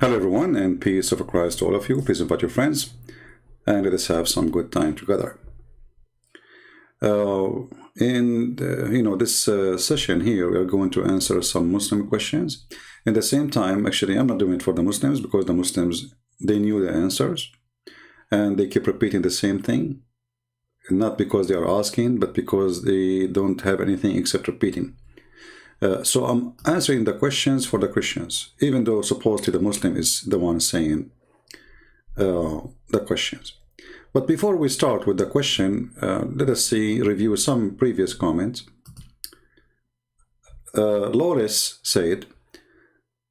Hello everyone, and peace of Christ to all of you. Please invite your friends and let us have some good time together. This session here, we are going to answer some Muslim questions. At the same time, actually, I'm not doing it for the Muslims because the Muslims, they knew the answers and they keep repeating the same thing. Not because they are asking, but because they don't have anything except repeating. So I'm answering the questions for the Christians, even though supposedly the Muslim is the one saying the questions. But before we start with the question, let us review some previous comments. Lawless said,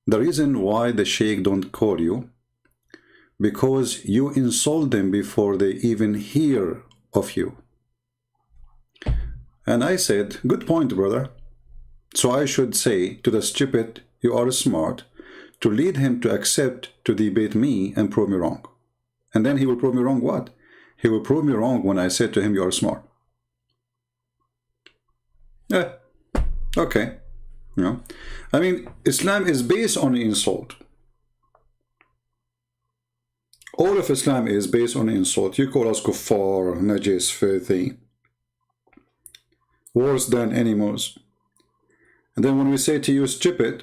the reason why the Sheikh don't call you, because you insult them before they even hear of you. And I said, good point, brother. So I should say to the stupid, you are smart, to lead him to accept to debate me and prove me wrong. And then he will prove me wrong what? He will prove me wrong when I said to him, you are smart. Yeah, okay. I mean, Islam is based on insult. All of Islam is based on insult. You call us kuffar, najis, filthy, worse than animals. And then when we say to you, stupid,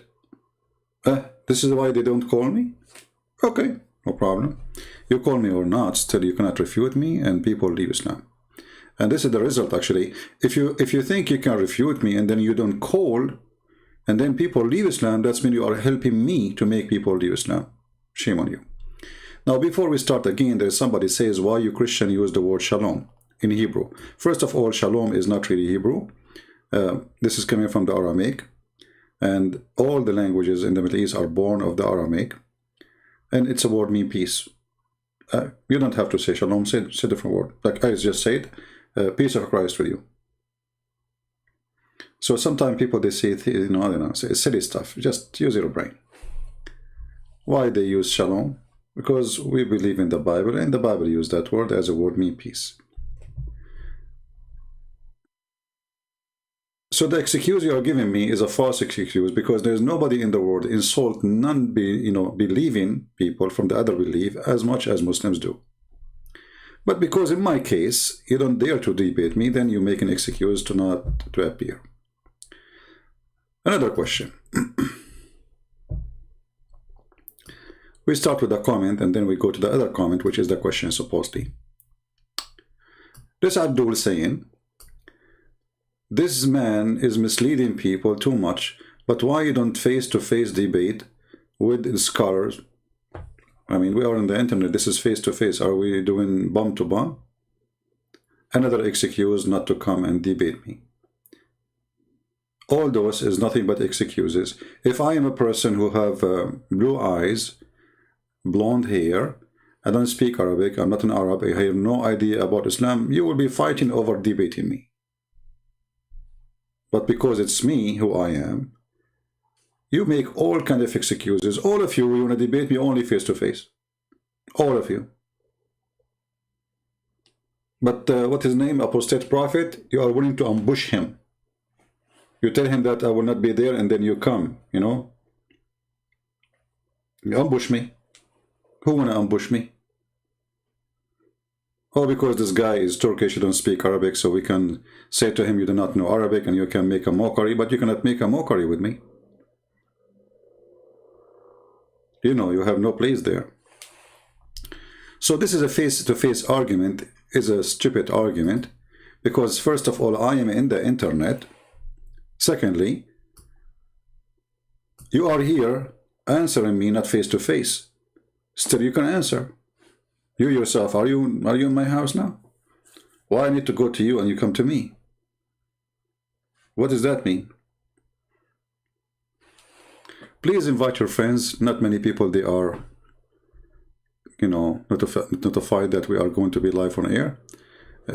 this is why they don't call me? Okay, no problem. You call me or not, still you cannot refute me, and people leave Islam. And this is the result, actually. If you think you can refute me and then you don't call, and then people leave Islam, that's when you are helping me to make people leave Islam. Shame on you. Now, before we start again, there's somebody says, why you Christian use the word shalom in Hebrew? First of all, shalom is not really Hebrew. This is coming from the Aramaic, and all the languages in the Middle East are born of the Aramaic, and it's a word mean peace. You don't have to say shalom, say a different word. Like I just said, peace of Christ with you. So sometimes people, they say, I don't know, say silly stuff. Just use your brain. Why they use shalom? Because we believe in the Bible, and the Bible used that word as a word mean peace. So the excuse you are giving me is a false excuse, because there's nobody in the world insult believing people from the other belief as much as Muslims do. But because in my case you don't dare to debate me, then you make an excuse to not to appear. Another question. We start with a comment and then we go to the other comment, which is the question supposedly. This Abdul saying, this man is misleading people too much, but why you don't face-to-face debate with scholars? I mean, we are on the internet, this is face-to-face. Are we doing bomb-to-bomb? Another excuse not to come and debate me. All those is nothing but excuses. If I am a person who have blue eyes, blonde hair, I don't speak Arabic, I'm not an Arab, I have no idea about Islam, you will be fighting over debating me. But because it's me who I am, you make all kind of excuses. All of you want to debate me only face-to-face. All of you. But what his name, apostate prophet, you are willing to ambush him. You tell him that I will not be there, and then you come, You ambush me. Who want to ambush me? Oh, because this guy is Turkish, you don't speak Arabic, so we can say to him, you do not know Arabic, and you can make a mockery, but you cannot make a mockery with me. You have no place there. So this is a face-to-face argument, is a stupid argument, because first of all, I am in the internet. Secondly, you are here answering me, not face-to-face. Still, you can answer. You yourself, are you in my house now? Why I need to go to you and you come to me? What does that mean? Please invite your friends. Not many people, they are, notified that we are going to be live on air.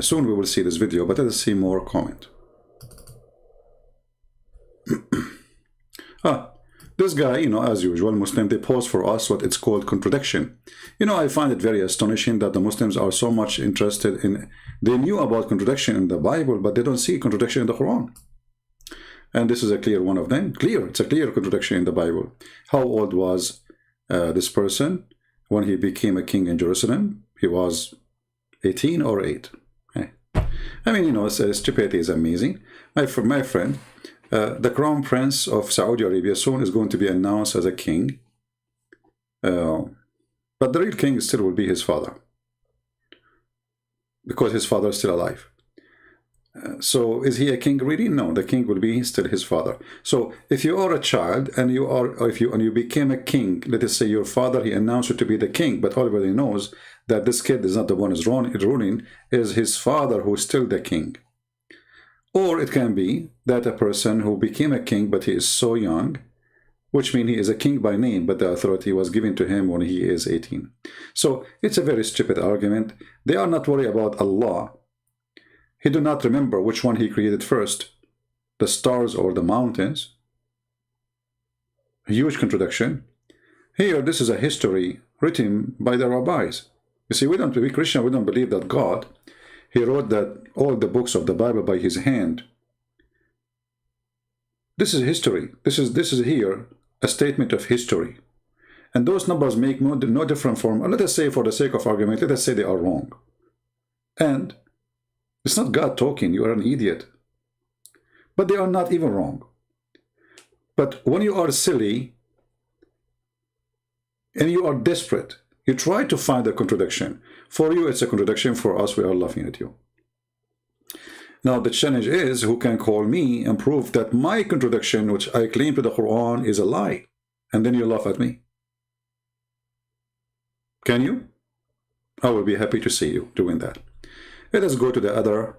Soon we will see this video, but let us see more comment. This guy, as usual, Muslim, they post for us what it's called contradiction. I find it very astonishing that the Muslims are so much interested in, they knew about contradiction in the Bible, but they don't see contradiction in the Quran. And this is a clear one of them. Clear, it's a clear contradiction in the Bible. How old was this person, when he became a king in Jerusalem, he was 18 or 8. I mean, you know, stupidity is amazing. My friend, the crown prince of Saudi Arabia soon is going to be announced as a king. But the real king still will be his father, because his father is still alive. So is he a king really? No, the king will be still his father. So if you are a child and you became a king, let us say your father, he announced you to be the king, but everybody knows that this kid is not the one who's ruling, is his father who is still the king. Or it can be that a person who became a king, but he is so young, which means he is a king by name, but the authority was given to him when he is 18. So it's a very stupid argument. They are not worried about Allah. He do not remember which one he created first, the stars or the mountains. A huge contradiction. Here, this is a history written by the rabbis. You see, we Christian, we don't believe that God, he wrote that all the books of the Bible by his hand. This is history. This is here a statement of history. And those numbers make no different from, let us say for the sake of argument, let us say they are wrong. And it's not God talking, you are an idiot. But they are not even wrong. But when you are silly and you are desperate, you try to find a contradiction. For you, it's a contradiction. For us, we are laughing at you. Now, the challenge is, who can call me and prove that my contradiction, which I claim to the Quran, is a lie? And then you laugh at me. Can you? I will be happy to see you doing that. Let us go to the other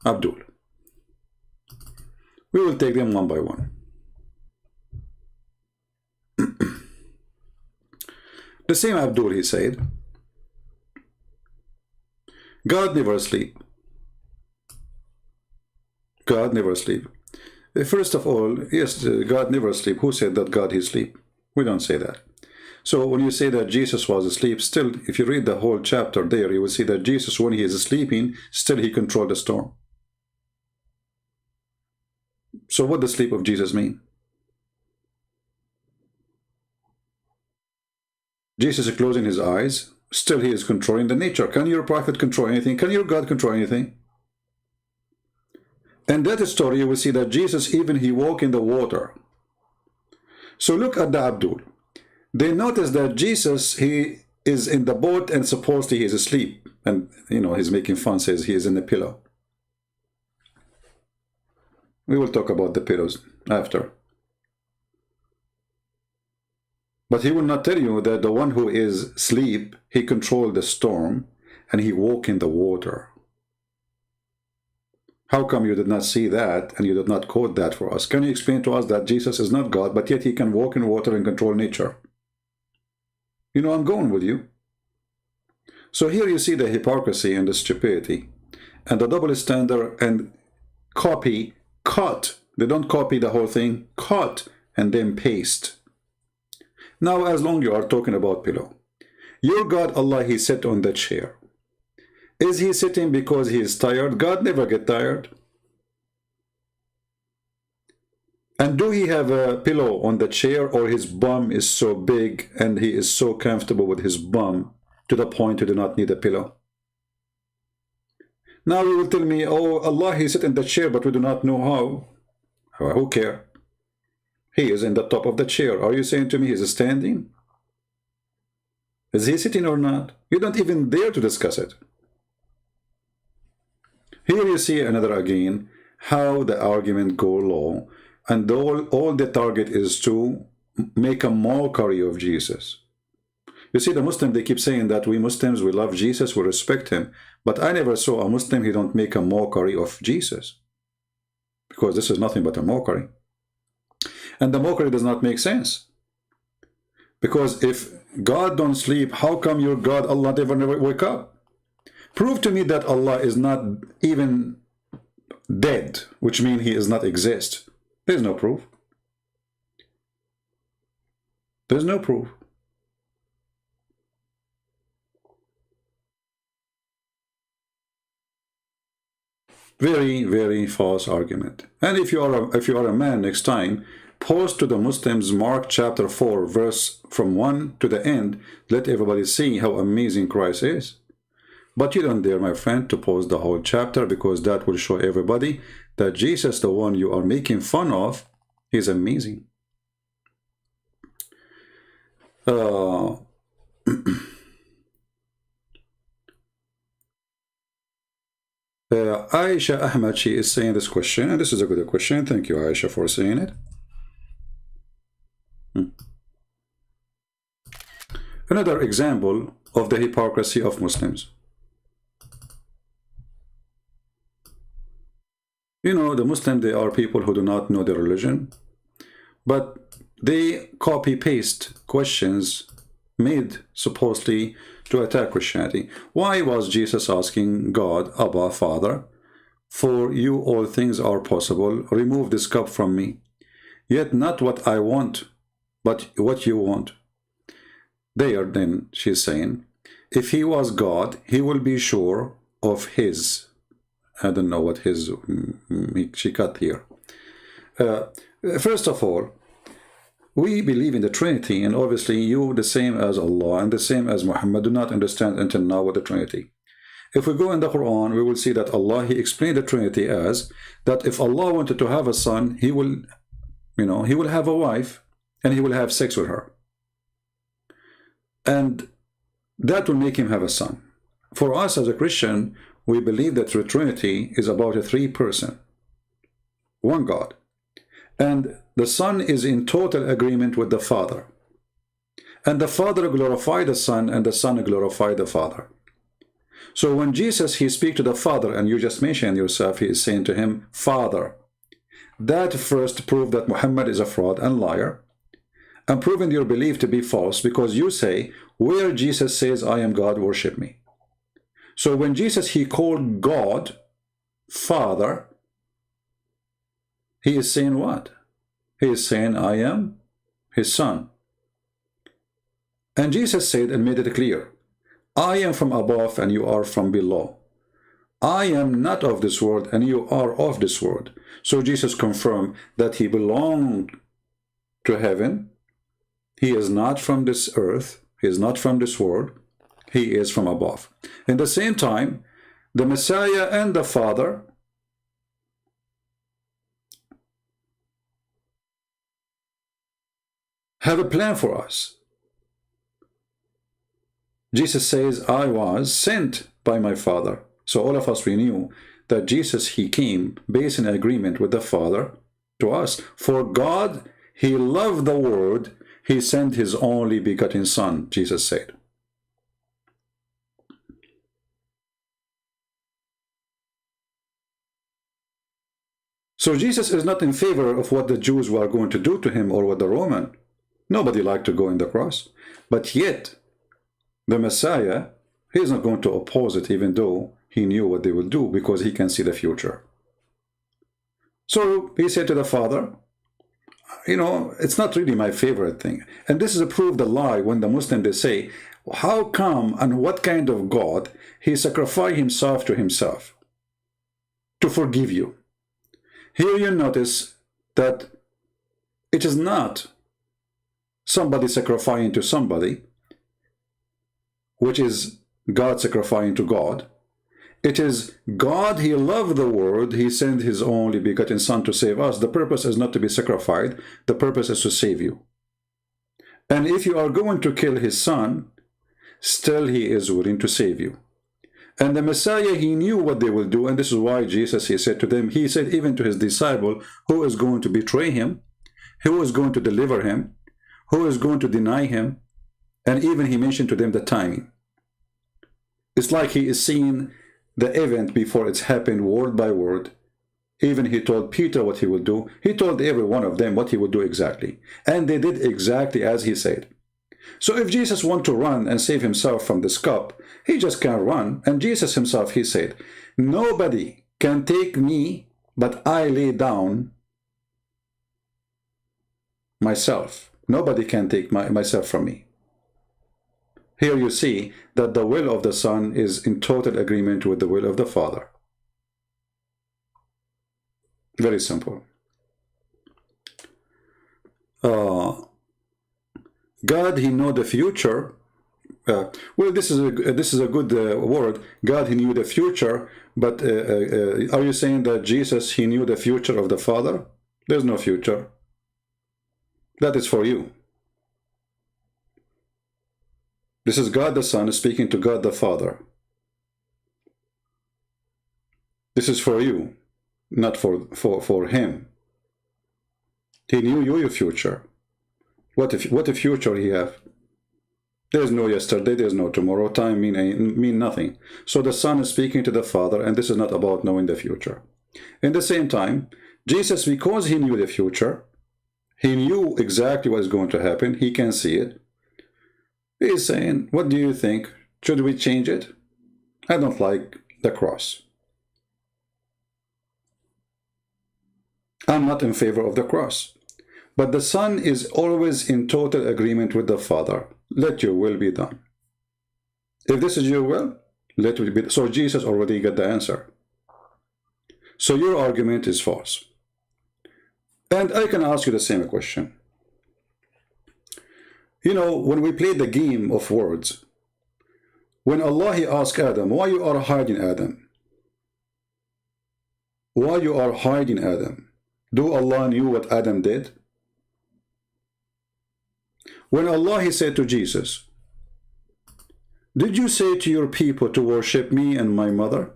Abdul. We will take them one by one. The same Abdul, he said, God never sleep. God never sleep. First of all, yes, God never sleep. Who said that God is sleep? We don't say that. So when you say that Jesus was asleep, still, if you read the whole chapter there, you will see that Jesus, when he is sleeping, still he controlled the storm. So what does sleep of Jesus mean? Jesus is closing his eyes, still he is controlling the nature. Can your prophet control anything? Can your God control anything? And that story, you will see that Jesus, even he walked in the water. So look at the Abdul. They notice that Jesus, he is in the boat and supposedly he is asleep. And, you know, he's making fun, says he is in the pillow. We will talk about the pillows after. But he will not tell you that the one who is asleep, he controlled the storm and he walked in the water. How come you did not see that and you did not quote that for us? Can you explain to us that Jesus is not God, but yet he can walk in water and control nature? You know, I'm going with you. So here you see the hypocrisy and the stupidity and the double standard and copy, cut. They don't copy the whole thing, cut and then paste. Now, as long you are talking about pillow, your God Allah, he sat on the chair. Is he sitting because he is tired? God never get tired. And do he have a pillow on the chair, or his bum is so big and he is so comfortable with his bum to the point he do not need a pillow? Now you will tell me, oh, Allah, he sit in the chair, but we do not know how. Who care? He is in the top of the chair. Are you saying to me he is standing? Is he sitting or not? You don't even dare to discuss it. Here you see another again, how the argument go low, and all the target is to make a mockery of Jesus. You see, the Muslim, they keep saying that we Muslims, we love Jesus, we respect him, but I never saw a Muslim, he don't make a mockery of Jesus, because this is nothing but a mockery. And the mockery does not make sense, because if God don't sleep, how come your God Allah never wake up? Prove to me that Allah is not even dead, which means he does not exist. There's no proof. There's no proof. Very, very false argument. And if you are a man next time, Post to the Muslims Mark chapter 4, verse from 1 to the end. Let everybody see how amazing Christ is. But you don't dare, my friend, to post the whole chapter, because that will show everybody that Jesus, the one you are making fun of, is amazing. Aisha Ahmad, she is saying this question, and this is a good question. Thank you, Aisha, for saying it. Another example of the hypocrisy of Muslims. You know, the Muslims, they are people who do not know their religion, but they copy-paste questions made supposedly to attack Christianity. Why was Jesus asking God, Abba, Father, for you all things are possible, remove this cup from me, yet not what I want, but what you want? There, then, she's saying, if he was God, he will be sure of his. I don't know what his, she cut here. First of all, we believe in the Trinity, and obviously you, the same as Allah and the same as Muhammad, do not understand until now what the Trinity. If we go in the Quran, we will see that Allah, he explained the Trinity as that if Allah wanted to have a son, he will, you know, he will have a wife and he will have sex with her. And that will make him have a son. For us as a Christian, we believe that the Trinity is about a three-person, one God. And the Son is in total agreement with the Father. And the Father glorified the Son, and the Son glorified the Father. So when Jesus, he speaks to the Father, and you just mentioned yourself, he is saying to him, Father. That first proved that Muhammad is a fraud and liar, and proving your belief to be false, because you say, where Jesus says, I am God, worship me. So when Jesus, he called God Father, he is saying what? He is saying, I am his son. And Jesus said and made it clear, I am from above and you are from below. I am not of this world and you are of this world. So Jesus confirmed that he belonged to heaven. He is not from this earth. He is not from this world. He is from above. In the same time, the Messiah and the Father have a plan for us. Jesus says, I was sent by my Father. So all of us, we knew that Jesus, he came based in agreement with the Father to us. For God, he loved the world. He sent his only begotten Son, Jesus said. So Jesus is not in favor of what the Jews were going to do to him or what the Roman. Nobody liked to go in the cross. But yet, the Messiah, he is not going to oppose it, even though he knew what they will do, because he can see the future. So he said to the Father, you know, it's not really my favorite thing. And this is a proof the lie when the Muslims, they say, how come and what kind of God he sacrificed himself to himself to forgive you? Here you notice that it is not somebody sacrificing to somebody, which is God sacrificing to God. It is God, he loved the world, he sent his only begotten Son to save us. The purpose is not to be sacrificed, the purpose is to save you. And if you are going to kill his Son, still he is willing to save you. And the Messiah, he knew what they will do, and this is why Jesus, he said to them, he said even to his disciple, who is going to betray him, who is going to deliver him, who is going to deny him, and even he mentioned to them the timing. It's like he is seeing the event before it's happened word by word. Even he told Peter what he would do. He told every one of them what he would do exactly. And they did exactly as he said. So if Jesus wanted to run and save himself from this cup, he just can't run. And Jesus himself, he said, nobody can take me, but I lay down myself. Nobody can take myself from me. Here you see that the will of the Son is in total agreement with the will of the Father. Very simple. God, he know the future. Well, this is a good word. God, he knew the future. But are you saying that Jesus, he knew the future of the Father? There's no future. That is for you. This is God the Son speaking to God the Father. This is for you, not for him. He knew your future. What a future he have? There's no yesterday, there's no tomorrow. Time mean nothing. So the Son is speaking to the Father, and this is not about knowing the future. In the same time, Jesus, because he knew the future, he knew exactly what is going to happen. He can see it. He is saying, what do you think? Should we change it? I don't like the cross. I'm not in favor of the cross. But the Son is always in total agreement with the Father. Let your will be done. If this is your will, let it be. So Jesus already got the answer. So your argument is false. And I can ask you the same question. You know, when we play the game of words, when Allah he asked Adam, why you are hiding, Adam? Why you are hiding, Adam? Do Allah knew what Adam did? When Allah he said to Jesus, did you say to your people to worship me and my mother?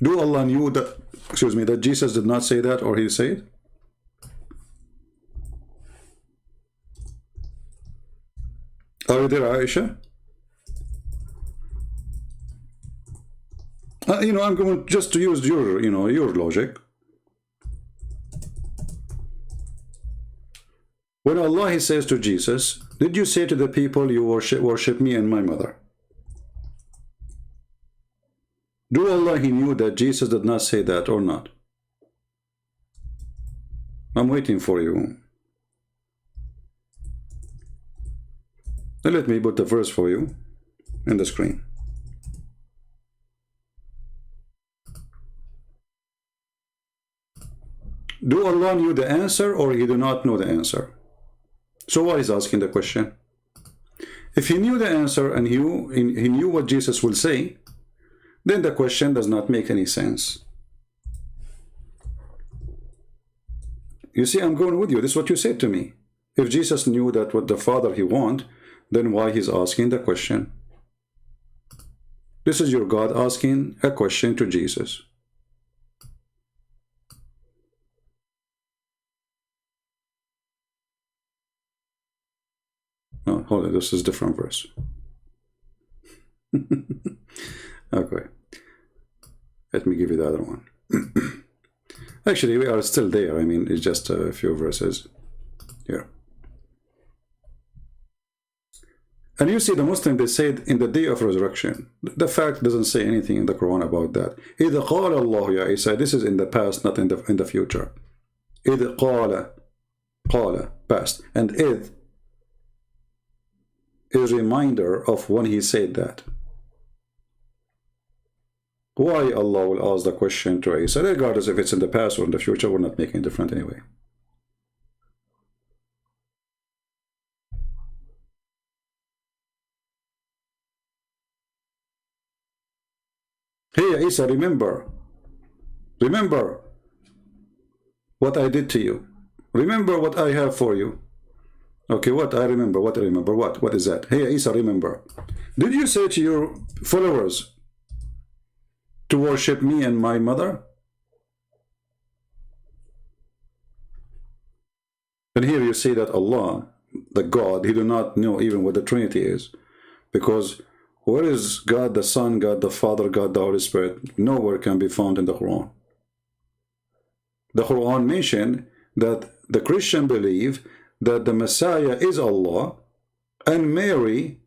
Do Allah knew that, excuse me, that Jesus did not say that, or he said? Are you there, Aisha? You know, I'm going just to use your, your logic. When Allah he says to Jesus, did you say to the people you worship me and my mother? Do Allah he knew that Jesus did not say that or not? I'm waiting for you. Now let me put the verse for you in the screen. Do Allah knew the answer, or he do not know the answer? So why is asking the question? If he knew the answer and he knew what Jesus will say, then the question does not make any sense. You see, I'm going with you. This is what you said to me. If Jesus knew that what the Father he want, then why he's asking the question? This is your God asking a question to Jesus. Oh, hold on, this is a different verse. Okay. Let me give you the other one. Actually, we are still there. I mean, it's just a few verses here. And you see, the Muslim, they said in the day of resurrection. The fact doesn't say anything in the Quran about that. إِذْ قَالَ اللَّهُ يَا Isa. This is in the past, not in the future. إِذْ قَالَ, past. And إِذ is a reminder of when he said that. Why Allah will ask the question to Isa, regardless if it's in the past or in the future, we're not making a difference anyway. Hey Isa, remember what I did to you. Remember what I have for you. Okay, what I remember, what is that? Hey Isa, remember. Did you say to your followers to worship me and my mother? And here you see that Allah, the God, he do not know even what the Trinity is. Because where is God the Son, God the Father, God the Holy Spirit? Nowhere can be found in the Quran. The Quran mentioned that the Christian believe that the Messiah is Allah and Mary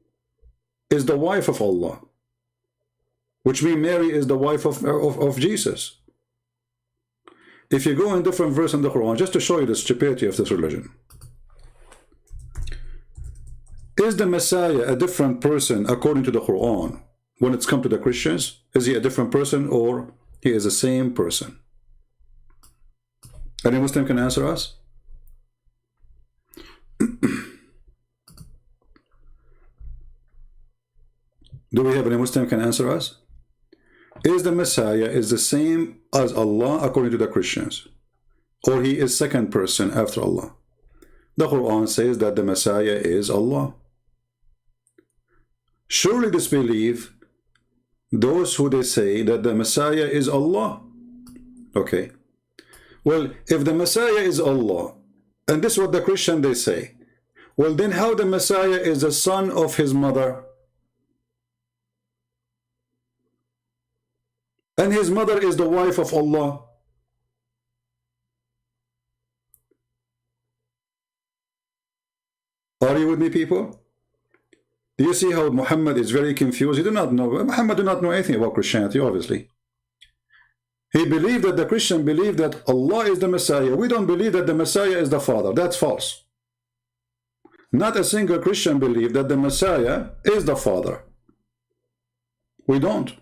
is the wife of Allah. Which means Mary is the wife of Jesus. If you go in different verse in the Quran, just to show you the stupidity of this religion. Is the Messiah a different person according to the Quran when it's come to the Christians? Is he a different person or he is the same person? Any Muslim can answer us? Do we have any Muslim can answer us? Is the Messiah is the same as Allah according to the Christians? Or he is second person after Allah? The Quran says that the Messiah is Allah. Surely disbelieve those who they say that the Messiah is Allah. Okay. Well, if the Messiah is Allah, and this is what the Christian they say, well then how the Messiah is the son of his mother? And his mother is the wife of Allah. Are you with me, people? Do you see how Muhammad is very confused? He do not know. Muhammad do not know anything about Christianity, obviously. He believed that the Christian believe that Allah is the Messiah. We don't believe that the Messiah is the Father. That's false. Not a single Christian believe that the Messiah is the Father. We don't.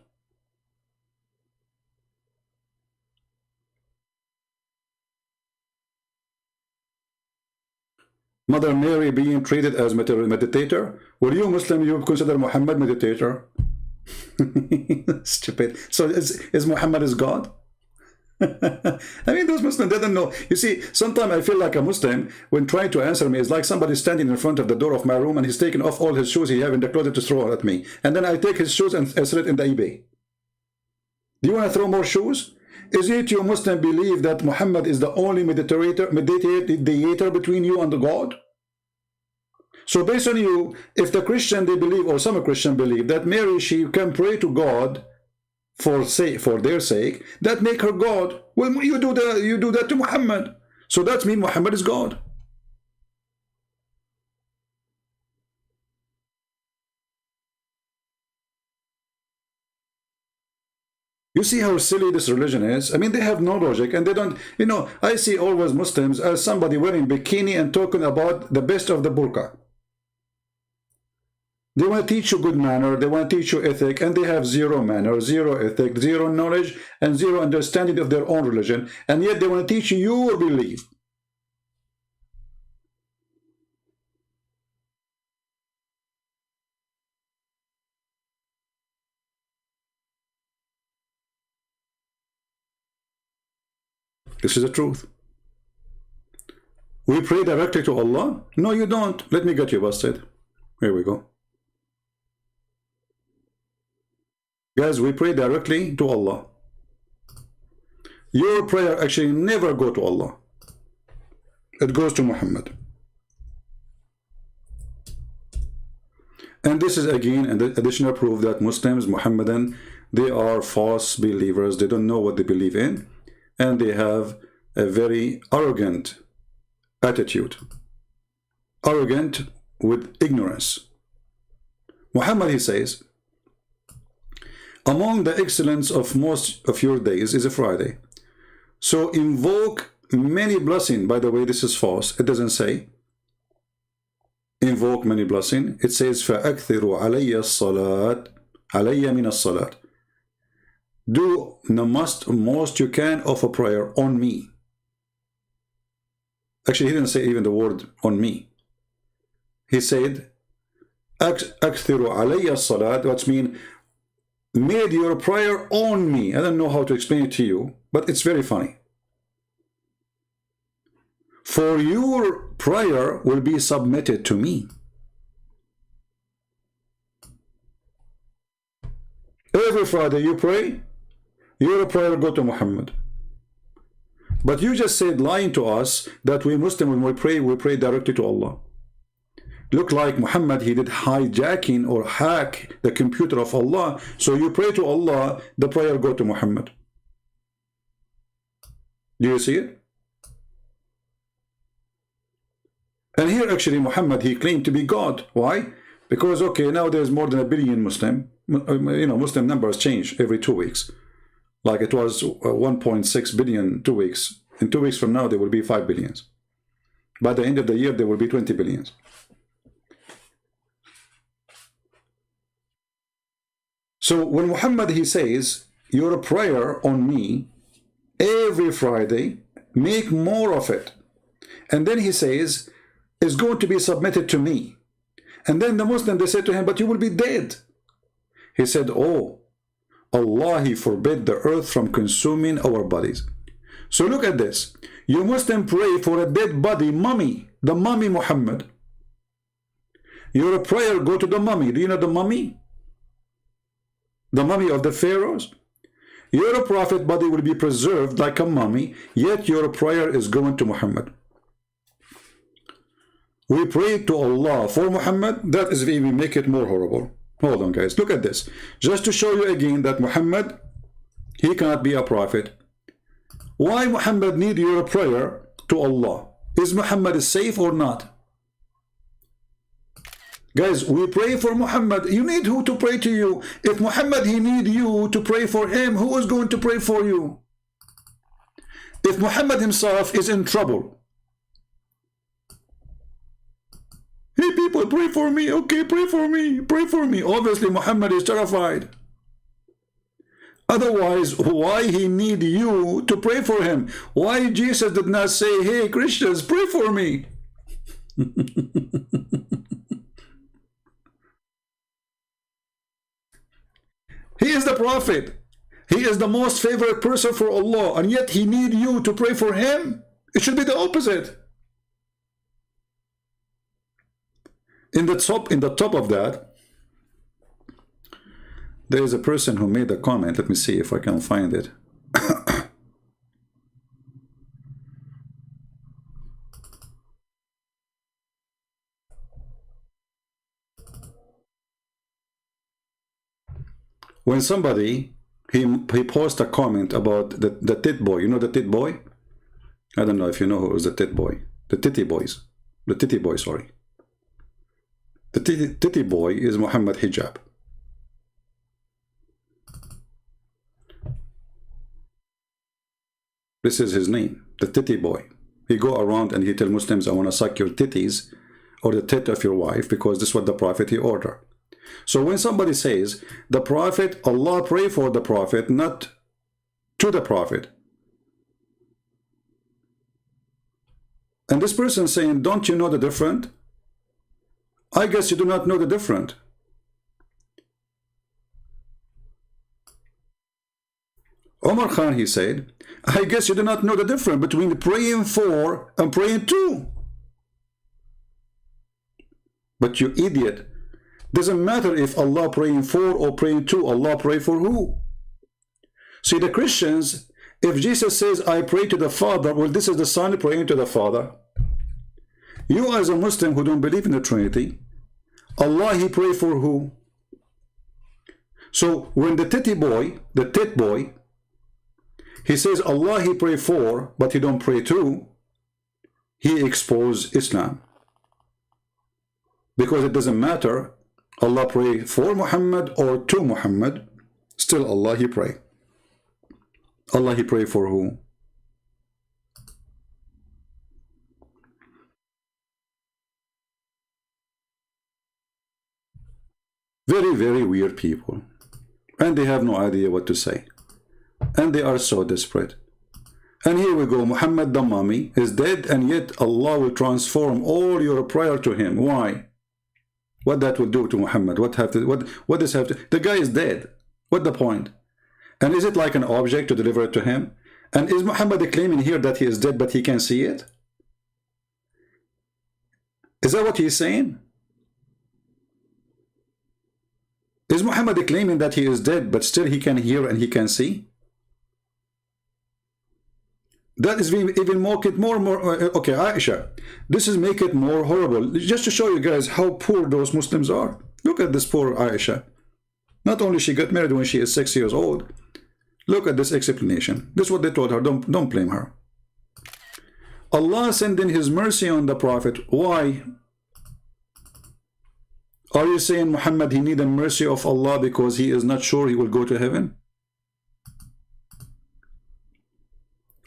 Mother Mary being treated as meditator. Will you Muslim, you consider Muhammad meditator? Stupid. So is Muhammad is God? I mean, those Muslims, they don't know. You see, sometimes I feel like a Muslim when trying to answer me. It's like somebody standing in front of the door of my room and he's taking off all his shoes he have in the closet to throw at me. And then I take his shoes and sell it in the eBay. Do you want to throw more shoes? Is it you Muslim believe that Muhammad is the only mediator between you and the God? So based on you, if the Christian they believe, or some Christian believe that Mary, she can pray to God for their sake, that make her God. Well, you do that to Muhammad. So that means Muhammad is God. You see how silly this religion is? I mean, they have no logic and they don't, you know, I see always Muslims as somebody wearing bikini and talking about the best of the burqa. They want to teach you good manner, they want to teach you ethic, and they have zero manner, zero ethic, zero knowledge, and zero understanding of their own religion, and yet they want to teach you your belief. This is the truth. We pray directly to Allah? No, you don't. Let me get you busted. Here we go. Guys, we pray directly to Allah. Your prayer actually never go to Allah. It goes to Muhammad. And this is again an additional proof that Muslims, Muhammadan, they are false believers. They don't know what they believe in. And they have a very arrogant attitude. Arrogant with ignorance. Muhammad, he says, among the excellence of most of your days is a Friday. So invoke many blessings. By the way, this is false. It doesn't say invoke many blessings. It says فَأَكْثِرُوا عَلَيَّ الصَّلَاةِ عَلَيَّ مِنَ الصَّلَاةِ. Do the most you can of a prayer on me. Actually, he didn't say even the word on me. He said أَكْثِرُوا عَلَيَّ الصَّلَاةِ, which means made your prayer on me. I don't know how to explain it to you, but it's very funny. For your prayer will be submitted to me. Every Friday you pray, your prayer go to Muhammad. But you just said, lying to us, that we Muslim, when we pray directly to Allah. Look like Muhammad, he did hijacking or hack the computer of Allah. So you pray to Allah, the prayer go to Muhammad. Do you see it? And here actually Muhammad, he claimed to be God. Why? Because, okay, now there's more than 1 billion Muslim. You know, Muslim numbers change every 2 weeks. Like it was 1.6 billion 2 weeks. In 2 weeks from now, there will be 5 billions. By the end of the year, there will be 20 billions. So when Muhammad, he says, your prayer on me every Friday, make more of it. And then he says, it's going to be submitted to me. And then the Muslim, they said to him, but you will be dead. He said, oh, Allah, he forbid the earth from consuming our bodies. So look at this. You Muslim pray for a dead body, mummy, the mummy Muhammad. Your prayer go to the mummy. Do you know the mummy? The mummy of the pharaohs. Your prophet body will be preserved like a mummy, yet your prayer is going to Muhammad. We pray to Allah for Muhammad. That is if we make it more horrible. Hold on, guys. Look at this. Just to show you again that Muhammad, he cannot be a prophet. Why Muhammad need your prayer to Allah? Is Muhammad safe or not? Guys, we pray for Muhammad. You need who to pray to you? If Muhammad, he need you to pray for him, who is going to pray for you? If Muhammad himself is in trouble, hey people, pray for me. Okay, pray for me. Pray for me. Obviously, Muhammad is terrified. Otherwise, why he need you to pray for him? Why Jesus did not say, hey Christians, pray for me? He is the prophet. He is the most favorite person for Allah, and yet he need you to pray for him? It should be the opposite. In the top of that, there is a person who made a comment. Let me see if I can find it. When somebody, he posts a comment about the tit boy. You know the tit boy? I don't know if you know who is the tit boy. The titty boys. The titty boy, sorry. The titty boy is Muhammad Hijab. This is his name, the titty boy. He go around and he tell Muslims, I want to suck your titties or the tit of your wife, because this is what the prophet he ordered. So when somebody says, the prophet, Allah pray for the prophet, not to the prophet. And this person saying, don't you know the difference? I guess you do not know the difference. Omar Khan, he said, I guess you do not know the difference between praying for and praying to. But you idiot. Doesn't matter if Allah praying for or praying to. Allah pray for who? See, the Christians, if Jesus says, I pray to the Father, well, this is the Son praying to the Father. You as a Muslim who don't believe in the Trinity, Allah, he pray for who? So when the titty boy, the tit boy, he says Allah he pray for, but he don't pray to, he expose Islam. Because it doesn't matter, Allah pray for Muhammad or to Muhammad, still Allah he pray. Allah he pray for who? Very, very weird people. And they have no idea what to say. And they are so desperate. And here we go, Muhammad the mummy is dead, and yet Allah will transform all your prayer to him. Why? What that will do to Muhammad? What does have to? The guy is dead. What the point? And is it like an object to deliver it to him? And is Muhammad claiming here that he is dead but he can see it? Is that what he is saying? Is Muhammad claiming that he is dead but still he can hear and he can see? That is even more okay, Aisha, this is make it more horrible, just to show you guys how poor those Muslims are. Look at this poor Aisha. Not only she got married when she is 6 years old. Look at this explanation. This is what they told her. Don't blame her. Allah sending his mercy on the Prophet. Why? Are you saying Muhammad he need the mercy of Allah because he is not sure he will go to heaven?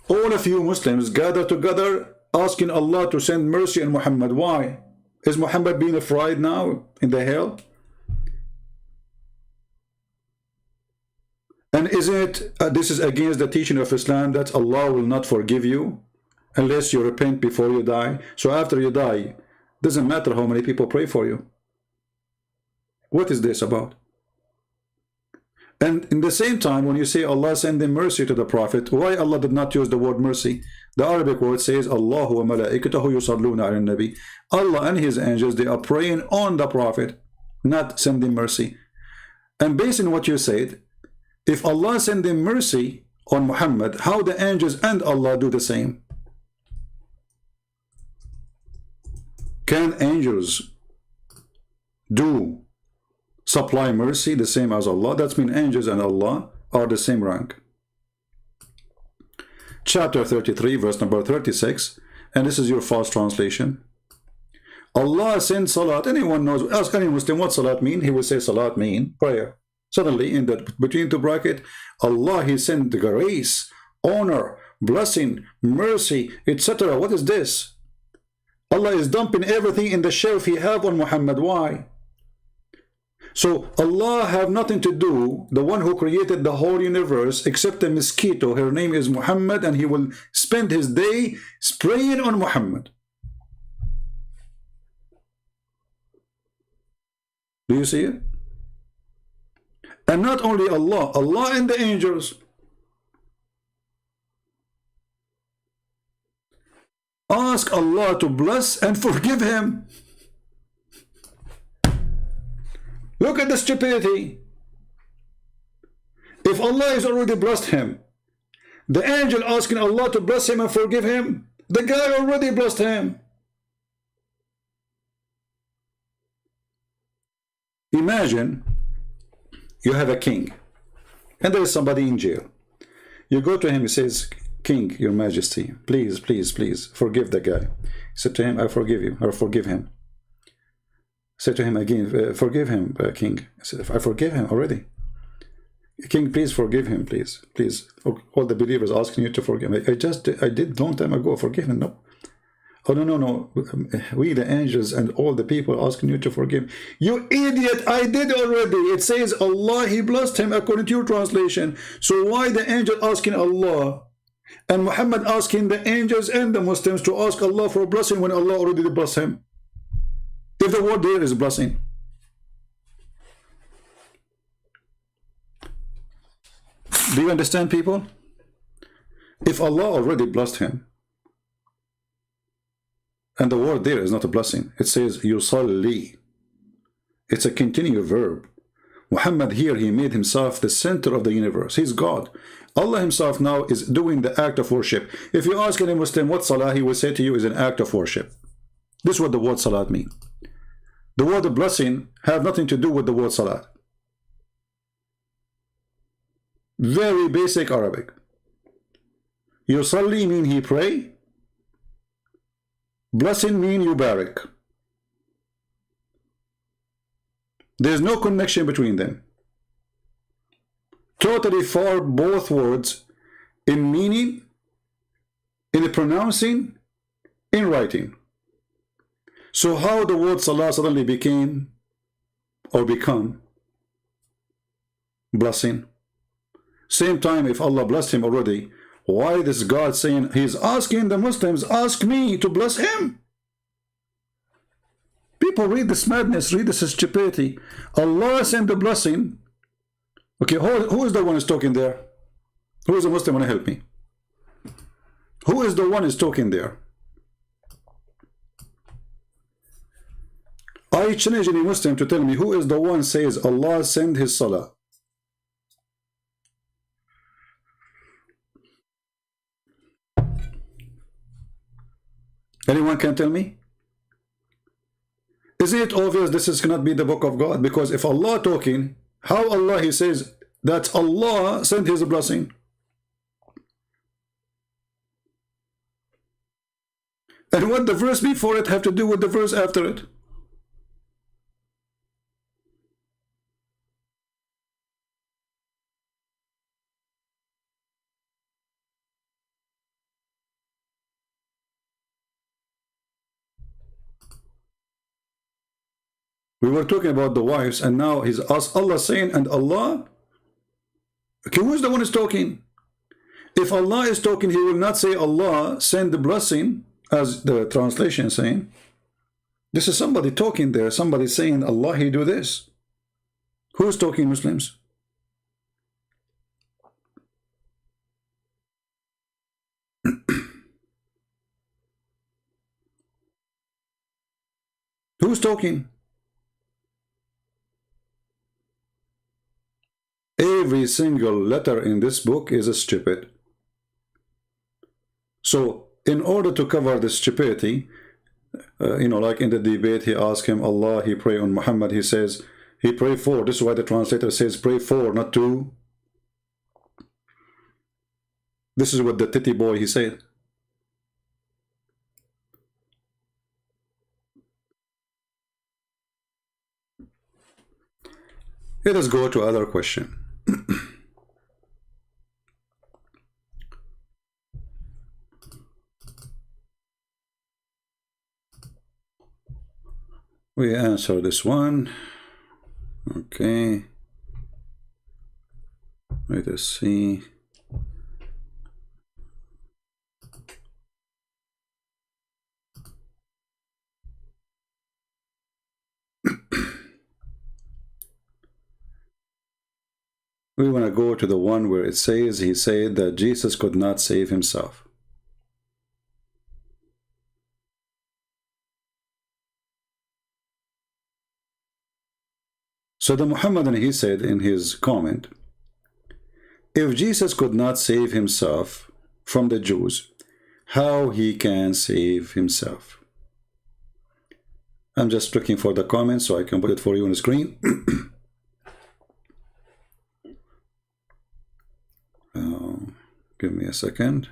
All of you Muslims gather together asking Allah to send mercy on Muhammad. Why? Is Muhammad being afraid now in the hell? And isn't it, this is against the teaching of Islam that Allah will not forgive you unless you repent before you die? So after you die, doesn't matter how many people pray for you. What is this about? And in the same time, when you say Allah sending mercy to the Prophet, why Allah did not use the word mercy? The Arabic word says, Allahu wa malaikatahu yusalluna ala nabi. Allah and his angels, they are praying on the Prophet, not sending mercy. And based on what you said, if Allah sending mercy on Muhammad, how the angels and Allah do the same? Can angels do supply mercy the same as Allah? That means angels and Allah are the same rank. Chapter 33, verse number 36, and this is your false translation. Allah sent salat. Anyone knows, ask any Muslim what salat mean, he will say salat mean prayer. Suddenly in the between two bracket, Allah, he sent grace, honor, blessing, mercy, etc. What is this? Allah is dumping everything in the shelf he have on Muhammad. Why? So Allah have nothing to do, the one who created the whole universe, except a mosquito. Her name is Muhammad, and he will spend his day spraying on Muhammad. Do you see it? And not only Allah, Allah and the angels. Ask Allah to bless and forgive him. Look at the stupidity. If Allah has already blessed him, the angel asking Allah to bless him and forgive him, the guy already blessed him. Imagine you have a king and there is somebody in jail. You go to him, he says, King, your majesty, please, please, please forgive the guy. He said to him, I forgive you, or forgive him. Say to him again, forgive him, King. I said, I forgive him already. King, please forgive him, please. Please. All the believers asking you to forgive him. I did long time ago, forgive him. No. Oh, no. We, the angels and all the people asking you to forgive. You idiot, I did already. It says Allah, he blessed him according to your translation. So why the angel asking Allah and Muhammad asking the angels and the Muslims to ask Allah for a blessing when Allah already blessed him? If the word there is blessing. Do you understand, people? If Allah already blessed him, and the word there is not a blessing, it says yusalli. It's a continuous verb. Muhammad here, he made himself the center of the universe. He's God. Allah himself now is doing the act of worship. If you ask any Muslim what salah, he will say to you is an act of worship. This is what the word salat means. The word blessing have nothing to do with the word salat. Very basic Arabic. Yusalli mean he pray. Blessing mean you barik. There's no connection between them. Totally far both words in meaning, in pronouncing, in writing. So how the word salah suddenly became or become blessing? Same time, if Allah blessed him already, why this God saying he's asking the Muslims, ask me to bless him? People read this madness, read this stupidity. Allah sent the blessing. Okay, who is the one who's talking there? Who is the Muslim? Want to help me? Who is the one who's talking there? I challenge any Muslim to tell me who is the one says Allah send his salah. Anyone can tell me? Isn't it obvious this cannot be the book of God? Because if Allah talking, how Allah he says that Allah sent his blessing? And what the verse before it have to do with the verse after it? We were talking about the wives, and now he's Allah saying, and Allah Okay, who's the one who's talking? If Allah is talking, he will not say Allah send the blessing, as the translation is saying. This is somebody talking there, somebody saying Allah, he do this. Who's talking, Muslims? Who's talking? Every single letter in this book is stupid. So, in order to cover the stupidity, like in the debate, he asked him, Allah, he pray on Muhammad, he says, he pray for. This is why the translator says, pray for, not to. This is what the titty boy, he said. Let us go to other question. We answer this one. Okay. Let us see. We want to go to the one where it says, he said that Jesus could not save himself. So the Muhammadan, he said in his comment, if Jesus could not save himself from the Jews, how he can save himself? I'm just looking for the comment so I can put it for you on the screen. Give me a second.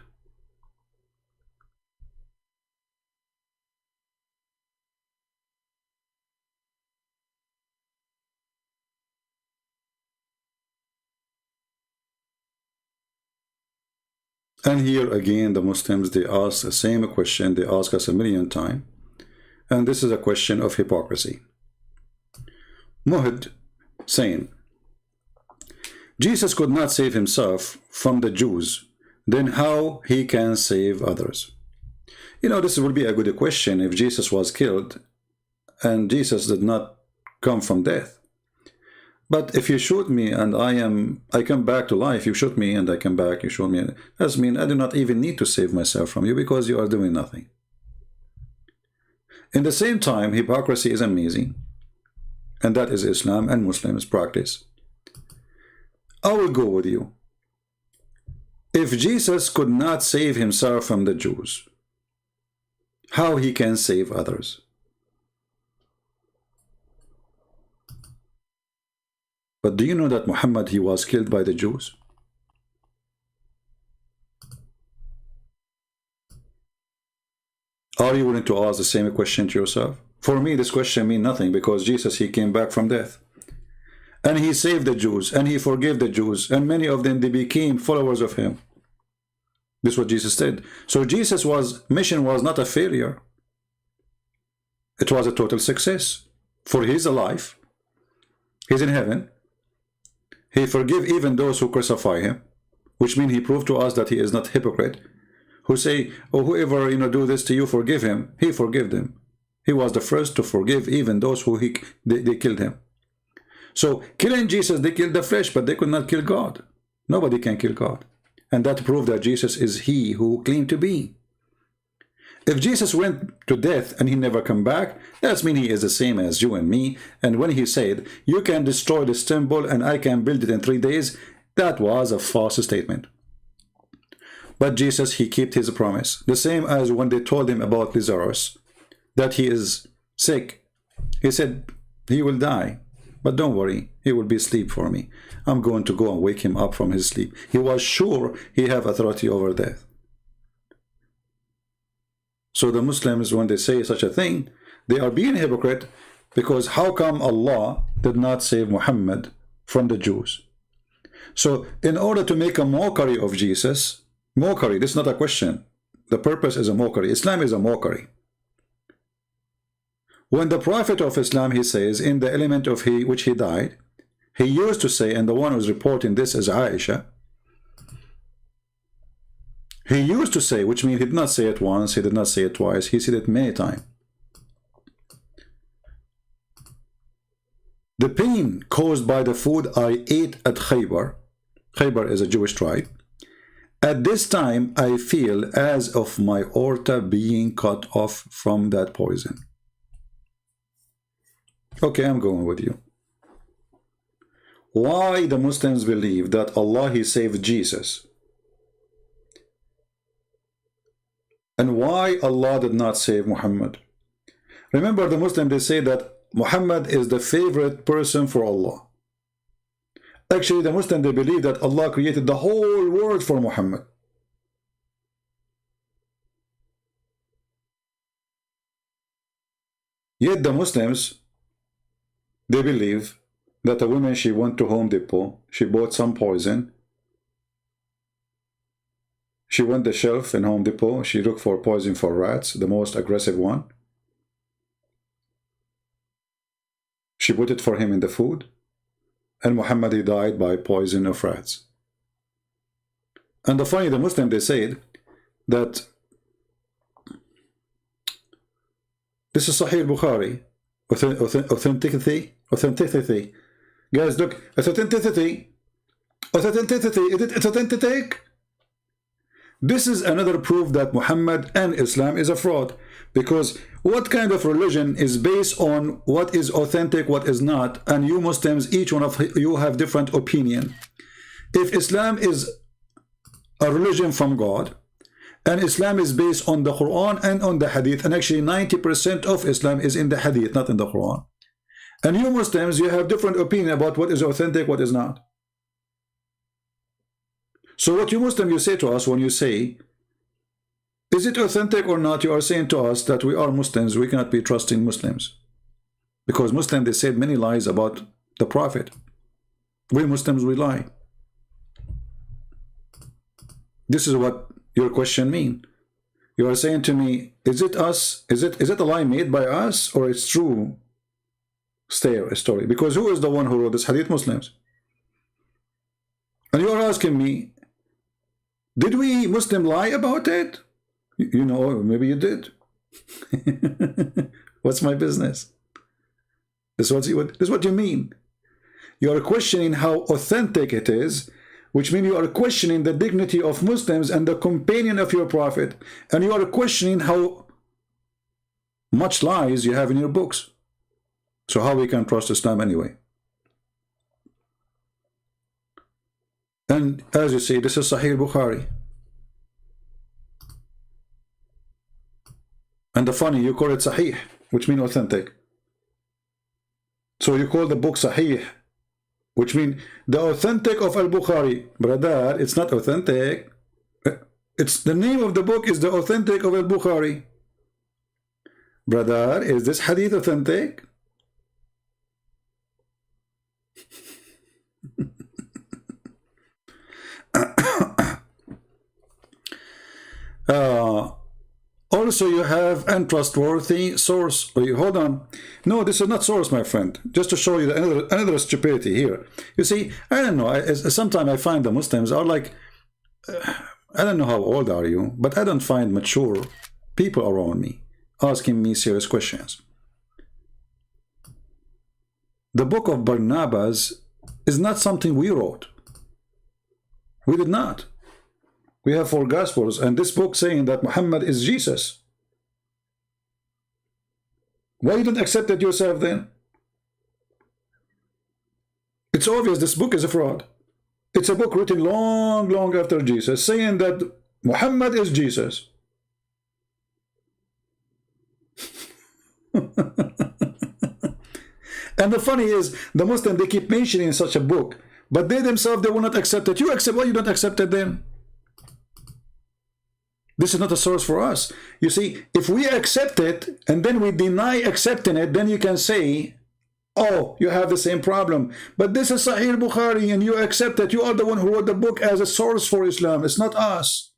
And here again, the Muslims, they ask the same question they ask us a million times. And this is a question of hypocrisy. Muhid saying, Jesus could not save himself from the Jews, then how he can save others? This would be a good question if Jesus was killed and Jesus did not come from death. But if you shoot me and I come back to life, you shoot me and I come back, you shoot me, that means I do not even need to save myself from you because you are doing nothing. In the same time, hypocrisy is amazing, and that is Islam and Muslims practice. I will go with you. If Jesus could not save himself from the Jews, how he can save others? But do you know that Muhammad, he was killed by the Jews? Are you willing to ask the same question to yourself? For me, this question means nothing because Jesus, he came back from death. And he saved the Jews, and he forgave the Jews, and many of them, they became followers of him. This is what Jesus said. So Jesus' mission was not a failure. It was a total success. For he's alive. He's in heaven. He forgive even those who crucify him, which means he proved to us that he is not hypocrite. Who say, oh, whoever do this to you, forgive him. He forgave them. He was the first to forgive even those who they killed him. So killing Jesus, they killed the flesh, but they could not kill God. Nobody can kill God. And that proved that Jesus is he who claimed to be. If Jesus went to death and he never come back, that means he is the same as you and me. And when he said, you can destroy this temple and I can build it in 3 days, that was a false statement. But Jesus, he kept his promise. The same as when they told him about Lazarus, that he is sick. He said, he will die. But don't worry, he will be asleep for me. I'm going to go and wake him up from his sleep. He was sure he have authority over death. So the Muslims, when they say such a thing, they are being hypocrite, because how come Allah did not save Muhammad from the Jews? So in order to make a mockery of Jesus, mockery, this is not a question. The purpose is a mockery. Islam is a mockery. When the Prophet of Islam, he says, in the element of which he died, He used to say, and the one who's reporting this is Aisha. He used to say, which means he did not say it once, he did not say it twice, he said it many times. The pain caused by the food I ate at Khaybar, Khaybar is a Jewish tribe, at this time I feel as of my aorta being cut off from that poison. Okay, I'm going with you. Why the Muslims believe that Allah, He saved Jesus? And why Allah did not save Muhammad? Remember, the Muslims, they say that Muhammad is the favorite person for Allah. Actually, the Muslims, they believe that Allah created the whole world for Muhammad. Yet the Muslims, they believe that a woman, she went to Home Depot, she bought some poison. She went to the shelf in Home Depot, she looked for poison for rats, the most aggressive one. She put it for him in the food, and Muhammad, he died by poison of rats. And the funny, the Muslim, they said that this is Sahih Bukhari, authenticity. Guys, look, authenticity, it's authentic. This is another proof that Muhammad and Islam is a fraud. Because what kind of religion is based on what is authentic, what is not? And you Muslims, each one of you have different opinion. If Islam is a religion from God, and Islam is based on the Quran and on the Hadith, and actually 90% of Islam is in the Hadith, not in the Quran. And you Muslims, you have different opinion about what is authentic, what is not. So what you Muslims, you say to us when you say, is it authentic or not? You are saying to us that we are Muslims, we cannot be trusting Muslims. Because Muslims, they said many lies about the Prophet. We Muslims, we lie. This is what your question means. You are saying to me, is it us? Is it a lie made by us, or it's true story? Because who is the one who wrote this hadith? Muslims. And you are asking me, did we Muslim lie about it? You know, maybe you did. What's my business? This is what you mean. You are questioning how authentic it is, which means you are questioning the dignity of Muslims and the companion of your Prophet. And you are questioning how much lies you have in your books. So how we can trust Islam anyway? And as you see, this is Sahih Bukhari. And the funny, you call it Sahih, which means authentic. So you call the book Sahih, which means the authentic of Al-Bukhari. Brother, it's not authentic. It's the name of the book is the authentic of Al-Bukhari. Brother, is this hadith authentic? Also, you have untrustworthy source. Hold on. No, this is not source, my friend. Just to show you another stupidity here. You see, I don't know. Sometimes I find the Muslims are like, I don't know how old are you, but I don't find mature people around me asking me serious questions. The book of Barnabas is not something we wrote. We did not. We have 4 Gospels, and this book saying that Muhammad is Jesus. Why you don't accept it yourself then? It's obvious this book is a fraud. It's a book written long after Jesus, saying that Muhammad is Jesus. And the funny is, the Muslims, they keep mentioning such a book, but they themselves, they will not accept it. You accept, why you don't accept it then? This is not a source for us. You see, if we accept it and then we deny accepting it, then you can say, oh, you have the same problem. But this is Sahih Bukhari and you accept it. You are the one who wrote the book as a source for Islam. It's not us.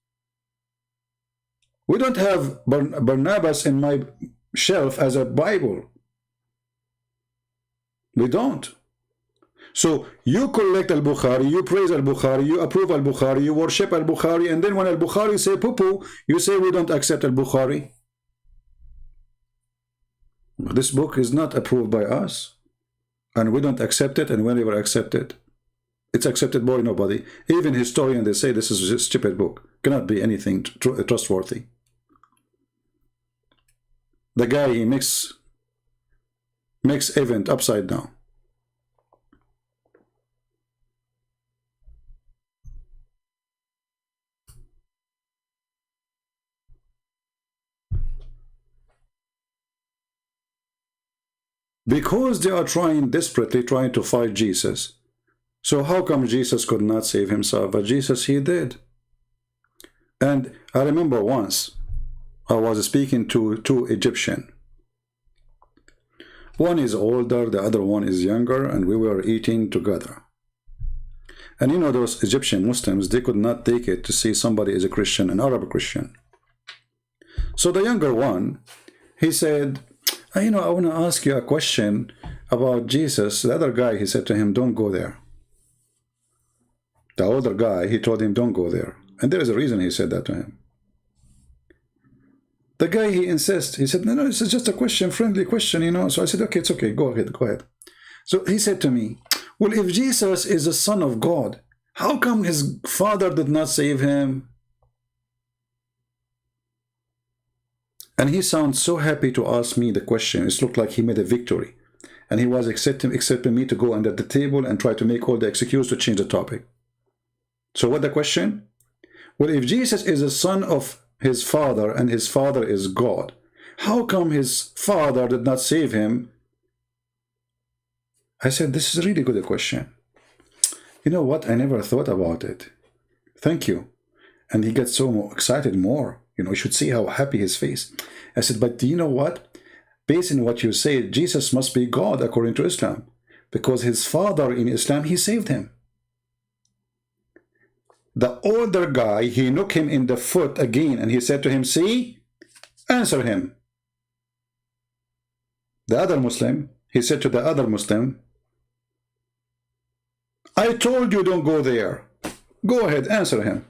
We don't have Barnabas in my shelf as a Bible. We don't. So you collect al-Bukhari, you praise al-Bukhari, you approve al-Bukhari, you worship al-Bukhari, and then when al-Bukhari say poo-poo, you say we don't accept al-Bukhari. This book is not approved by us, and we don't accept it, and we never accept it. It's accepted by nobody. Even historians, they say this is a stupid book. Cannot be anything trustworthy. The guy, he makes event upside down. Because they are desperately trying to fight Jesus. So how come Jesus could not save himself? But Jesus, he did. And I remember once, I was speaking to two Egyptians. One is older, the other one is younger, and we were eating together. And you know, those Egyptian Muslims, they could not take it to see somebody is a Christian, an Arab Christian. So the younger one, he said, you know, I want to ask you a question about Jesus. The other guy, he said to him, don't go there. The older guy, he told him, don't go there. And there is a reason he said that to him. The guy, he insists. He said, no, this is just a question, friendly question, you know. So I said, okay, it's okay. Go ahead, go ahead. So he said to me, well, if Jesus is the Son of God, how come his father did not save him? And he sounds so happy to ask me the question. It looked like he made a victory. And he was accepting me to go under the table and try to make all the excuses to change the topic. So what the question? Well, if Jesus is the son of his father and his father is God, how come his father did not save him? I said, this is a really good question. You know what? I never thought about it. Thank you. And he gets so excited more. You know, you should see how happy his face. I said, but do you know what? Based on what you say, Jesus must be God according to Islam. Because his father in Islam, he saved him. The older guy, he knocked him in the foot again. And he said to him, see, answer him. The other Muslim, he said to the other Muslim, I told you don't go there. Go ahead, answer him.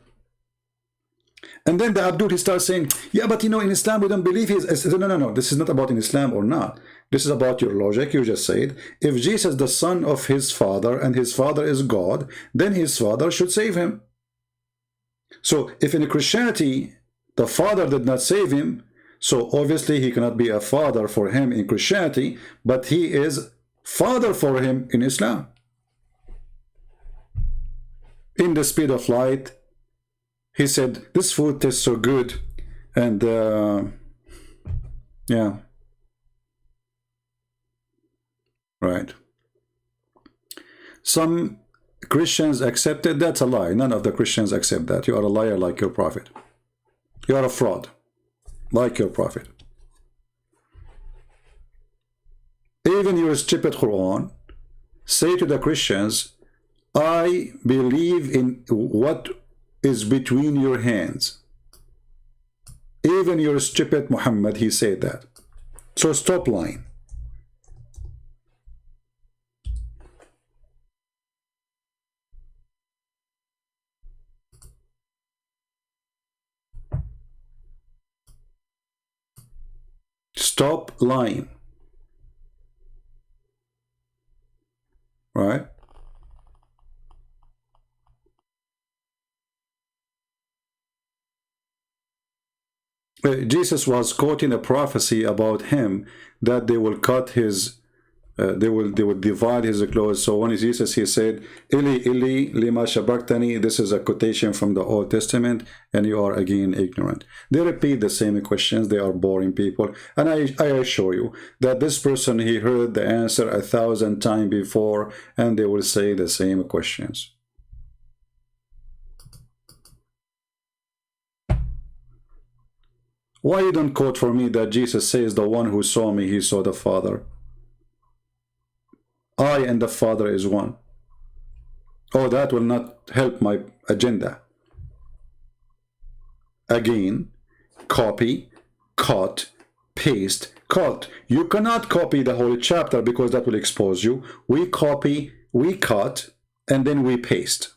And then the Abdul, he starts saying, yeah, but you know, in Islam, we don't believe he's... I said, no, this is not about in Islam or not. This is about your logic. You just said, if Jesus is the son of his father and his father is God, then his father should save him. So if in Christianity, the father did not save him, so obviously he cannot be a father for him in Christianity, but he is father for him in Islam. In the speed of light, he said, this food tastes so good. And yeah. Right. Some Christians accepted. That's a lie. None of the Christians accept that. You are a liar like your prophet. You are a fraud like your prophet. Even your stupid Quran say to the Christians, I believe in what is between your hands. Even your stupid Muhammad, he said that. So stop lying. Stop lying. Right? Jesus was quoting a prophecy about him that they will cut his, they will divide his clothes. So when Jesus, he said, Ili, Ili, lima shabaktani, this is a quotation from the Old Testament, and you are again ignorant. They repeat the same questions. They are boring people. And I assure you that this person, he heard the answer 1,000 times before, and they will say the same questions. Why you don't quote for me that Jesus says, the one who saw me, he saw the Father? I and the Father is one. Oh, that will not help my agenda. Again, copy, cut, paste, cut. You cannot copy the whole chapter because that will expose you. We copy we cut, and then we paste.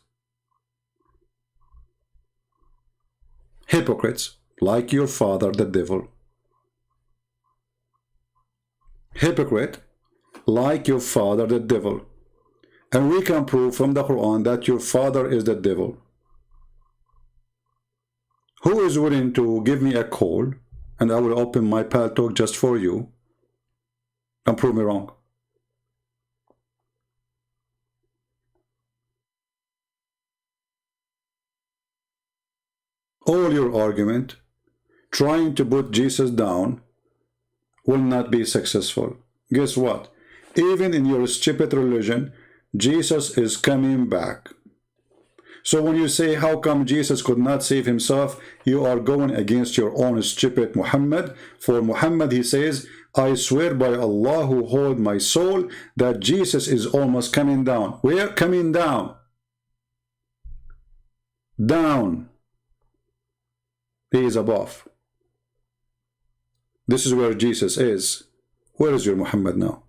Hypocrites, like your father the devil. Hypocrite, like your father the devil. And we can prove from the Quran that your father is the devil. Who is willing to give me a call and I will open my pal talk just for you and prove me wrong? All your argument trying to put Jesus down will not be successful. Guess what? Even in your stupid religion, Jesus is coming back. So when you say, how come Jesus could not save himself, you are going against your own stupid Muhammad. For Muhammad, he says, I swear by Allah who hold my soul that Jesus is almost coming down. Where? Coming down. Down. He is above. This is where Jesus is. Where is your Muhammad now?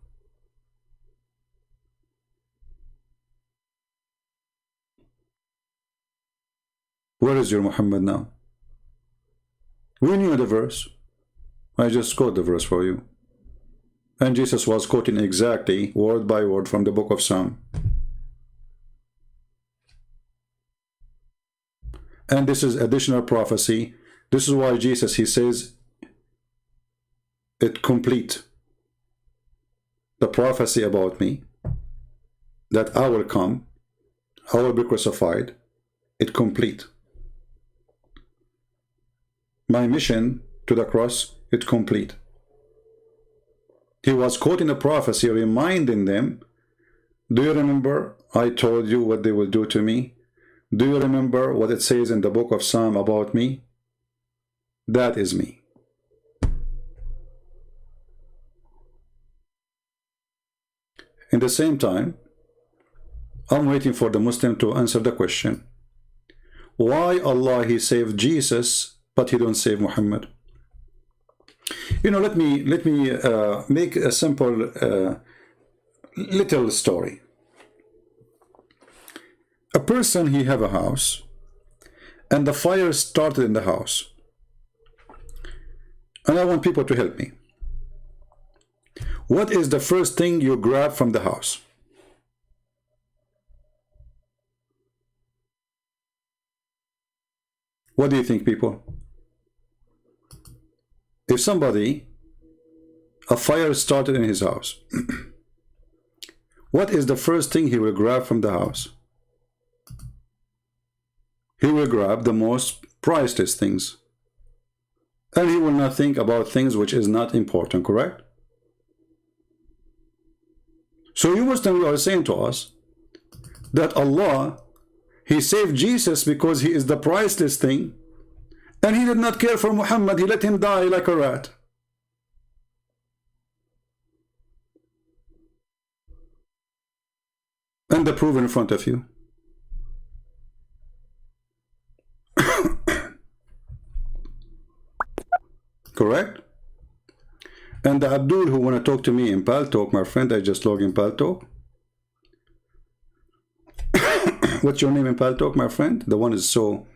Where is your Muhammad now? We knew the verse. I just quote the verse for you. And Jesus was quoting exactly, word by word, from the book of Psalm. And this is additional prophecy. This is why Jesus, he says, it complete. The prophecy about me, that I will come, I will be crucified, it complete. My mission to the cross, it complete. He was quoting a prophecy, reminding them, do you remember I told you what they will do to me? Do you remember what it says in the book of Psalm about me? That is me. In the same time, I'm waiting for the Muslim to answer the question. Why Allah, he saved Jesus, but he don't save Muhammad? You know, let me make a simple little story. A person, he have a house, and the fire started in the house. And I want people to help me. What is the first thing you grab from the house? What do you think, people? If somebody, a fire started in his house, what is the first thing he will grab from the house? He will grab the most priceless things. And he will not think about things which is not important, correct? So you Muslims are saying to us that Allah, he saved Jesus because he is the priceless thing, and he did not care for Muhammad, he let him die like a rat. And the proof in front of you. Correct? And the Abdul who want to talk to me in Pal Talk, my friend, I just log in Pal Talk. What's your name in Pal Talk, my friend? The one is so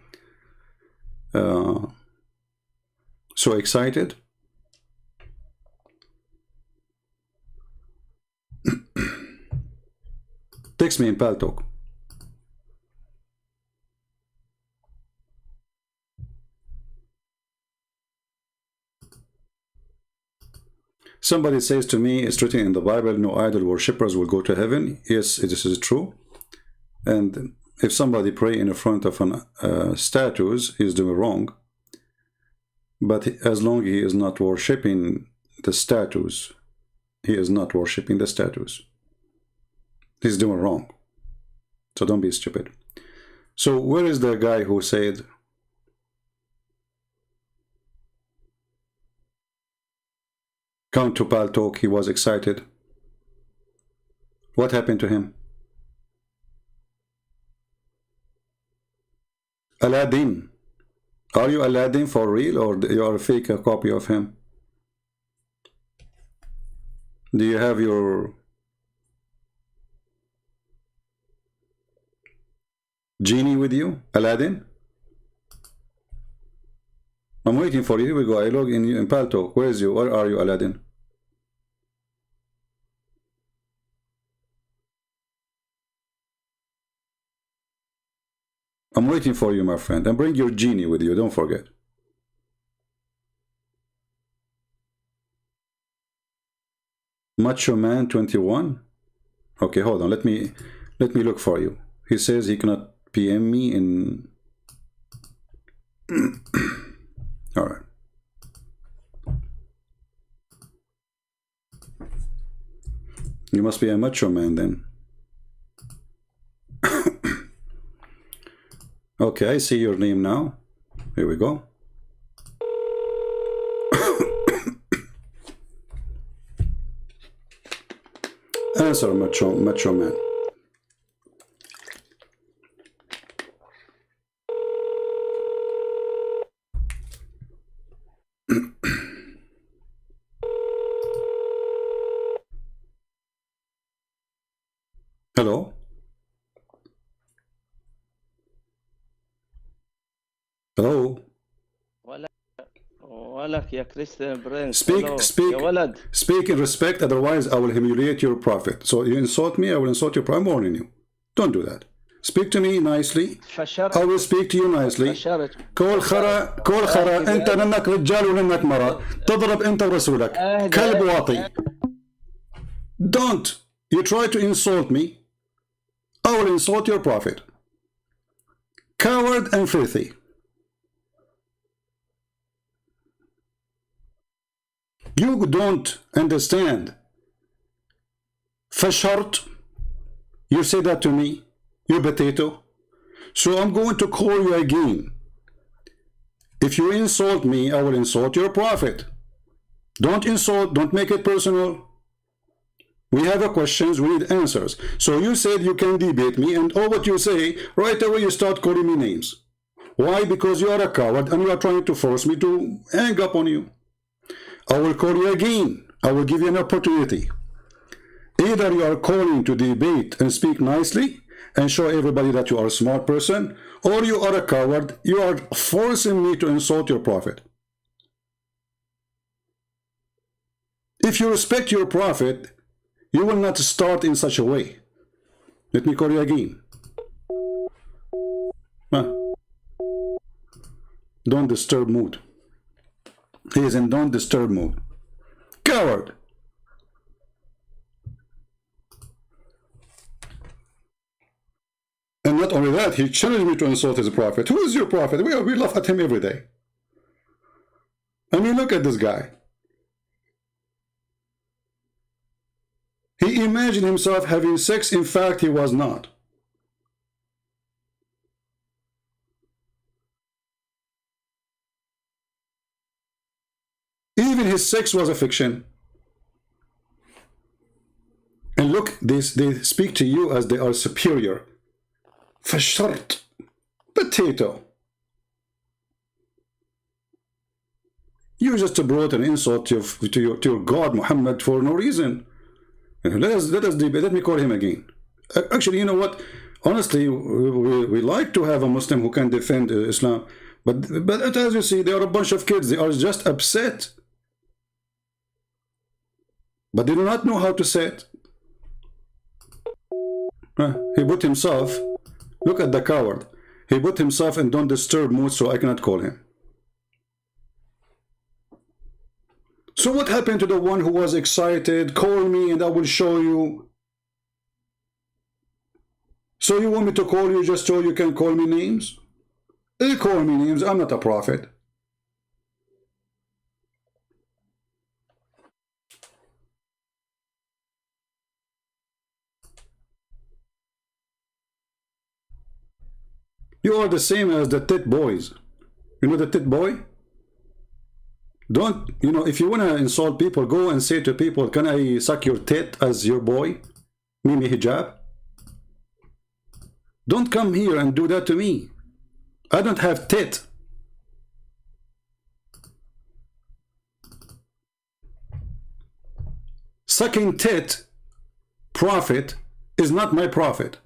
excited. Text me in Pal Talk. Somebody says to me, it's written in the Bible, no idol worshippers will go to heaven. Yes, this is true. And if somebody pray in front of an statues, he is doing wrong. But as long as he is not worshipping the statues, he is not worshipping the statues. He's doing wrong. So don't be stupid. So where is the guy who said, come to Pal Talk, he was excited? What happened to him? Aladdin. Are you Aladdin for real, or you are a fake copy of him? Do you have your genie with you, Aladdin? I'm waiting for you. Here we go. I log in Palto. Where is you? Where are you, Aladdin? I'm waiting for you, my friend. And bring your genie with you. Don't forget. Macho Man 21. Okay, hold on. Let me look for you. He says he cannot PM me in. All right. You must be a macho man then. Okay, I see your name now. Here we go. Answer, macho man. Hello? Hello? ولك يا كريستيان برنس. Speak in respect, otherwise I will humiliate your prophet. So you insult me, I will insult your prophet. I'm warning you. Don't do that. Speak to me nicely. I will speak to you nicely. كل خرا انت لانك رجال ولانك مرأة تضرب انت ورسولك كلب واطي. Don't. You try to insult me, I will insult your prophet. Coward and filthy. You don't understand. فشرت. You say that to me, you potato. So I'm going to call you again. If you insult me, I will insult your prophet. Don't insult, don't make it personal. We have a questions, we need answers. So you said you can debate me, and all what you say, right away you start calling me names. Why? Because you are a coward and you are trying to force me to hang up on you. I will call you again. I will give you an opportunity. Either you are calling to debate and speak nicely and show everybody that you are a smart person, or you are a coward. You are forcing me to insult your prophet. If you respect your prophet, you will not start in such a way. Let me call you again. Don't disturb mood. He is in don't disturb mode. Coward. And not only that, he challenged me to insult his prophet. Who is your prophet? We laugh at him every day. I mean, look at this guy. He imagined himself having sex. In fact, he was not. Even his sex was a fiction. And look, they speak to you as they are superior. فشرت. Potato. You just brought an insult to your God, Muhammad, for no reason. Let us debate. Let me call him again. Actually, you know what? Honestly, we like to have a Muslim who can defend Islam. But as you see, they are a bunch of kids. They are just upset. But they do not know how to say it. He put himself, look at the coward. He put himself in don't disturb mood, so I cannot call him. So what happened to the one who was excited? Call me and I will show you. So you want me to call you just so you can call me names? They call me names. I'm not a prophet. You are the same as the tit boys. You know the tit boy? Don't, you know, if you want to insult people, go and say to people, can I suck your tit as your boy? Mimi hijab. Don't come here and do that to me. I don't have tit. Sucking tit, prophet, is not my prophet.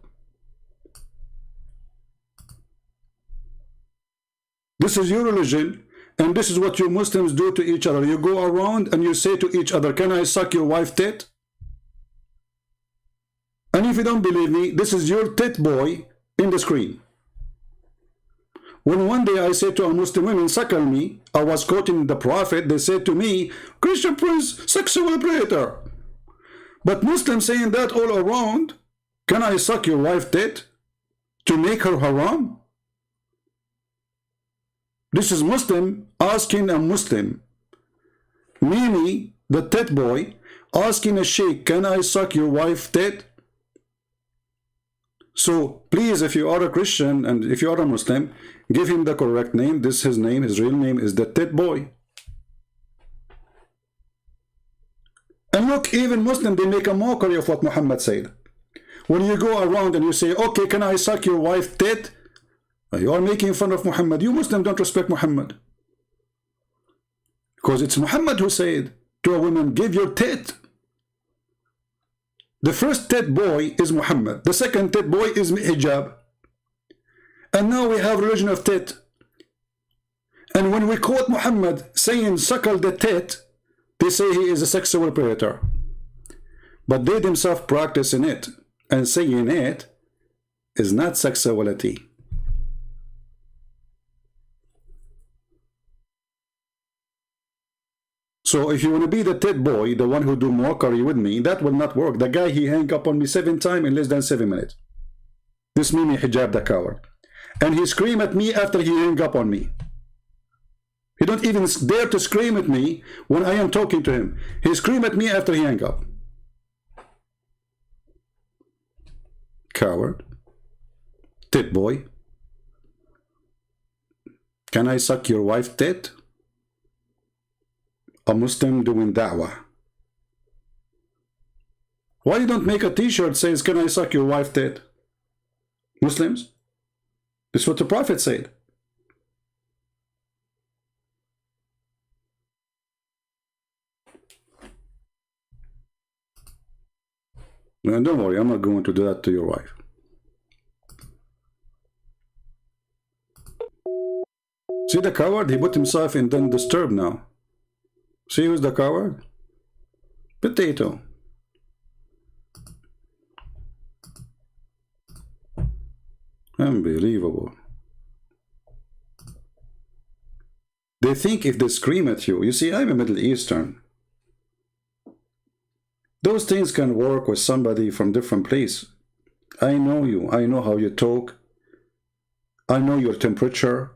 This is your religion, and this is what you Muslims do to each other. You go around and you say to each other, can I suck your wife tit? And if you don't believe me, this is your tit boy in the screen. When one day I said to a Muslim women, suckle me, I was quoting the Prophet, they said to me, Christian Prince, sexual predator. But Muslims saying that all around, can I suck your wife tit to make her haram? This is Muslim asking a Muslim, Mimi, the tit boy, asking a sheikh, can I suck your wife tit? So please, if you are a Christian and if you are a Muslim, give him the correct name. This is his name, his real name is the tit boy. And look, even Muslim, they make a mockery of what Muhammad said. When you go around and you say, okay, can I suck your wife tit? You are making fun of Muhammad. You Muslims don't respect Muhammad. Because it's Muhammad who said to a woman, give your tit. The first tit boy is Muhammad. The second tit boy is hijab. And now we have religion of tit. And when we quote Muhammad saying suckle the tit, they say he is a sexual predator. But they themselves practicing it. And saying it is not sexuality. So if you want to be the tit boy, the one who do mockery with me, that will not work. The guy, he hang up on me 7 times in less than 7 minutes. This Mimi hijab, the coward. And he scream at me after he hang up on me. He don't even dare to scream at me when I am talking to him. He scream at me after he hang up. Coward. Tit boy. Can I suck your wife tit? A Muslim doing da'wah. Why you don't make a t-shirt says, can I suck your wife tit? Muslims? This is what the Prophet said. No, don't worry, I'm not going to do that to your wife. See the coward? He put himself in then disturb now. See who's the coward? Potato. Unbelievable. They think if they scream at you, you see, I'm a Middle Eastern. Those things can work with somebody from different place. I know you. I know how you talk. I know your temperature.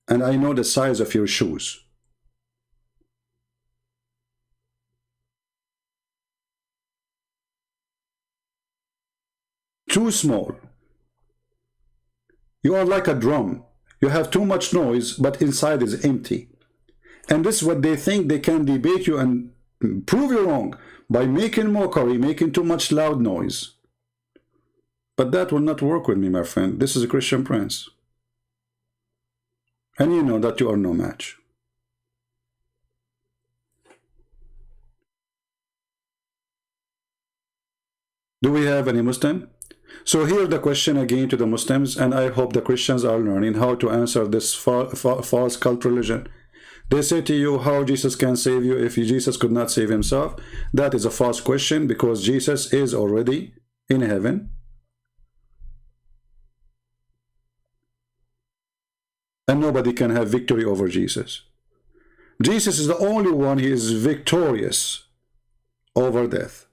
And I know the size of your shoes. Too small. You are like a drum. You have too much noise, but inside is empty. And this is what they think they can debate you and prove you wrong by making mockery, making too much loud noise. But that will not work with me, my friend. This is a Christian Prince. And you know that you are no match. Do we have any Muslim? So here the question again to the Muslims, and I hope the Christians are learning how to answer this false cult religion. They say to you, how Jesus can save you if Jesus could not save himself? That is a false question, because Jesus is already in heaven. And nobody can have victory over Jesus. Jesus is the only one, he is victorious over death.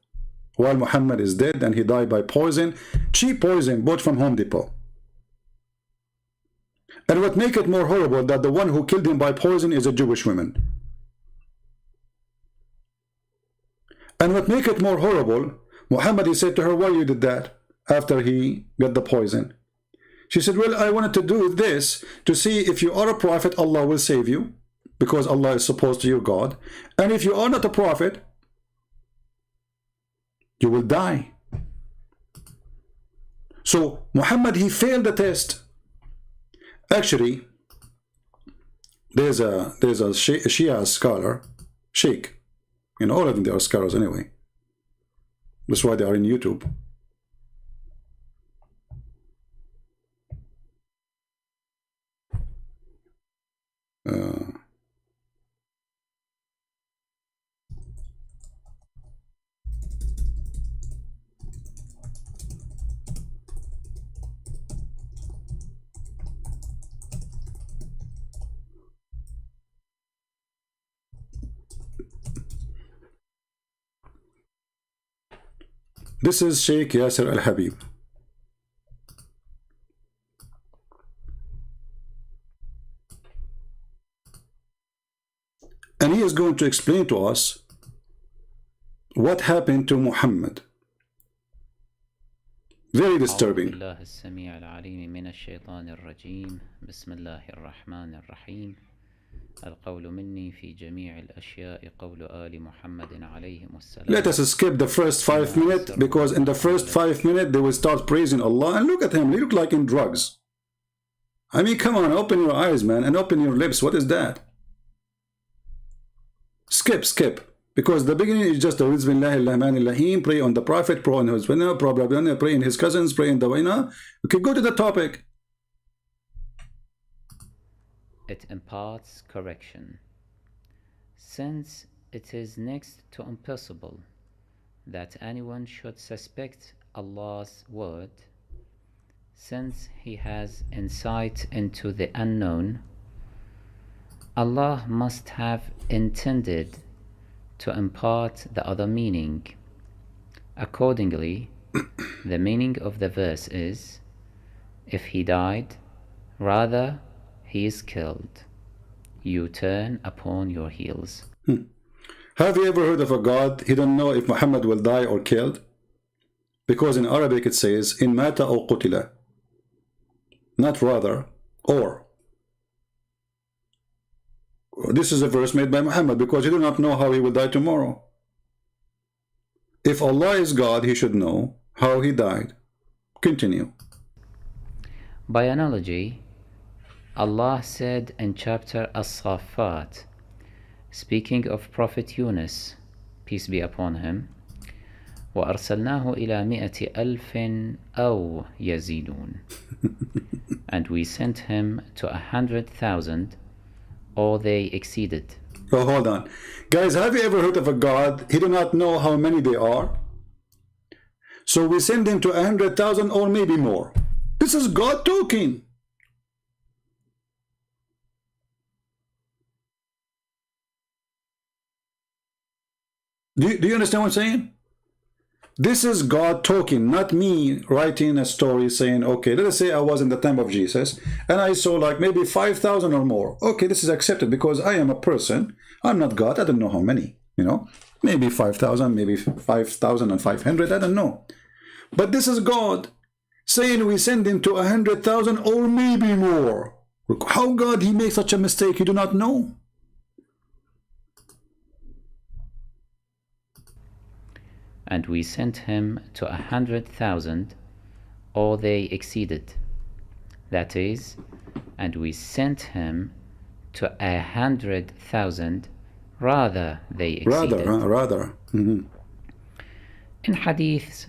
While Muhammad is dead and he died by poison, cheap poison bought from Home Depot. And what makes it more horrible, that the one who killed him by poison is a Jewish woman. And what makes it more horrible, Muhammad, he said to her, why you did that after he got the poison? She said, well, I wanted to do this to see if you are a prophet, Allah will save you, because Allah is supposed to your God. And if you are not a prophet, you will die. So Muhammad, he failed the test. Actually, there's a Shia scholar, Sheikh. You know, all of them, they are scholars anyway. That's why they are in YouTube. This is Sheikh Yasser Al-Habib. And he is going to explain to us what happened to Muhammad. Very disturbing. الله السميع العليم من الشيطان الرجيم بسم الله الرحمن الرحيم القول مني في جميع الأشياء قول آل محمد عليهم السلام. Let us skip the first 5 minutes, because in the first 5 minutes they will start praising Allah, and look at him, he look like in drugs. I mean, come on, open your eyes, man, and open your lips. What is that? Skip. Because the beginning is just pray on the Prophet, pray on his winner, pray in his cousins, pray in the winner. Okay, go to the topic. It imparts correction. Since it is next to impossible that anyone should suspect Allah's word, since He has insight into the unknown, Allah must have intended to impart the other meaning. Accordingly, the meaning of the verse is, if he died, rather he is killed. You turn upon your heels. Have you ever heard of a God? He don't know if Muhammad will die or killed? Because in Arabic it says, in mata aw qutila. Not rather, or. This is a verse made by Muhammad, because he do not know how he will die tomorrow. If Allah is God, he should know how he died. Continue. By analogy, Allah said in chapter As-Saffat, speaking of Prophet Yunus, peace be upon him, وَأَرْسَلْنَاهُ إِلَى مِئَةِ أَلْفٍ أَوْ يَزِيدُونَ. And we sent him to 100,000, or they exceeded. Oh, hold on. Guys, have you ever heard of a God? He do not know how many they are. So we send him to 100,000 or maybe more. This is God talking. Do you understand what I'm saying? This is God talking, not me writing a story saying, okay, let us say I was in the time of Jesus and I saw like maybe 5,000 or more. Okay, this is accepted because I am a person. I'm not God. I don't know how many, you know, maybe 5,000, maybe 5,500. I don't know. But this is God saying we send him to 100,000 or maybe more. How God he makes such a mistake? You do not know. And we sent him to 100,000, or they exceeded. That is, and we sent him to 100,000, rather they exceeded. Rather. Mm-hmm. In hadiths,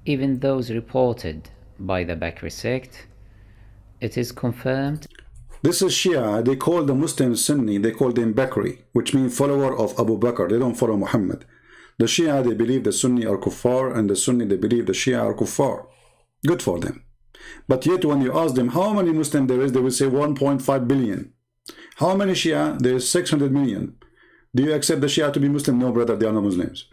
even those reported by the Bakri sect, it is confirmed. This is Shia. They call the Muslims Sunni. They call them Bakri, which means follower of Abu Bakr. They don't follow Muhammad. The Shia, they believe the Sunni are kuffar, and the Sunni, they believe the Shia are kuffar. Good for them. But yet when you ask them how many Muslims there is, they will say 1.5 billion. How many Shia? There is 600 million. Do you accept the Shia to be Muslim? No, brother, they are not Muslims.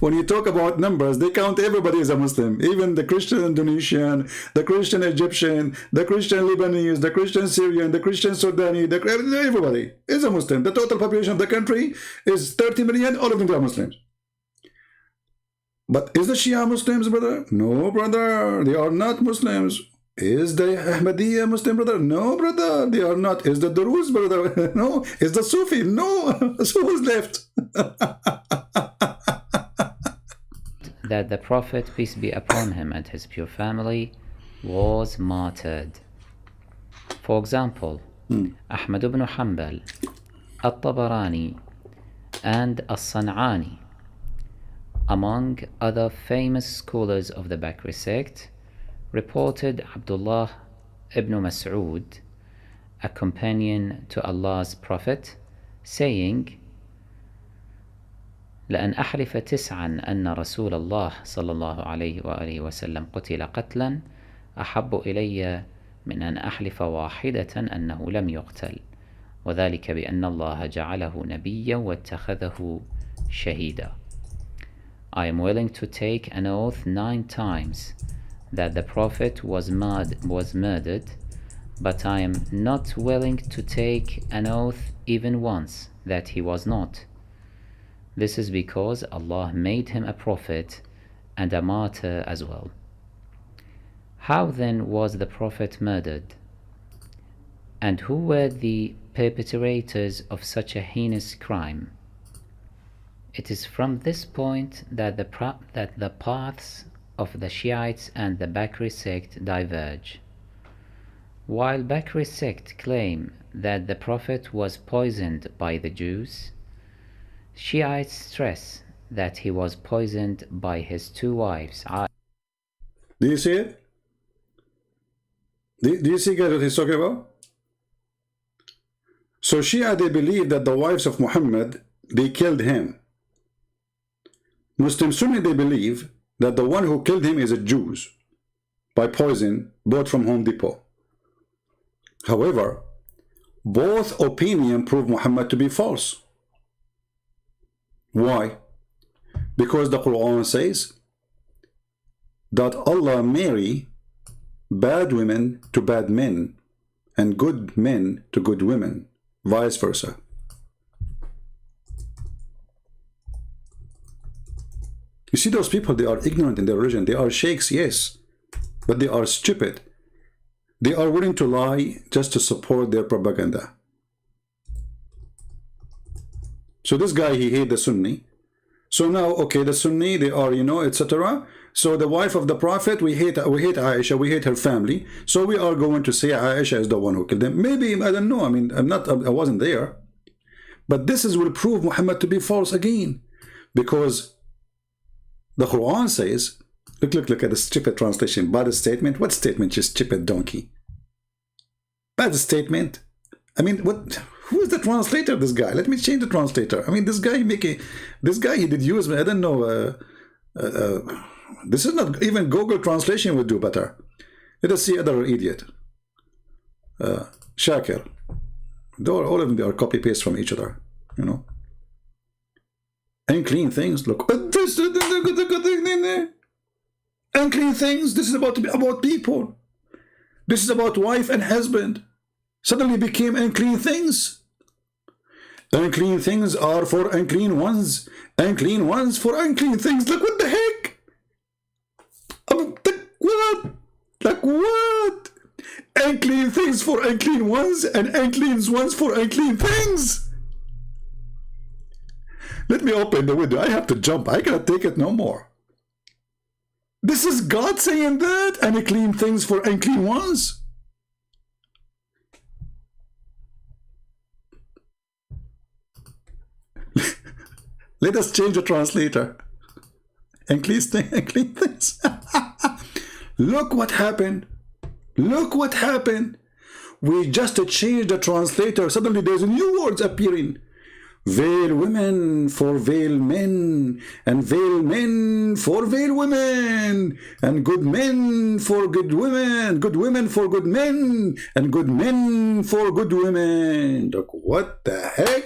When you talk about numbers, they count everybody as a Muslim. Even the Christian Indonesian, the Christian Egyptian, the Christian Lebanese, the Christian Syrian, the Christian Sudani, everybody is a Muslim. The total population of the country is 30 million. All of them are Muslims. But is the Shia Muslims, brother? No, brother. They are not Muslims. Is the Ahmadiyya Muslim, brother? No, brother. They are not. Is the Duruz, brother? No. Is the Sufi? No. So who's left? That the Prophet, peace be upon him, and his pure family was martyred. For example, Ahmad ibn Hanbal, At-Tabarani, and As-San'ani, among other famous scholars of the Bakri sect, reported Abdullah ibn Mas'ud, a companion to Allah's Prophet, saying, لأن أحلف تسعا أن رسول الله صلى الله عليه وآله وسلم قتل قتلا أحب إلي من أن أحلف واحدة أنه لم يقتل وذلك بأن الله جعله نبيا واتخذه شهيدا. I am willing to take an oath 9 times that the Prophet was murdered, but I am not willing to take an oath even once that he was not. This is because Allah made him a prophet and a martyr as well. How then was the Prophet murdered? And who were the perpetrators of such a heinous crime? It is from this point that the paths of the Shiites and the Bakri sect diverge. While Bakri sect claim that the Prophet was poisoned by the Jews, Shiites stress that he was poisoned by his 2 wives. Do you see it? Do you see guys what he's talking about? So Shia, they believe that the wives of Muhammad, they killed him. Muslim Sunni, they believe that the one who killed him is a Jew by poison bought from Home Depot. However, both opinions prove Muhammad to be false. Why? Because the Quran says that Allah marry bad women to bad men and good men to good women, vice versa. You see those people, they are ignorant in their religion. They are sheikhs, yes, but they are stupid. They are willing to lie just to support their propaganda. So this guy, he hates the Sunni. So now, okay, the Sunni, they are, you know, etc. So the wife of the Prophet, we hate Aisha, we hate her family. So we are going to say Aisha is the one who killed them. Maybe, I don't know. I mean, I wasn't there. But this will prove Muhammad to be false again. Because the Quran says, look at the stupid translation. Bad statement. What statement, you stupid donkey? Bad statement. I mean, what? Who is the translator? This guy. Let me change the translator. I mean, this guy he did use. I don't know. This is not even Google translation would do better. Let us see other idiot. Shakir. All of them, they are copy paste from each other. You know. Unclean things. Look. Unclean things. This is about people. This is about wife and husband. Suddenly became unclean things. Unclean things are for unclean ones. Unclean ones for unclean things. Like what the heck? What? Like what? Unclean things for unclean ones and unclean ones for unclean things. Let me open the window. I have to jump. I cannot take it no more. This is God saying that? Unclean things for unclean ones? Let us change the translator. Unclean things. Look what happened. Look what happened. We just changed the translator. Suddenly there's new words appearing. Veil women for veil men, and veil men for veil women, and good men for good women for good men, and good men for good women. Look, what the heck?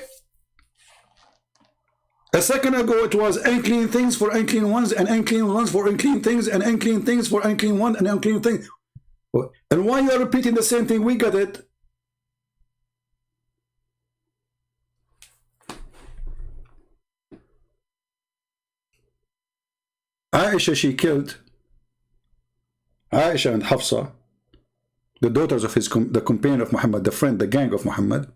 A second ago it was unclean things for unclean ones, and unclean ones for unclean things, and unclean things for unclean one, and unclean things. And why you are repeating the same thing? We got it. Aisha, she killed Aisha and Hafsa, the daughters of the companion of Muhammad, the friend, the gang of Muhammad.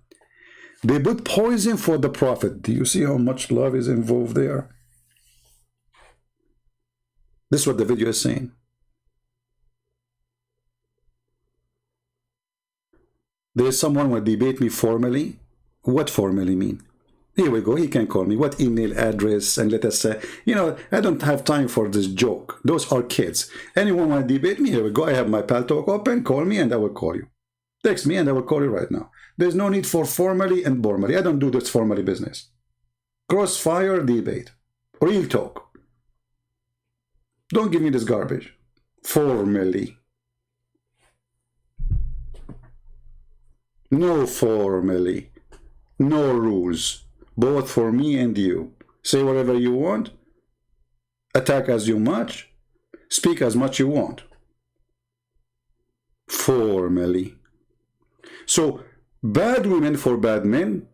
They put poison for the Prophet. Do you see how much love is involved there? This is what the video is saying. There is someone who will debate me formally. What formally mean? Here we go. He can call me. What email address? And let us say, you know, I don't have time for this joke. Those are kids. Anyone want to debate me? Here we go. I have my Paltalk open. Call me and I will call you. Text me and I will call you right now. There's no need for formally and formally. I don't do this formally business. Crossfire debate. Real talk. Don't give me this garbage. Formally. No formally. No rules. Both for me and you. Say whatever you want. attack as you much, speak as much you want. Formally. So bad women for bad men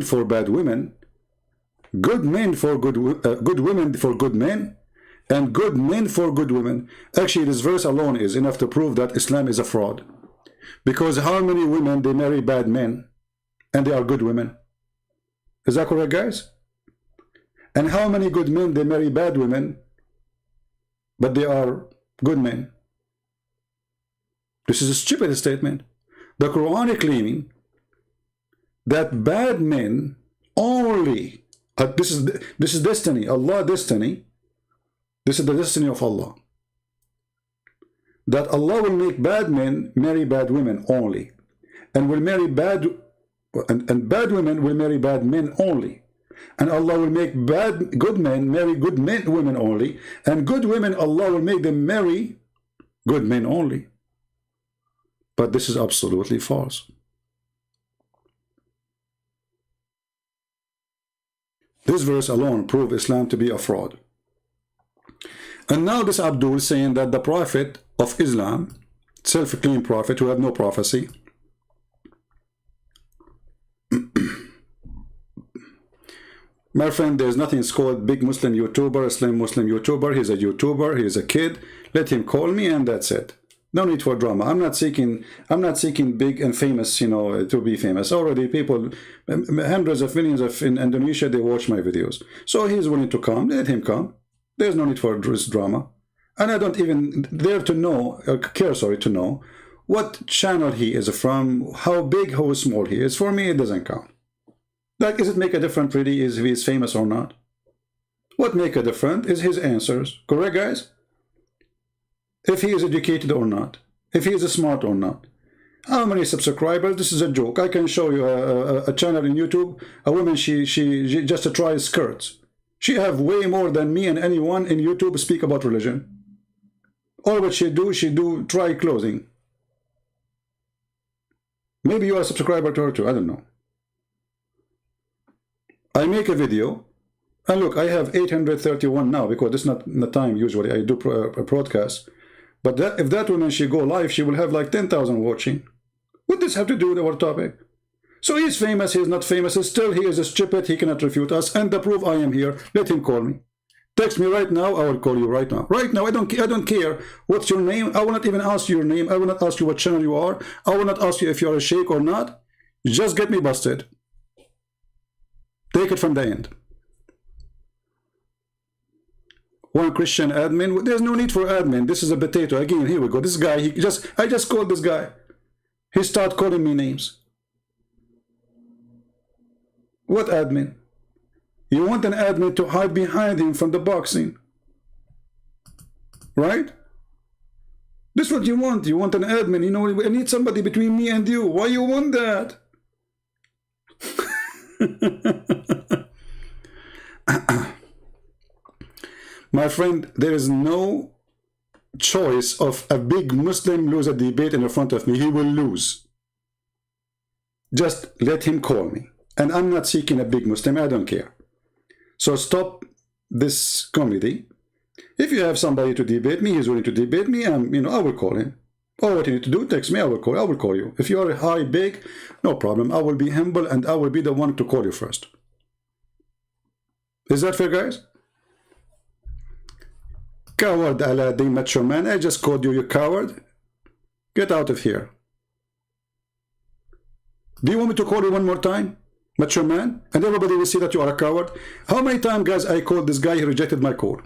for bad women, good men for good women for good men, and good men for good women. Actually, this verse alone is enough to prove that Islam is a fraud. Because how many women they marry bad men and they are good women? Is that correct, guys? And how many good men they marry bad women but they are good men? This is a stupid statement. The Quran is claiming that bad men only, this is destiny, Allah destiny. This is the destiny of Allah. That Allah will make bad men marry bad women only, and will marry bad, and bad women will marry bad men only, and Allah will make good men marry good women only, and good women Allah will make them marry good men only. But this is absolutely false. This verse alone proves Islam to be a fraud. And now this Abdul saying that the prophet of Islam, self-proclaimed prophet who had no prophecy, my friend, there's nothing called big Muslim YouTuber, Islam Muslim YouTuber. He's a YouTuber, he's a kid. Let him call me and that's it. No need for drama. I'm not seeking big and famous, you know, to be famous. Already people, hundreds of millions of in Indonesia, they watch my videos. So he's willing to come, let him come. There's no need for this drama. And I don't even dare to know, care to know what channel he is from, how big, how small he is. For me, it doesn't count. Like, does it make a difference really if he is famous or not? What make a difference is his answers. Correct, guys? If he is educated or not. If he is smart or not. How many subscribers? This is a joke. I can show you a channel in YouTube. A woman, she just tries skirts. She have way more than me and anyone in YouTube speak about religion. All what she do try clothing. Maybe you are a subscriber to her too. I don't know. I make a video, and look, I have 831 now because this is not the time usually I do a broadcast. But if that woman she go live, she will have like 10,000 watching. What does this have to do with our topic? So he's famous, he's not famous, still he is a stupid, he cannot refute us, and the proof I am here. Let him call me. Text me right now, I will call you right now. Right now, I don't care what's your name. I will not even ask you your name. I will not ask you what channel you are. I will not ask you if you are a sheikh or not. Just get me busted. Take it from the end. One Christian admin. There's no need for admin. This is a potato. Again, here we go. This guy, I just called this guy. He started calling me names. What admin? You want an admin to hide behind him from the boxing. Right? This is what you want. You want an admin. You know, I need somebody between me and you. Why you want that? My friend, there is no choice of a big Muslim lose a debate in front of me. He will lose. Just let him call me. And I'm not seeking a big Muslim. I don't care. So stop this comedy. If you have somebody to debate me, he's willing to debate me, I will call him. All what you need to do, text me, I will call you. If you are high, big, no problem. I will be humble and I will be the one to call you first. Is that fair, guys? Coward Aladdin, macho man. I just called you, you coward. Get out of here. Do you want me to call you one more time? Macho man? And everybody will see that you are a coward. How many times, guys, I called this guy, he rejected my call?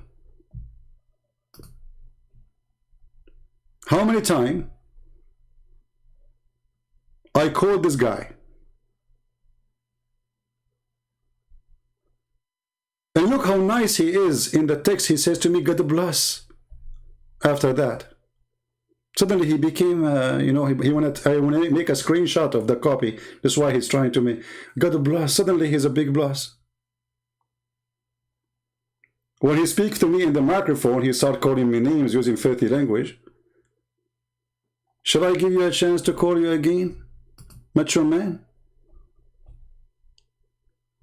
How many times I called this guy? And look how nice he is in the text. He says to me, God bless. After that, suddenly he became, I want to make a screenshot of the copy. That's why he's trying to make, God bless. Suddenly he's a big bless. When he speaks to me in the microphone, he starts calling me names using filthy language. Shall I give you a chance to call you again, macho man?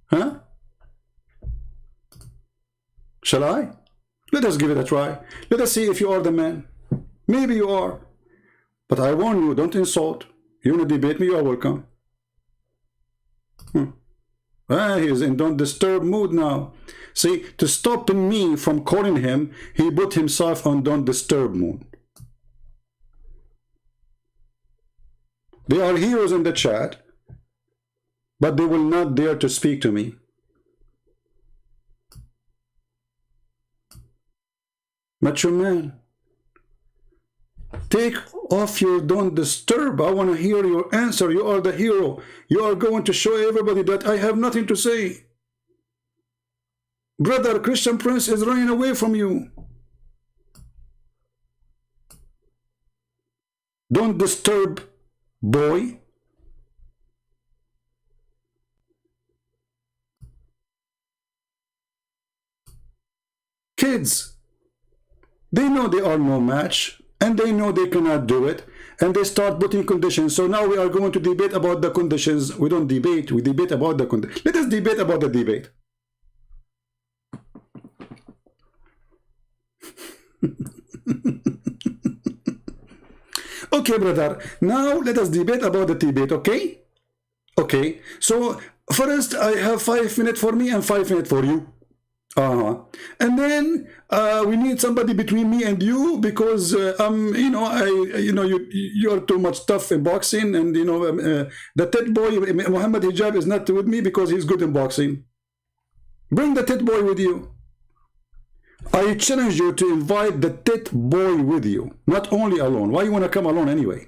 Huh? Shall I? Let us give it a try. Let us see if you are the man. Maybe you are. But I warn you, don't insult. You want to debate me, you are welcome. He is in don't disturb mood now. See, to stop me from calling him, he put himself on don't disturb mood. They are heroes in the chat, but they will not dare to speak to me. Macho man, take off your don't disturb. I want to hear your answer. You are the hero. You are going to show everybody that I have nothing to say. Brother, Christian Prince is running away from you. Don't disturb, boy. Kids, they know they are no match, and they know they cannot do it, and they start putting conditions. So now we are going to debate about the conditions. We don't debate, we debate about the conditions. Let us debate about the debate. Okay, brother, now let us debate about the debate, okay? Okay, so first I have 5 minutes for me and 5 minutes for you. And then we need somebody between me and you, because you are too much tough in boxing, and the tit boy Muhammad Hijab is not with me because he's good in boxing. Bring the tit boy with you. I challenge you to invite the tit boy with you, not only alone. Why you want to come alone anyway?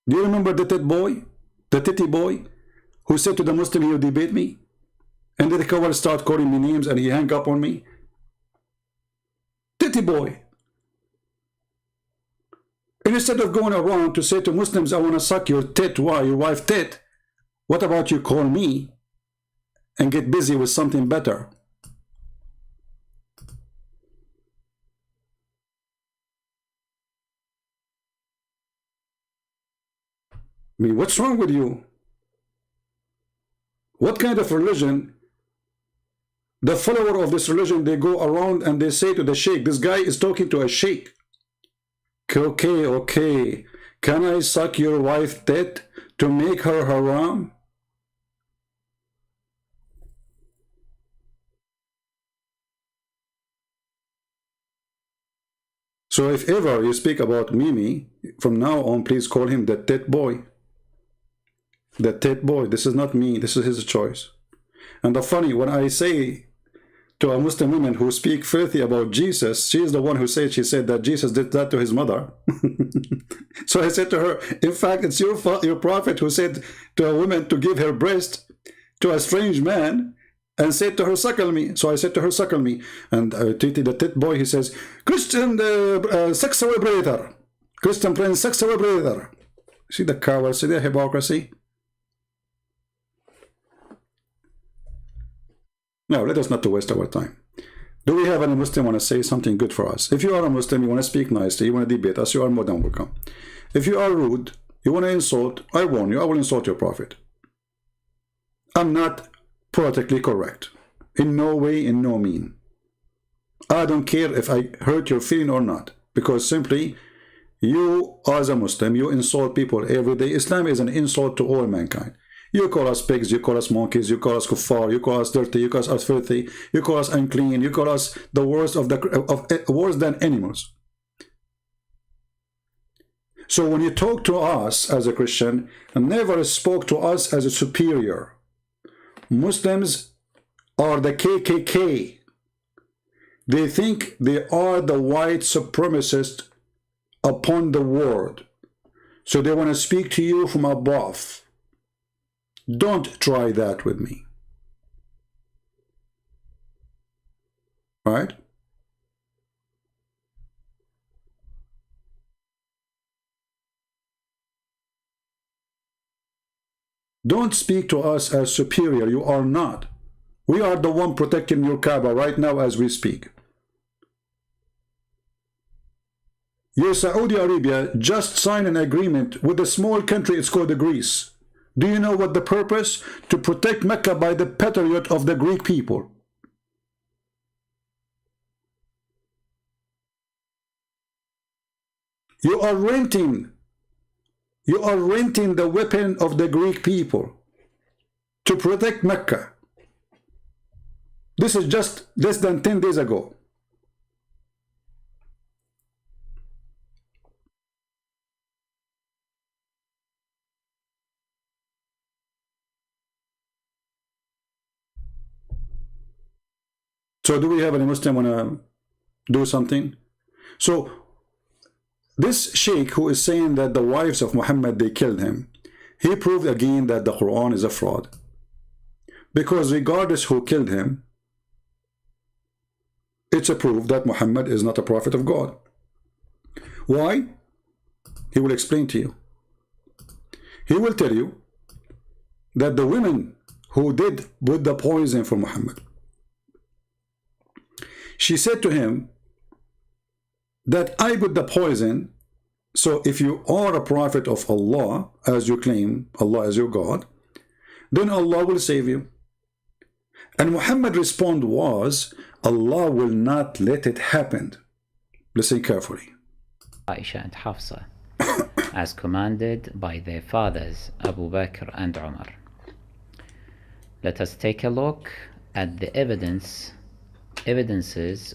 Do you remember the tit boy? The titty boy who said to the Muslim, you debate me? And then the coward start calling me names and he hang up on me. Titty boy. And instead of going around to say to Muslims, I want to suck your tit, why, your wife tit, what about you call me and get busy with something better? I mean, what's wrong with you? What kind of religion? The follower of this religion, they go around and they say to the sheikh, this guy is talking to a sheikh. Okay, can I suck your wife tit to make her haram? So if ever you speak about Mimi, from now on, please call him the tit boy. The tit boy. This is not me. This is his choice. And the funny, when I say to a Muslim woman who speak filthy about Jesus, she is the one who said, she said that Jesus did that to his mother. So I said to her, in fact, it's your prophet who said to a woman to give her breast to a strange man and said to her, suckle me. So I said to her, suckle me. And Titi, the tit boy, he says, Christian sex away brother. Christian prince sex away brother. See the coward, see the hypocrisy? Now, let us not to waste our time. Do we have any Muslim want to say something good for us? If you are a Muslim, you want to speak nicely, you want to debate us, you are more than welcome. If you are rude, you want to insult, I warn you, I will insult your prophet. I'm not politically correct. In no way, in no mean. I don't care if I hurt your feeling or not, because simply, you as a Muslim, you insult people every day. Islam is an insult to all mankind. You call us pigs, you call us monkeys, you call us kuffar, you call us dirty, you call us filthy, you call us unclean, you call us the worst of worse than animals. So when you talk to us as a Christian, never spoke to us as a superior. Muslims are the KKK. They think they are the white supremacist upon the world. So they want to speak to you from above. Don't try that with me. Right? Don't speak to us as superior. You are not. We are the one protecting your Kaaba right now as we speak. Your Saudi Arabia just signed an agreement with a small country, it's called Greece. Do you know what the purpose? To protect Mecca by the patriot of the Greek people. You are renting the weapon of the Greek people to protect Mecca. This is just less than 10 days ago. So do we have any Muslim want to do something? So this sheikh who is saying that the wives of Muhammad, they killed him, he proved again that the Quran is a fraud. Because regardless who killed him, it's a proof that Muhammad is not a prophet of God. Why? He will explain to you. He will tell you that the women who did put the poison for Muhammad, she said to him that I put the poison, so if you are a prophet of Allah, as you claim Allah as your God, then Allah will save you. And Muhammad's response was, Allah will not let it happen. Listen carefully. Aisha and Hafsa, as commanded by their fathers Abu Bakr and Umar. Let us take a look at the evidences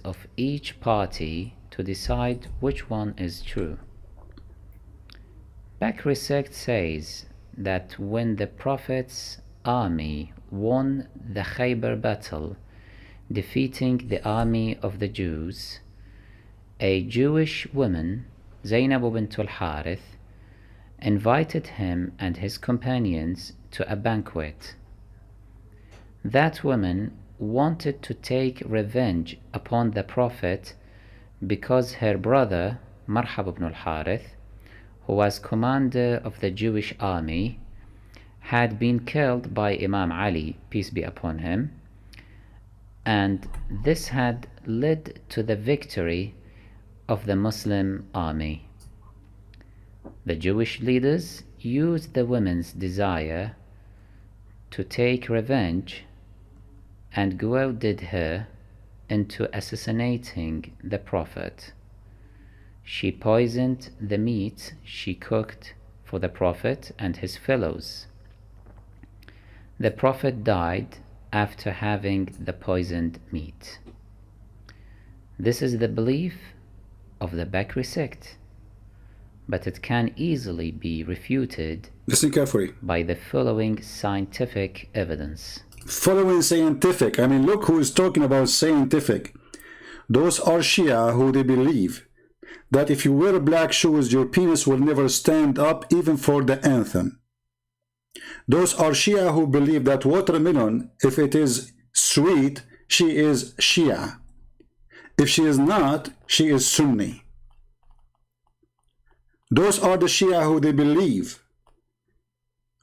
of each party to decide which one is true. Bakri sect says that when the Prophet's army won the Khaybar battle, defeating the army of the Jews, a Jewish woman, Zainab bint al-Harith, invited him and his companions to a banquet. That woman wanted to take revenge upon the Prophet because her brother, Marhab ibn al-Harith, who was commander of the Jewish army, had been killed by Imam Ali, peace be upon him, and this had led to the victory of the Muslim army. The Jewish leaders used the woman's desire to take revenge and goaded her into assassinating the Prophet. She poisoned the meat she cooked for the Prophet and his fellows. The Prophet died after having the poisoned meat. This is the belief of the Bakri sect, but it can easily be refuted. Listen carefully. By the following scientific evidence. Following scientific, I mean, look who is talking about scientific. Those are Shia who they believe that if you wear black shoes, your penis will never stand up even for the anthem. Those are Shia who believe that watermelon, if it is sweet, she is Shia. If she is not, she is Sunni. Those are the Shia who they believe.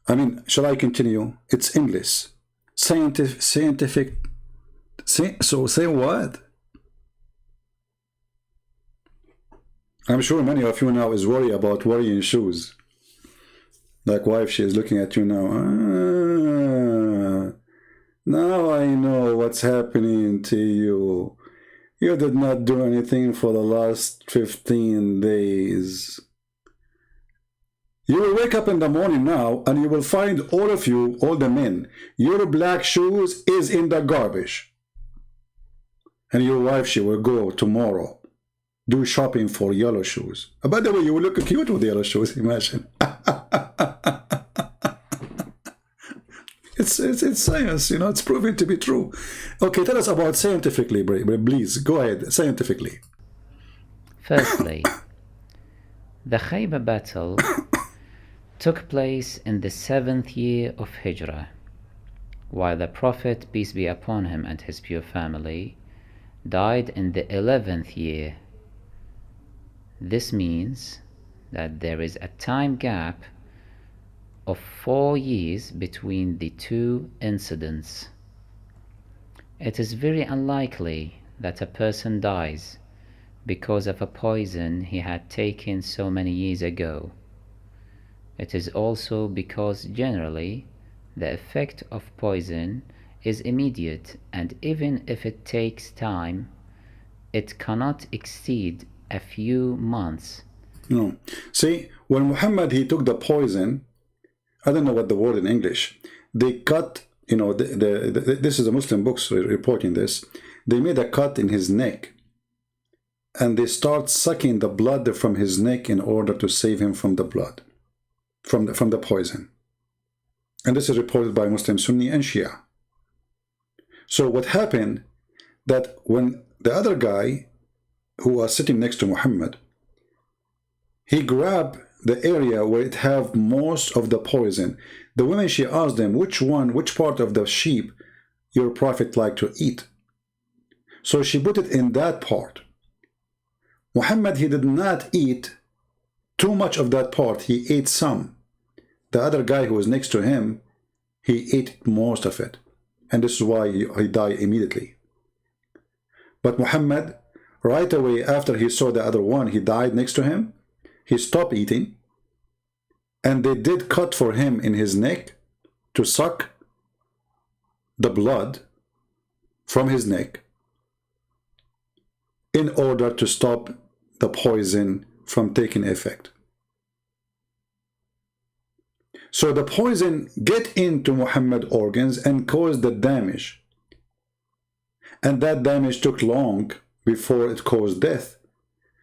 I mean, shall I continue? It's English. Scientific. So say what? I'm sure many of you now is worried about wearing shoes. Like wife, she is looking at you now. Now I know what's happening to you. You did not do anything for the last 15 days. You will wake up in the morning now and you will find all of you, all the men, your black shoes is in the garbage. And your wife, she will go tomorrow, do shopping for yellow shoes. By the way, you will look cute with yellow shoes, imagine. It's science, you know, it's proven to be true. Okay, tell us about scientifically, please. Go ahead, scientifically. Firstly, the Khaybar battle took place in the 7th year of Hijrah, while the Prophet, peace be upon him and his pure family, died in the 11th year. This means that there is a time gap of 4 years between the two incidents. It is very unlikely that a person dies because of a poison he had taken so many years ago. It is also because generally the effect of poison is immediate, and even if it takes time, it cannot exceed a few months. No. See, when Muhammad, he took the poison, I don't know what the word in English, they cut, you know, this is the Muslim books reporting this, they made a cut in his neck, and they start sucking the blood from his neck in order to save him from the blood, from the poison. And this is reported by Muslim Sunni and Shia. So what happened, that when the other guy who was sitting next to Muhammad, he grabbed the area where it have most of the poison. The women, she asked them, which part of the sheep your prophet like to eat? So she put it in that part. Muhammad, he did not eat too much of that part. He ate some. The other guy who was next to him, he ate most of it. And this is why he died immediately. But Muhammad, right away after he saw the other one, he died next to him, he stopped eating, and they did cut for him in his neck to suck the blood from his neck in order to stop the poison from taking effect. So the poison get into Muhammad's organs and caused the damage. And that damage took long before it caused death.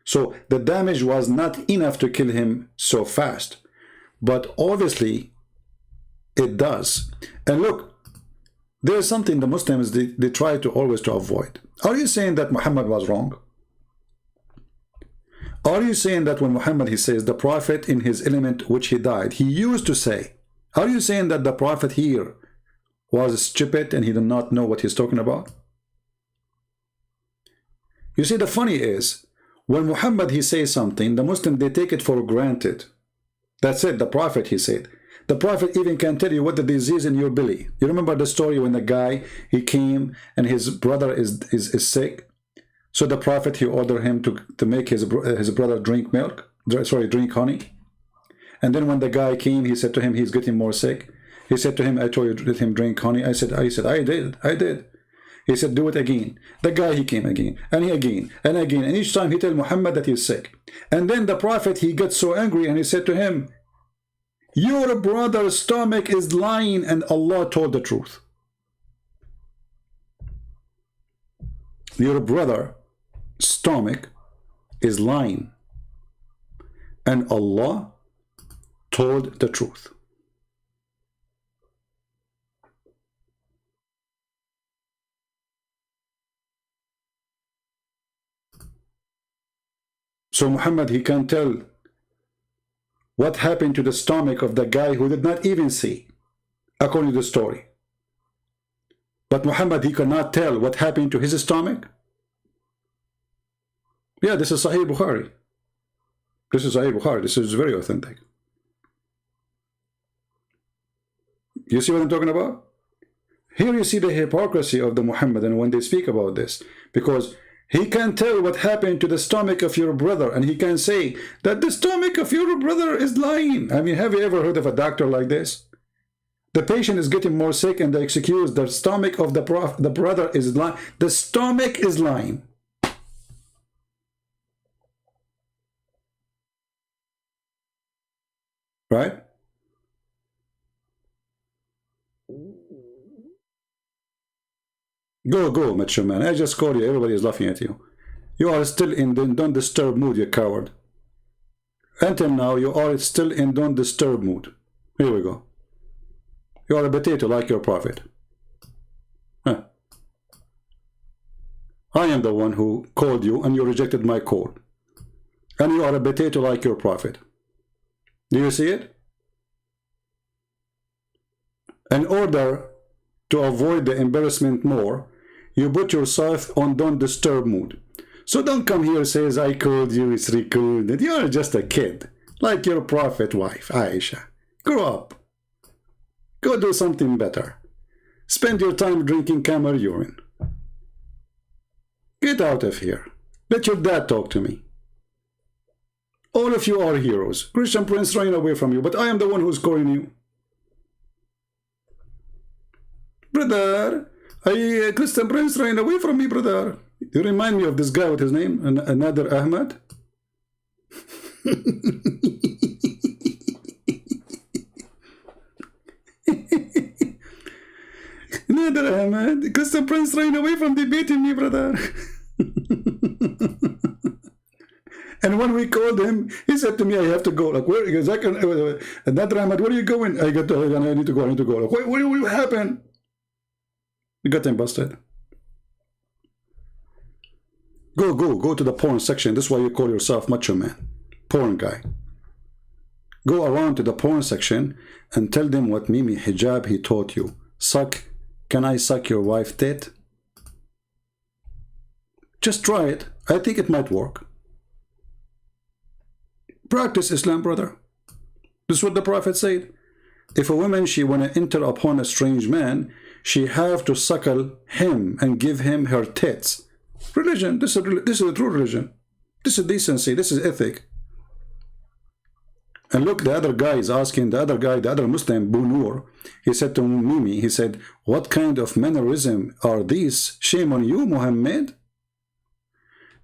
So the damage was not enough to kill him so fast. But obviously, it does. And look, there's something the Muslims, they try to always to avoid. Are you saying that Muhammad was wrong? Are you saying that when Muhammad, he says, the prophet in his element which he died, he used to say, are you saying that the prophet here was stupid and he did not know what he's talking about? You see, the funny is, when Muhammad, he says something, the Muslims, they take it for granted. That's it, the prophet, he said. The prophet even can tell you what the disease in your belly. You remember the story when the guy, he came and his brother is sick? So the prophet, he ordered him to make his brother drink drink honey. And then when the guy came, he said to him, he's getting more sick. He said to him, I told you to let him drink honey. I said, I did. He said, do it again. The guy, he came again, and he again, and again. And each time he told Muhammad that he's sick. And then the prophet, he got so angry and he said to him, your brother's stomach is lying and Allah told the truth. Your brother's stomach is lying and Allah told the truth. So Muhammad, he can tell what happened to the stomach of the guy who did not even see, according to the story. But Muhammad, he cannot tell what happened to his stomach. Yeah, this is Sahih Bukhari. This is Sahih Bukhari. This is very authentic. You see what I'm talking about? Here you see the hypocrisy of the Muhammadan when they speak about this. Because he can tell what happened to the stomach of your brother, and he can say that the stomach of your brother is lying. I mean, have you ever heard of a doctor like this? The patient is getting more sick and they excuse the stomach of the brother is lying. The stomach is lying. Right? Go, macho man. I just called you. Everybody is laughing at you. You are still in the don't disturb mood, you coward. Until now, you are still in don't disturb mood. Here we go. You are a potato like your prophet. Huh. I am the one who called you and you rejected my call. And you are a potato like your prophet. Do you see it? In order to avoid the embarrassment more, you put yourself on don't disturb mood. So don't come here and say, I called you, it's recorded. You are just a kid, like your prophet wife, Aisha. Grow up. Go do something better. Spend your time drinking camel urine. Get out of here. Let your dad talk to me. All of you are heroes. Christian Prince running away from you, but I am the one who's calling you. Brother, Christian Prince running away from me, brother. You remind me of this guy with his name, Nader Ahmad. Nader Ahmad, Christian Prince running away from debating me, brother. And when we called him, he said to me, I have to go. Like, where? Nader Ahmad, where are you going? I need to go. Like, what happened? You got him busted. Go to the porn section. This is why you call yourself macho man. Porn guy. Go around to the porn section and tell them what Mimi Hijab he taught you. Can I suck your wife tit? Just try it. I think it might work. Practice Islam, brother. This is what the Prophet said. If a woman, she want to enter upon a strange man, she have to suckle him and give him her tits. Religion, this is a true religion. This is decency, this is ethic. And look, the other guy is asking, the other Muslim, Bunur, he said to Mimi, he said, what kind of mannerism are these? Shame on you, Muhammad.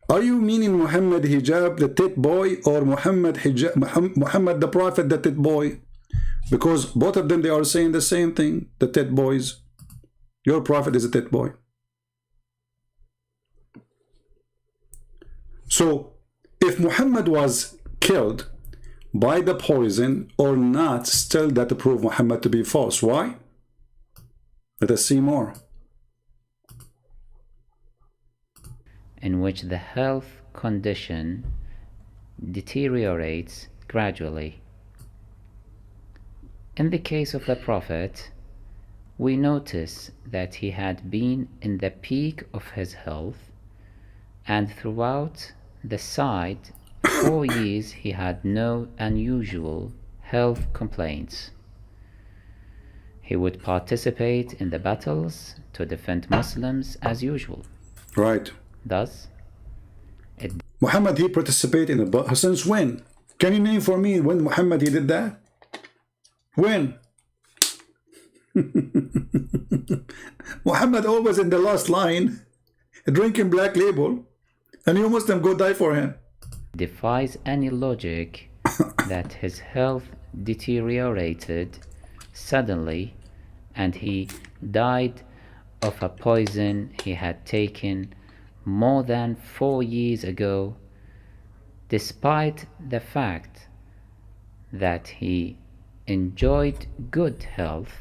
Are you meaning Muhammad Hijab, the tit boy, or Muhammad the Prophet, the tit boy? Because both of them, they are saying the same thing, the tit boys. Your Prophet is a tit boy. So, if Muhammad was killed by the poison or not, still that prove Muhammad to be false. Why? Let us see more. In which the health condition deteriorates gradually. In the case of the Prophet, we notice that he had been in the peak of his health, and throughout the side 4 years he had no unusual health complaints. He would participate in the battles to defend Muslims as usual. Right. Thus, Muhammad, he participated in the battle. Since when? Can you name for me when Muhammad he did that? When? Muhammad always in the last line, drinking Black Label, and you Muslim go die for him. defies any logic that his health deteriorated suddenly and he died of a poison he had taken more than 4 years ago, despite the fact that he enjoyed good health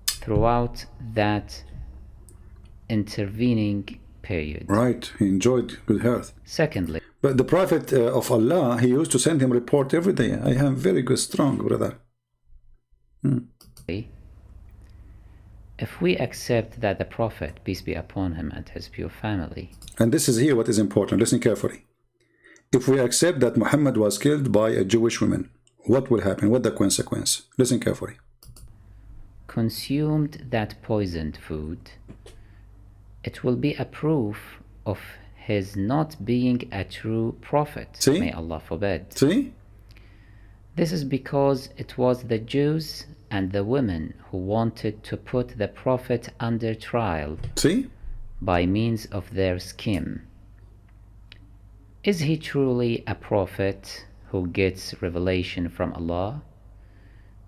throughout that intervening period. Right, he enjoyed good health. Secondly, But the Prophet of Allah, he used to send him report every day. I am very good, strong, brother. if we accept that the Prophet, peace be upon him, and his pure family, And this is here what is important. Listen carefully. If we accept that Muhammad was killed by a Jewish woman, what will happen? What the consequence? Listen carefully. consumed that poisoned food, it will be a proof of his not being a true prophet. See? May Allah forbid. See? This is because it was the Jews and the women who wanted to put the Prophet under trial See? by means of their scheme. Is he truly a prophet who gets revelation from Allah?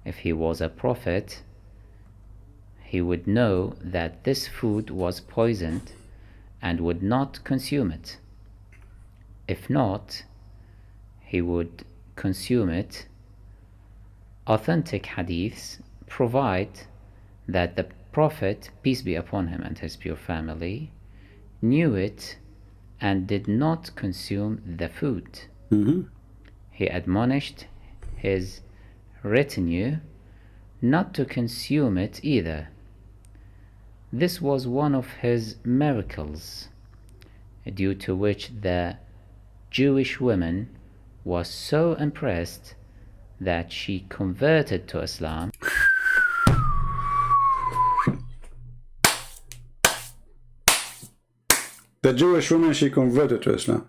If he was a prophet, he would know that this food was poisoned and would not consume it. If not, he would consume it. Authentic hadiths provide that the Prophet, peace be upon him and his pure family, knew it and did not consume the food. He admonished his retinue not to consume it either. This was one of his miracles, due to which the Jewish woman was so impressed that she converted to Islam. The Jewish woman, she converted to Islam.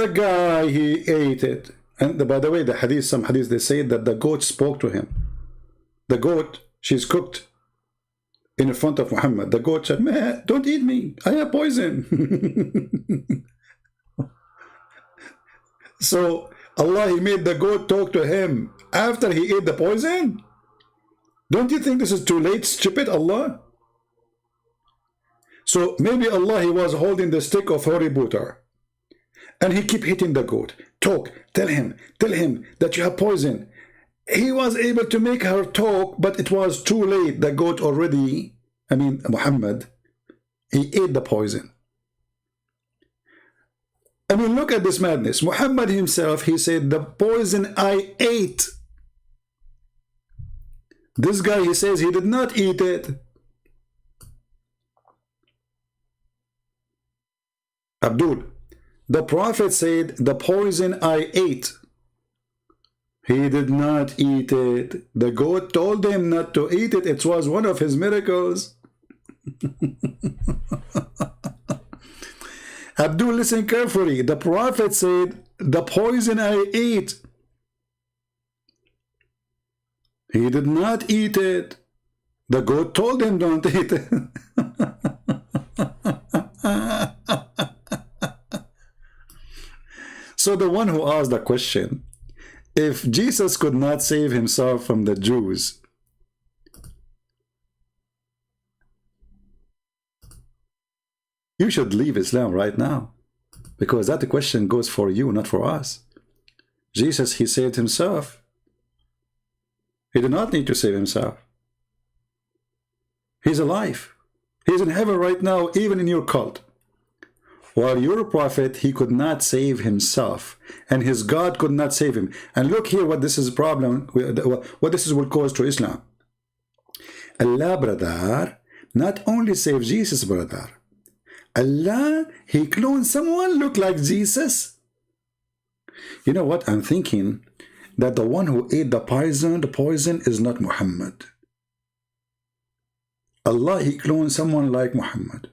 The guy, he ate it. And by the way, the hadith, some hadith, they say that the goat spoke to him. The goat, she's cooked in front of Muhammad. The goat said, "Man, don't eat me. I have poison." So Allah, he made the goat talk to him after he ate the poison. Don't you think this is too late, stupid Allah? So maybe Allah, he was holding the stick of Holy Butter, and he kept hitting the goat. Talk, tell him that you have poison. He was able to make her talk, but it was too late. The goat already, Muhammad, he ate the poison. Look at this madness. Muhammad himself, he said, the poison I ate. This guy, he says he did not eat it. Abdul, the Prophet said, the poison I ate. He did not eat it. The goat told him not to eat it. It was one of his miracles. Abdul, listen carefully. The Prophet said, the poison I ate. He did not eat it. The goat told him don't eat it. So the one who asked the question, if Jesus could not save himself from the Jews, you should leave Islam right now, because that question goes for you, not for us. Jesus, he saved himself. He did not need to save himself. He's alive. He's in heaven right now, even in your cult. While your prophet, he could not save himself, and his God could not save him. And look here what this is a problem, what this will cause to Islam. Allah, brother, not only saved Jesus, brother. Allah, he cloned someone look like Jesus. You know what? I'm thinking that the one who ate the poison is not Muhammad. Allah, he cloned someone like Muhammad.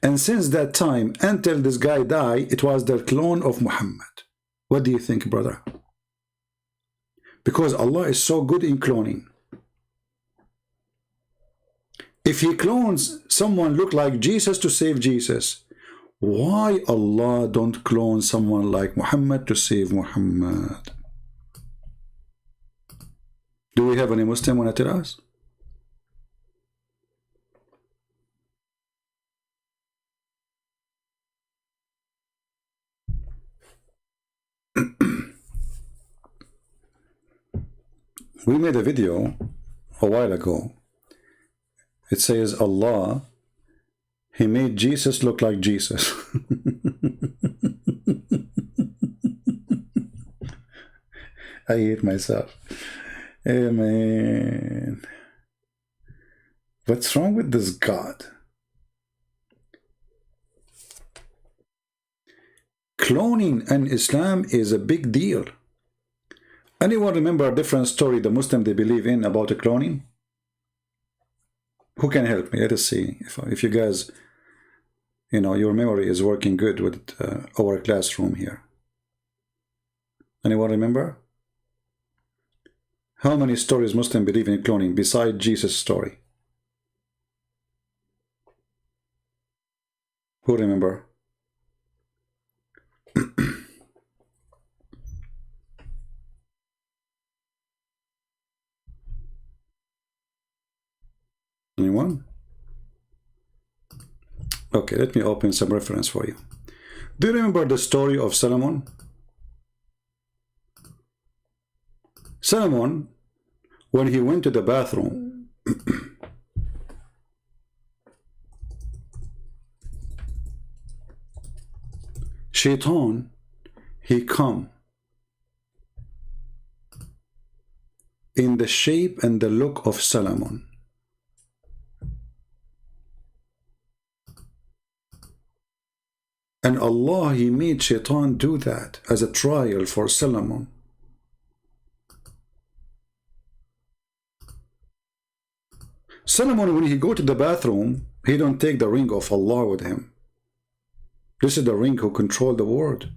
And since that time, until this guy died, it was the clone of Muhammad. What do you think, brother? Because Allah is so good in cloning. If he clones someone look like Jesus to save Jesus, why Allah don't clone someone like Muhammad to save Muhammad? Do we have any Muslim want to tell us? We made a video a while ago. It says Allah, he made Jesus look like Jesus. I hate myself. Hey man, what's wrong with this God? Cloning in Islam is a big deal. Anyone remember a different story the Muslim they believe in about cloning? Who can help me? Let us see if you guys, your memory is working good with our classroom here. Anyone remember? How many stories Muslims believe in cloning besides Jesus' story? Who remember? Anyone? Okay, let me open some reference for you. Do you remember the story of Solomon? Solomon, when he went to the bathroom, Shaitan, he come in the shape and the look of Solomon. And Allah, he made Shaitan do that as a trial for Solomon. Solomon, when he go to the bathroom, he don't take the ring of Allah with him. This is the ring who control the world.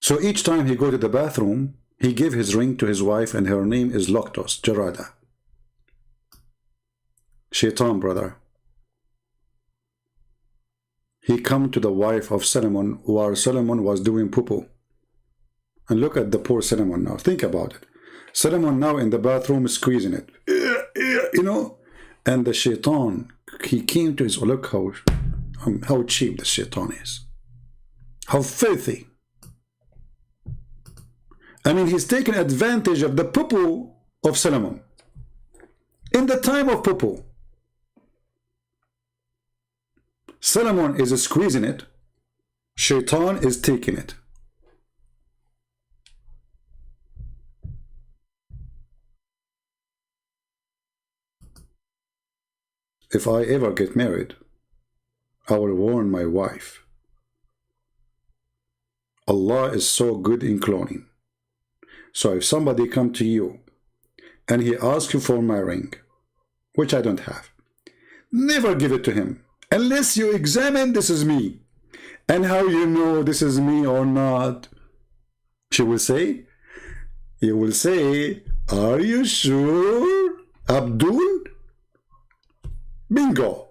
So each time he go to the bathroom, he give his ring to his wife, and her name is Loktos, Jarada. Shaitan, brother. He come to the wife of Solomon while Solomon was doing poo-poo. And look at the poor Solomon now. Think about it. Solomon now in the bathroom is squeezing it. You know? And the Shaitan, he came to his, look how cheap the Shaitan is. How filthy. I mean, he's taken advantage of the poo-poo of Solomon. In the time of poo-poo. Solomon is squeezing it. Shaitan is taking it. If I ever get married, I will warn my wife. Allah is so good in cloning. So if somebody come to you and he asks you for my ring, which I don't have, never give it to him unless you examine this is me. And how you know this is me or not? She will say, you will say, are you sure, Abdul? Bingo.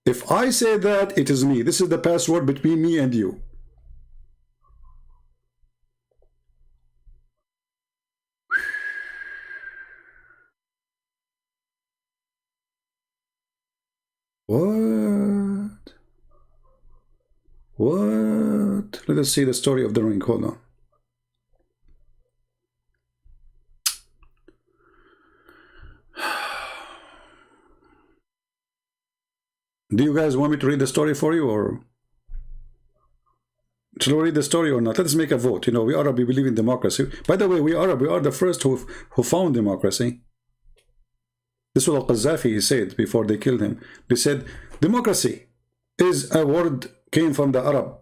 If I say that, it is me. This is the password between me and you. What? What? Let us see the story of the ring. Hold on. Do you guys want me to read the story for you, or should we read the story or not? Let's make a vote. You know, we Arab, we believe in democracy. By the way, we Arab, we are the first who found democracy. This is what Qaddafi said before they killed him. They said, democracy is a word came from the Arab.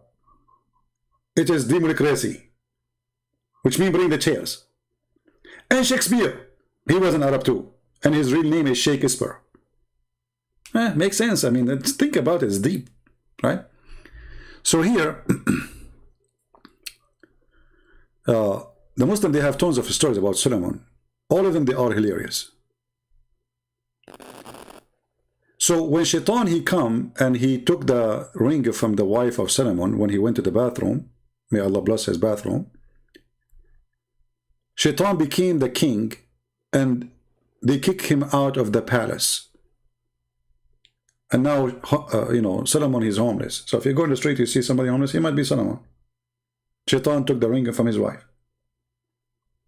It is democracy, which means bring the chairs. And Shakespeare, he was an Arab too. And his real name is Shakespeare. Makes sense. I mean, think about it. It's deep, right? So here, the Muslims, they have tons of stories about Solomon. All of them, they are hilarious. So when Shaitan, he come and he took the ring from the wife of Solomon when he went to the bathroom, may Allah bless his bathroom, Shaitan became the king and they kicked him out of the palace. And now, you know, Solomon, he's homeless. So if you go in the street, you see somebody homeless, he might be Solomon. Shaitan took the ring from his wife.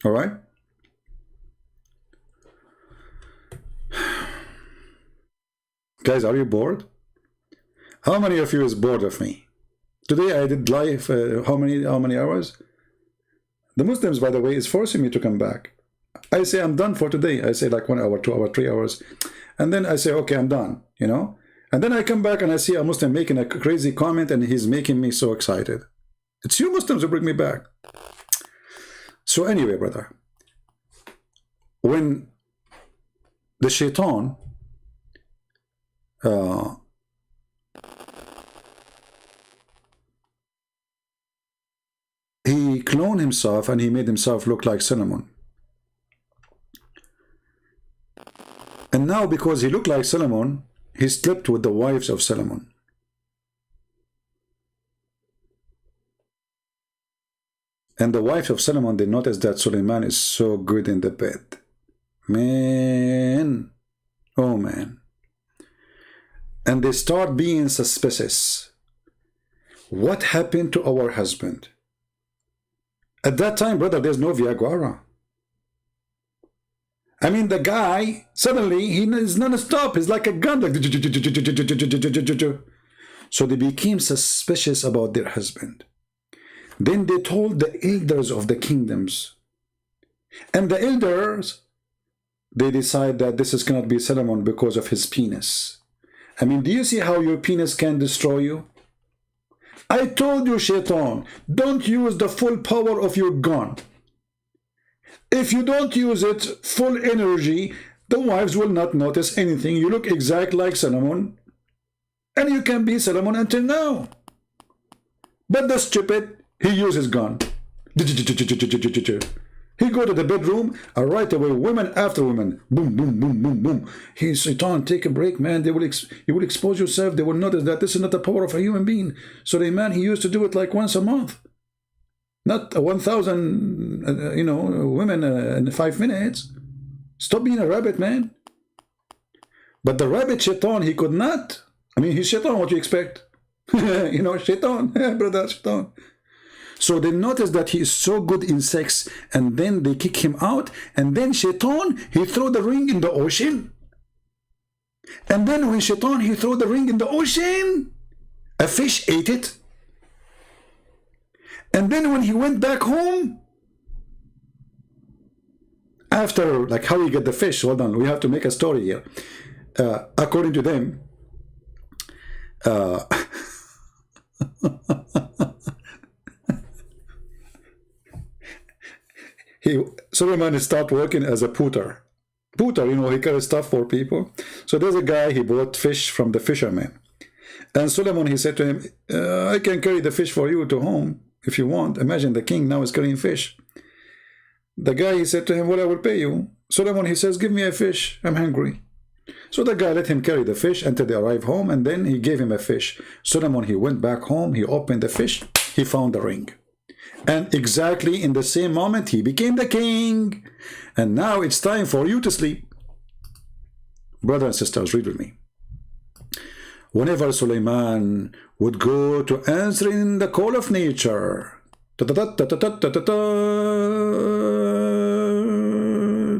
All right? Guys, are you bored? How many of you is bored of me? Today I did live, how many hours? The Muslims, by the way, is forcing me to come back. I say I'm done for today. I say like 1 hour, 2 hours, 3 hours. And then I say, okay, I'm done, you know? And then I come back and I see a Muslim making a crazy comment and he's making me so excited. It's you Muslims who bring me back. So anyway, brother, when the Shaitan he cloned himself and he made himself look like Solomon. And now because he looked like Solomon, he slept with the wives of Solomon. And the wives of Solomon, they noticed that Suleiman is so good in the bed. Man. Oh, man. And they start being suspicious. What happened to our husband? At that time, brother, there's no Viagra. I mean, the guy, suddenly, he is non-stop. He's like a gun. Like, so they became suspicious about their husband. Then they told the elders of the kingdoms. And the elders, they decide that this cannot be Solomon because of his penis. I mean, do you see how your penis can destroy you? I told you, Shaitan, don't use the full power of your gun. If you don't use it full energy, the wives will not notice anything. You look exact like Solomon, and you can be Solomon until now. But the stupid, he uses gun. He go to the bedroom, and right away, women after women, boom, boom, boom, boom, boom. He's Satan, take a break, man. You will expose yourself. They will notice that this is not the power of a human being. So the man, he used to do it like once a month, not 1,000, women in 5 minutes. Stop being a rabbit, man. But the rabbit Shaitan, he could not. I mean, he's Shaitan. What do you expect? Shaitan, brother, Shaitan. So they notice that he is so good in sex, and then they kick him out, and then Shaitan, he throw the ring in the ocean. And then when Shaitan, he throw the ring in the ocean, a fish ate it. And then when he went back home, after, like, how he get the fish, hold on, we have to make a story here. According to them, Suleiman start working as a putter. He carries stuff for people. So there's a guy, he bought fish from the fisherman. And Suleiman, he said to him, I can carry the fish for you to home if you want. Imagine the king now is carrying fish. The guy, he said to him, well, I will pay you. Suleiman, he says, give me a fish. I'm hungry. So the guy let him carry the fish until they arrive home, and then he gave him a fish. Suleiman, he went back home, he opened the fish, he found the ring. And exactly in the same moment, he became the king. And now it's time for you to sleep. Brothers and sisters, read with me. Whenever Suleiman would go to answering the call of nature,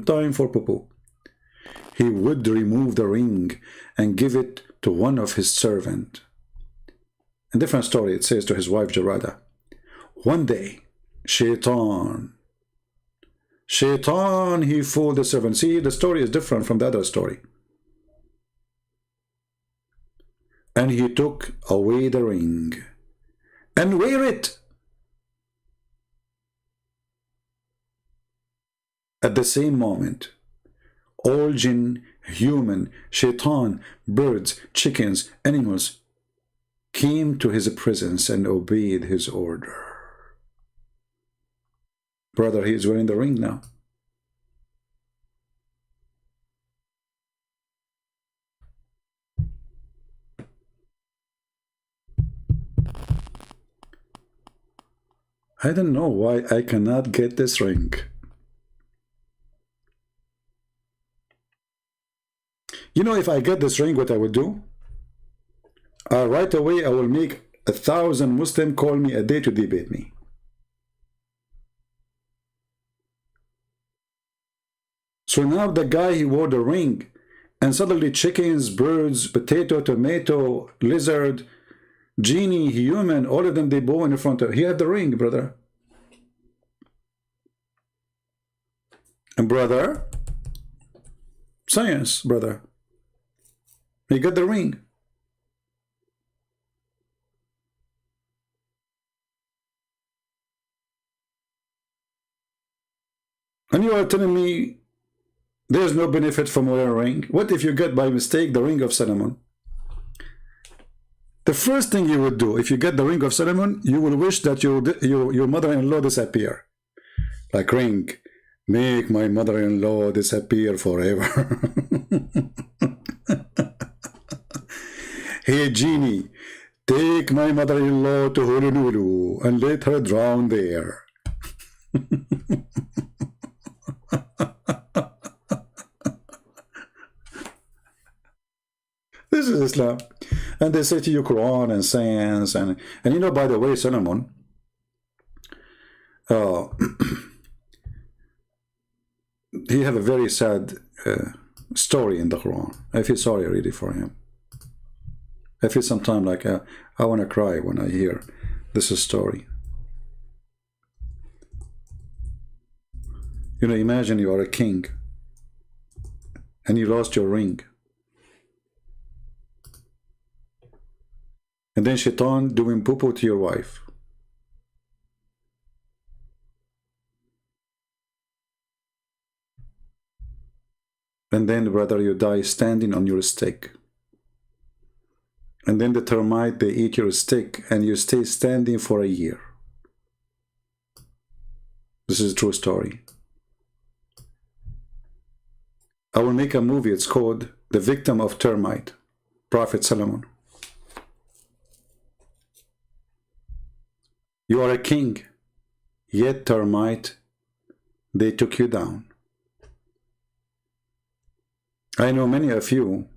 time for poo-poo, he would remove the ring and give it to one of his servants. In a different story, it says to his wife Jarada, one day, Shaitan, he fooled the servant. See, the story is different from the other story. And he took away the ring and wear it. At the same moment, all jinn, human, Shaitan, birds, chickens, animals came to his presence and obeyed his order. Brother, he is wearing the ring now. I don't know why I cannot get this ring. If I get this ring, what I will do? Right away, I will make 1,000 Muslims call me a day to debate me. So now the guy, he wore the ring, and suddenly chickens, birds, potato, tomato, lizard, genie, human, all of them, they bow in front of him. He had the ring, brother. And brother, science, brother. He got the ring. And you are telling me there's no benefit from wearing a ring? What if you get by mistake the ring of Solomon? The first thing you would do if you get the ring of Solomon, you will wish that your mother-in-law disappear. Like, ring, make my mother-in-law disappear forever. Hey, genie, take my mother-in-law to Honolulu and let her drown there. This is Islam. And they say to you Quran and science, and by the way, Solomon, he have a very sad story in the Quran. I feel sorry really for him. I feel sometimes like I want to cry when I hear this story. Imagine you are a king and you lost your ring. And then Shaitan doing poo-poo to your wife. And then, brother, you die standing on your stick. And then the termite, they eat your stick, and you stay standing for a year. This is a true story. I will make a movie. It's called The Victim of Termite, Prophet Solomon. You are a king, yet termite, they took you down. I know many of you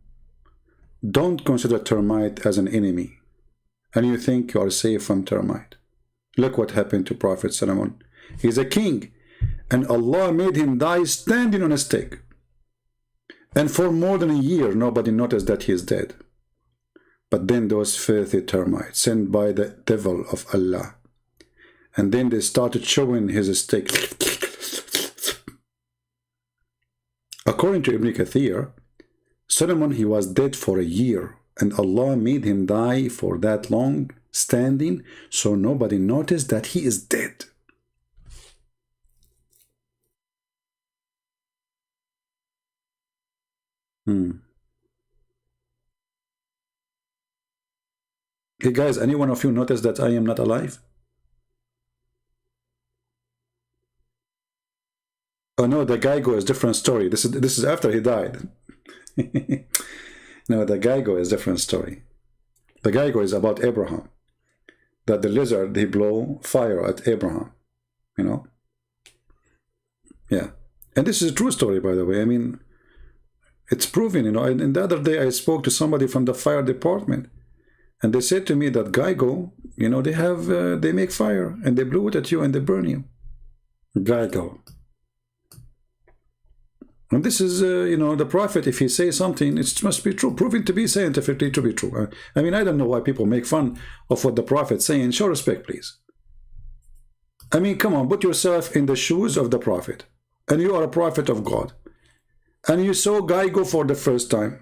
don't consider termite as an enemy, and you think you are safe from termite. Look what happened to Prophet Solomon. He's a king, and Allah made him die standing on a stake. And for more than a year, nobody noticed that he is dead. But then those filthy termites sent by the devil of Allah, and then they started chewing his stake. According to Ibn Kathir, Solomon, he was dead for a year, and Allah made him die for that long standing, so nobody noticed that he is dead. Hey guys, any one of you notice that I am not alive? Oh no, the Geigo is a different story. This is after he died. No, the Geigo is a different story. The Geigo is about Abraham. That the lizard, he blow fire at Abraham. You know? Yeah. And this is a true story, by the way. I mean, it's proven, you know. And the other day I spoke to somebody from the fire department, and they said to me that Geigo, you know, they make fire, and they blow it at you and they burn you. Geigo. And this is, you know, the prophet, if he says something, it must be true, proven to be scientifically to be true. I mean, I don't know why people make fun of what the prophet's saying. Show respect, please. I mean, come on, put yourself in the shoes of the prophet. And you are a prophet of God. And you saw Geigo for the first time.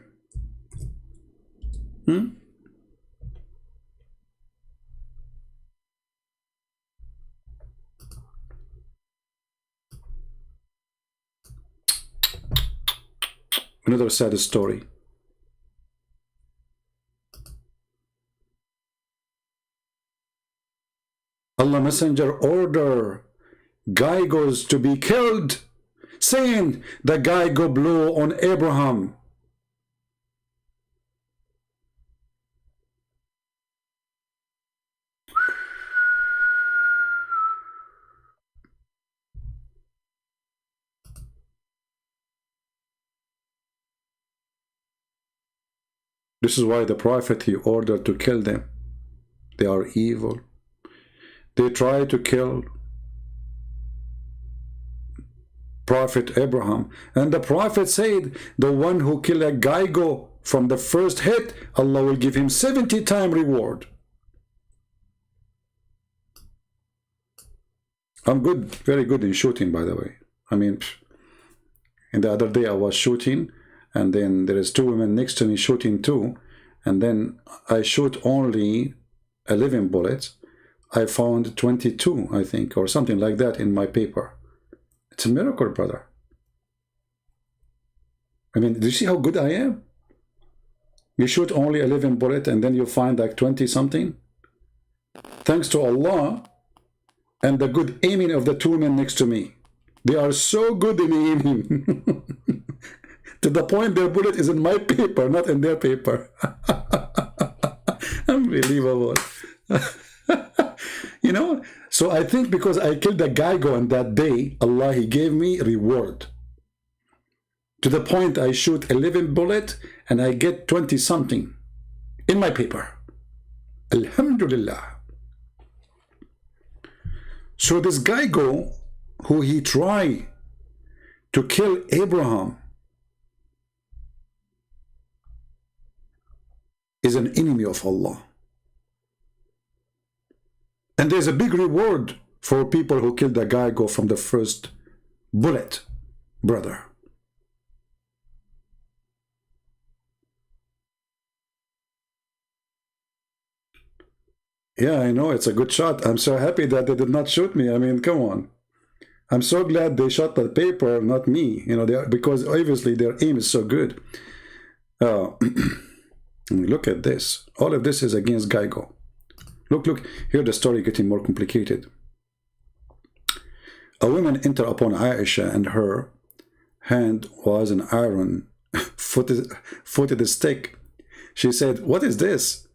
Another sad story. Allah Messenger order Geigos to be killed, saying the Geigo blew on Abraham. This is why the prophet, he ordered to kill them. They are evil. They try to kill Prophet Abraham. And the prophet said, the one who kill a Geigo from the first hit, Allah will give him 70 times reward. I'm good, very good in shooting, by the way. I mean, and the other day I was shooting, and then there is two women next to me shooting too, and then I shoot only 11 bullets. I found 22, I think, or something like that in my paper. It's a miracle, brother. I mean, do you see how good I am? You shoot only 11 bullets and then you find like 20 something. Thanks to Allah and the good aiming of the two men next to me. They are so good in aiming. To the point their bullet is in my paper, not in their paper. Unbelievable. You know, so I think because I killed a Geigo on that day, Allah, he gave me reward. To the point I shoot 11 bullets and I get 20 something in my paper. Alhamdulillah. So this Geigo, who he tried to kill Abraham, is an enemy of Allah. And there's a big reward for people who killed the Geigo from the first bullet, brother. Yeah, I know, it's a good shot. I'm so happy that they did not shoot me. I mean, come on. I'm so glad they shot the paper, not me. You know, because obviously their aim is so good. Look at this. All of this is against Geigo. Look, here the story getting more complicated. A woman entered upon Aisha, and her hand was an iron footed stick. She said, "What is this?"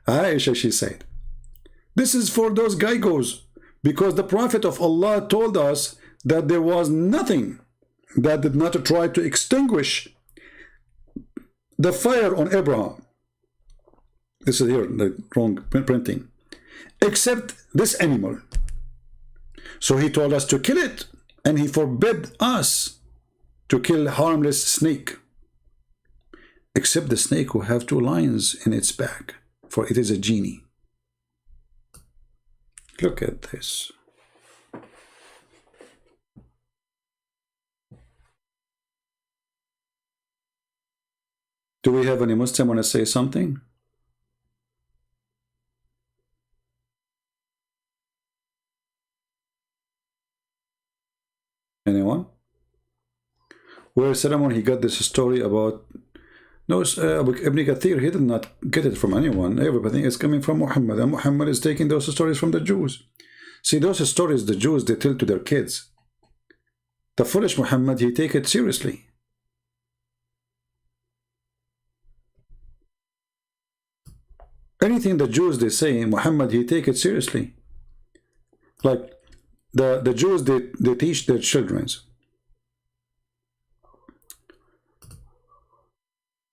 Aisha, she said, "This is for those Gaigos, because the Prophet of Allah told us that there was nothing that did not try to extinguish the fire on Abraham." This is here, the wrong printing. "Except this animal. So he told us to kill it, and he forbid us to kill harmless snake, except the snake who have two lions in its back, for it is a genie." Look at this. Do we have any Muslim want to say something? Anyone? Where Solomon, he got this story about... No, Ibn Kathir, he did not get it from anyone. Everything is coming from Muhammad, and Muhammad is taking those stories from the Jews. See, those stories the Jews, they tell to their kids. The foolish Muhammad, he take it seriously. Anything the Jews, they say, Muhammad, he take it seriously. Like, the Jews, they teach their children.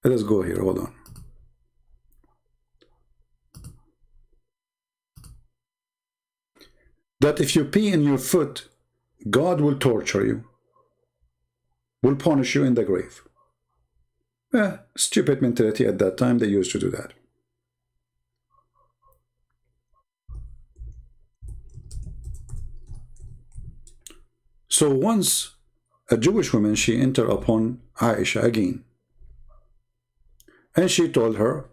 Let us go here, hold on. That if you pee in your foot, God will torture you, will punish you in the grave. Stupid mentality at that time, they used to do that. So once a Jewish woman, she entered upon Aisha again, and she told her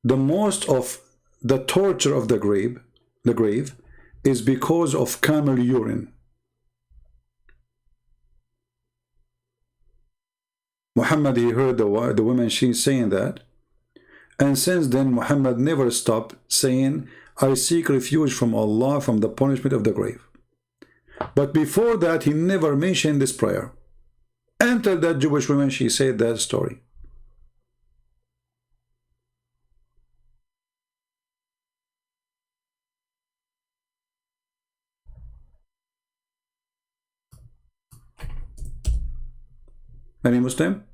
the most of the torture of the grave is because of camel urine. Muhammad, he heard the woman, she's saying that, and since then Muhammad never stopped saying, "I seek refuge from Allah from the punishment of the grave." But before that, he never mentioned this prayer. Until that Jewish woman, she said that story. Any Muslim?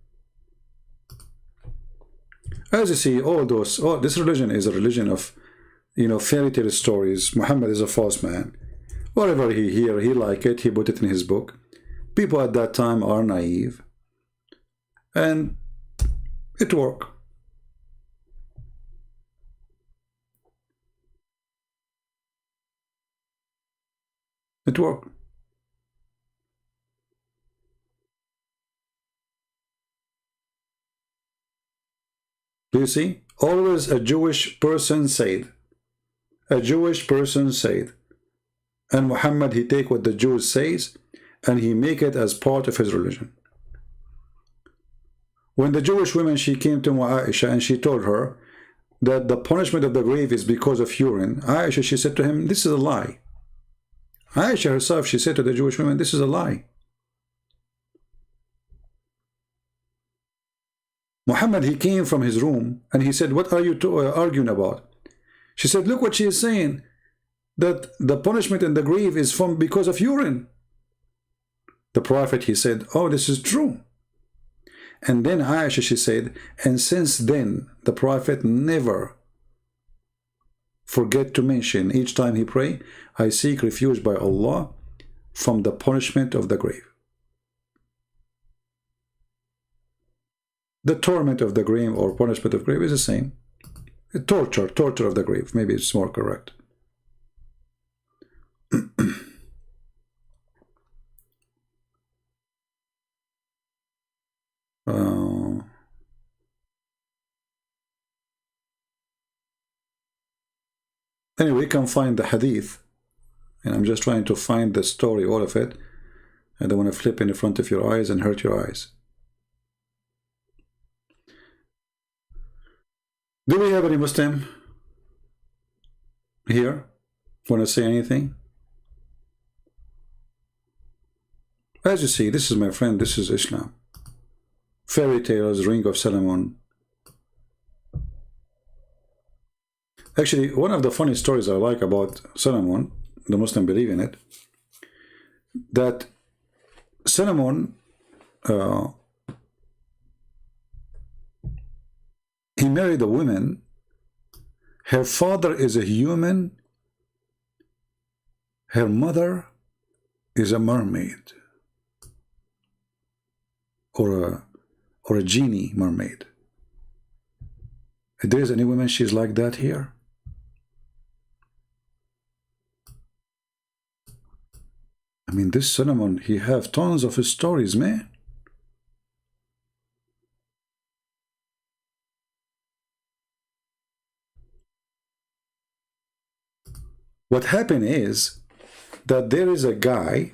As you see, this religion is a religion of, fairy tale stories. Muhammad is a false man. Whatever he hear, he like it, he put it in his book. People at that time are naive. And it worked. It worked. Do you see? Always a Jewish person said. A Jewish person said. And Muhammad, he take what the Jews says and he make it as part of his religion. When the Jewish woman, she came to Aisha and she told her that the punishment of the grave is because of urine, Aisha, she said to him, "This is a lie." Aisha herself, she said to the Jewish woman, "This is a lie." Muhammad, he came from his room and he said, "What are you arguing about?" She said, "Look what she is saying, that the punishment in the grave is because of urine." The Prophet, he said, "Oh, this is true." And then Aisha, she said, and since then, the Prophet never forget to mention, each time he pray, "I seek refuge by Allah from the punishment of the grave." The torment of the grave or punishment of the grave is the same. Torture of the grave, maybe it's more correct. Anyway, we can find the hadith, and I'm just trying to find the story, all of it. I don't want to flip in front of your eyes and hurt your eyes. Do we have any Muslim here want to say anything? As you see, this is my friend, this is Islam. Fairy tales, Ring of Solomon. Actually, one of the funny stories I like about Solomon, the Muslim believe in it, that Solomon, he married a woman. Her father is a human. Her mother is a mermaid, or a genie mermaid. If there is any woman she's like that here? I mean, this Solomon, he have tons of stories, man. What happened is that there is a guy,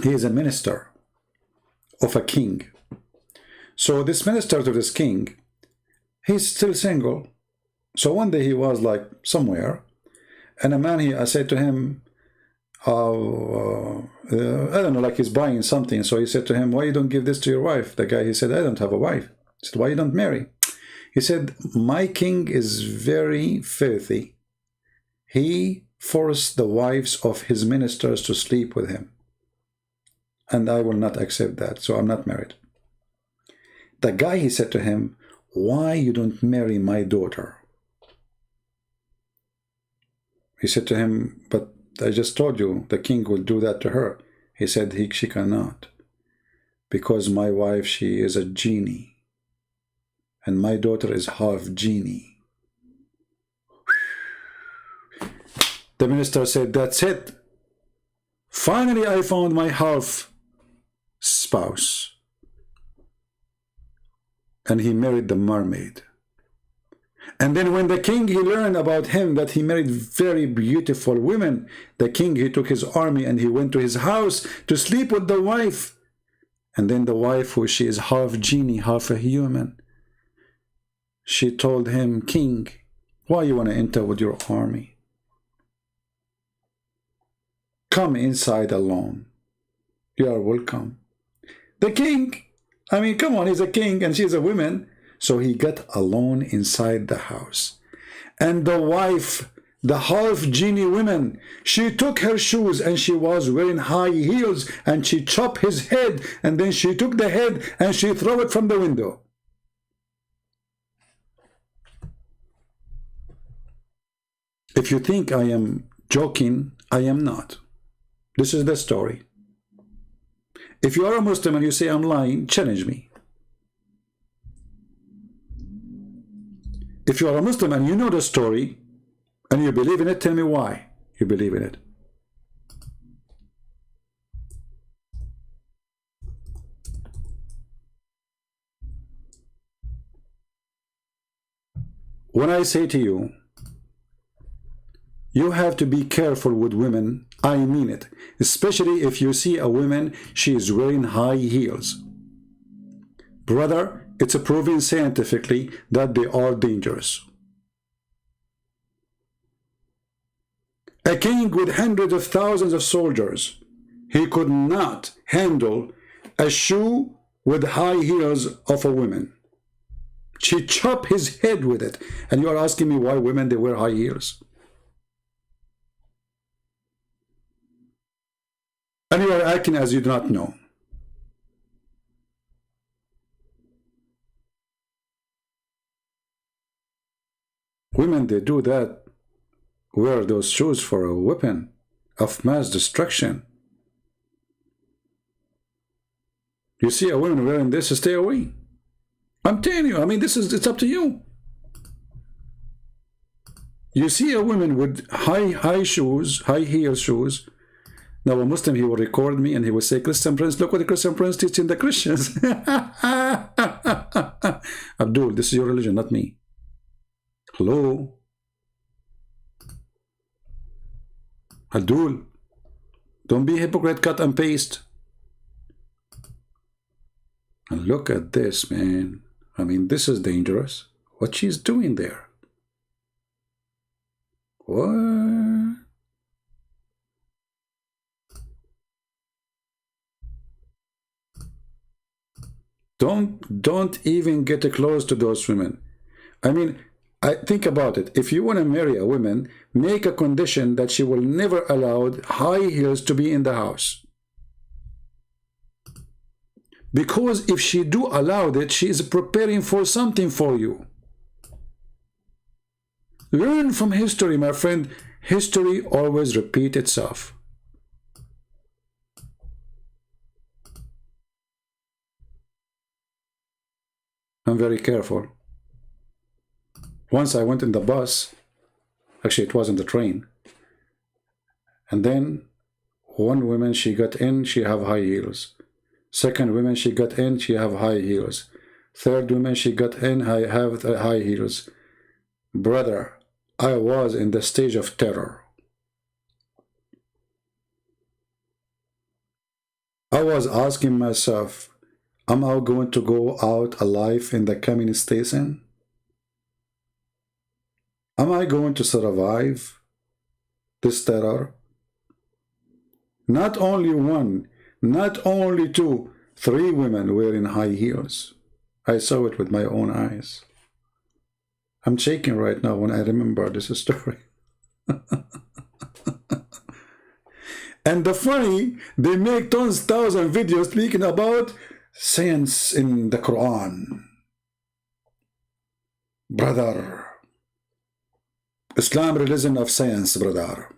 he is a minister of a king. So this minister to this king, he's still single. So one day he was like somewhere, and a man, I said to him, I don't know, like he's buying something. So he said to him, why you don't give this to your wife? The guy, he said, I don't have a wife. He said, why you don't marry? He said, my king is very filthy. He forced the wives of his ministers to sleep with him. And I will not accept that, so I'm not married. The guy, he said to him, why you don't marry my daughter? He said to him, but I just told you the king will do that to her. He said she cannot, because my wife, she is a genie, and my daughter is half genie. The minister said, that's it. Finally, I found my half spouse. And he married the mermaid. And then when the king, he learned about him that he married very beautiful women, the king, he took his army and he went to his house to sleep with the wife. And then the wife, who she is half genie, half a human, she told him, king, why you want to enter with your army? Come inside alone. You are welcome. The king, I mean, come on, he's a king and she's a woman. So he got alone inside the house. And the wife, the half genie woman, she took her shoes and she was wearing high heels and she chopped his head, and then she took the head and she threw it from the window. If you think I am joking, I am not. This is the story. If you are a Muslim and you say I'm lying, challenge me. If you are a Muslim and you know the story and you believe in it, tell me why you believe in it. When I say to you, you have to be careful with women, I mean it. Especially if you see a woman, she is wearing high heels. Brother, it's proven scientifically that they are dangerous. A king with hundreds of thousands of soldiers, he could not handle a shoe with high heels of a woman. She chopped his head with it. And you are asking me why women, they wear high heels? And you are acting as you do not know. Women, they do that, wear those shoes for a weapon of mass destruction. You see a woman wearing this, stay away. I'm telling you, I mean, it's up to you. You see a woman with high shoes, high heel shoes. Now a Muslim, he will record me and he will say, Christian Prince, look what the Christian Prince teaching the Christians. Abdul, this is your religion, not me. Hello? Abdul, don't be a hypocrite, cut and paste. And look at this, man. I mean, this is dangerous. What she's doing there. What? Don't even get close to those women. I mean, I think about it. If you want to marry a woman, make a condition that she will never allow high heels to be in the house. Because if she do allow it, she is preparing for something for you. Learn from history, my friend. History always repeats itself. I'm very careful. Once I went in the bus, actually it was in the train, and then one woman, she got in, she have high heels. Second woman, she got in, she have high heels. Third woman, she got in, I have high heels. Brother, I was in the stage of terror. I was asking myself, am I going to go out alive in the coming station? Am I going to survive this terror? Not only one, not only two, 3 women wearing high heels. I saw it with my own eyes. I'm shaking right now when I remember this story. And the funny, they make tons, thousand videos speaking about science in the Quran. Brother, Islam religion of science, brother.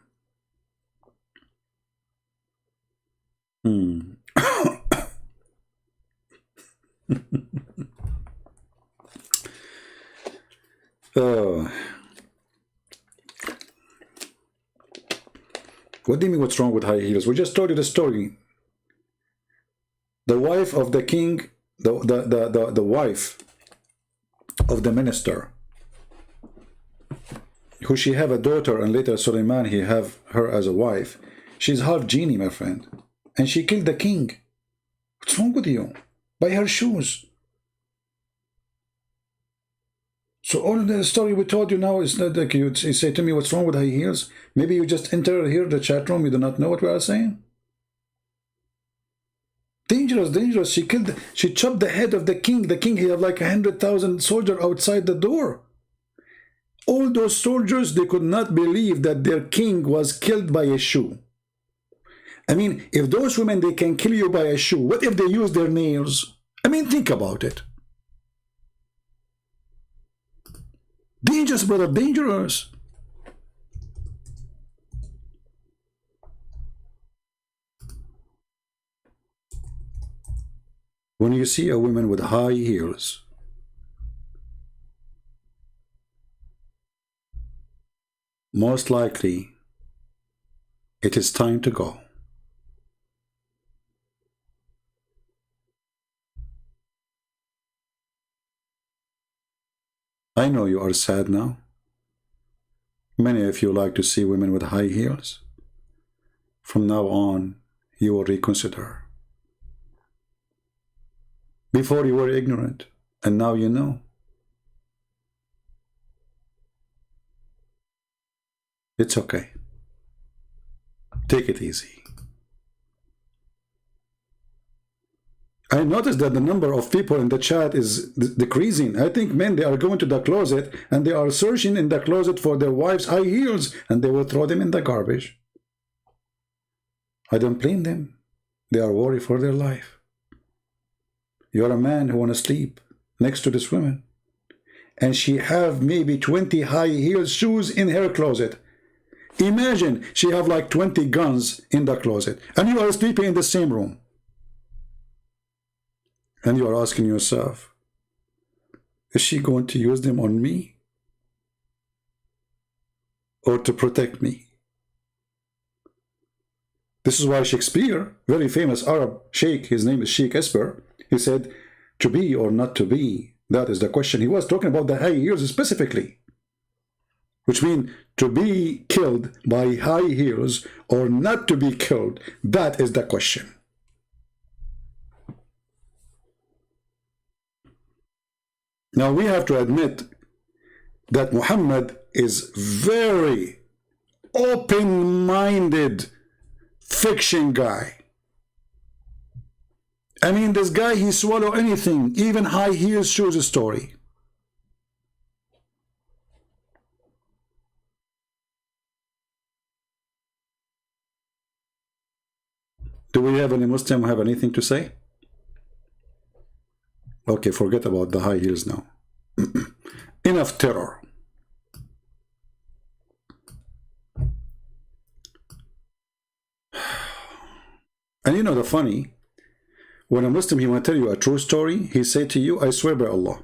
What do you mean what's wrong with high heels? We just told you the story. The wife of the king, the wife of the minister, who she have a daughter, and later Suleiman, he have her as a wife. She's half genie, my friend. And she killed the king. What's wrong with you? By her shoes. So all the story we told you now is not like you say to me what's wrong with high heels. Maybe you just enter here the chat room, you do not know what we are saying. Dangerous, dangerous. She chopped the head of the king. The king, he had like 100,000 soldiers outside the door. All those soldiers, they could not believe that their king was killed by a shoe. I mean, if those women, they can kill you by a shoe, what if they use their nails? I mean, think about it. Dangerous, brother, dangerous. When you see a woman with high heels, most likely it is time to go. I know you are sad now. Many of you like to see women with high heels. From now on, you will reconsider. Before you were ignorant, and now you know. It's okay. Take it easy. I noticed that the number of people in the chat is decreasing. I think men, they are going to the closet and they are searching in the closet for their wives' high heels and they will throw them in the garbage. I don't blame them. They are worried for their life. You're a man who want to sleep next to this woman and she have maybe 20 high heel shoes in her closet. Imagine she have like 20 guns in the closet and you are sleeping in the same room. And you are asking yourself, is she going to use them on me? Or to protect me? This is why Shakespeare, very famous Arab sheikh, his name is Sheikh Esper, he said, to be or not to be, that is the question. He was talking about the high heels specifically, which means to be killed by high heels or not to be killed, that is the question. Now we have to admit that Muhammad is very open-minded fiction guy. I mean, this guy, he swallow anything, even high heels shoes story. Do we have any Muslim who have anything to say? Okay, forget about the high heels now. Enough terror. And you know the funny, when a Muslim, he want to tell you a true story, he say to you, I swear by Allah.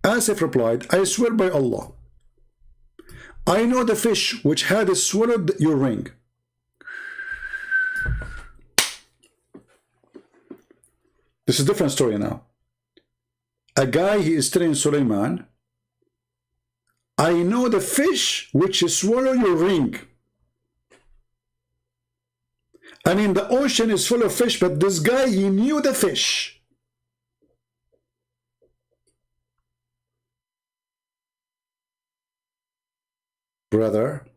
Asif replied, I swear by Allah, I know the fish which had swallowed your ring. This is a different story now. A guy, he is telling Suleiman, I know the fish which swallowed your ring. I mean, the ocean is full of fish, but this guy, he knew the fish. Brother,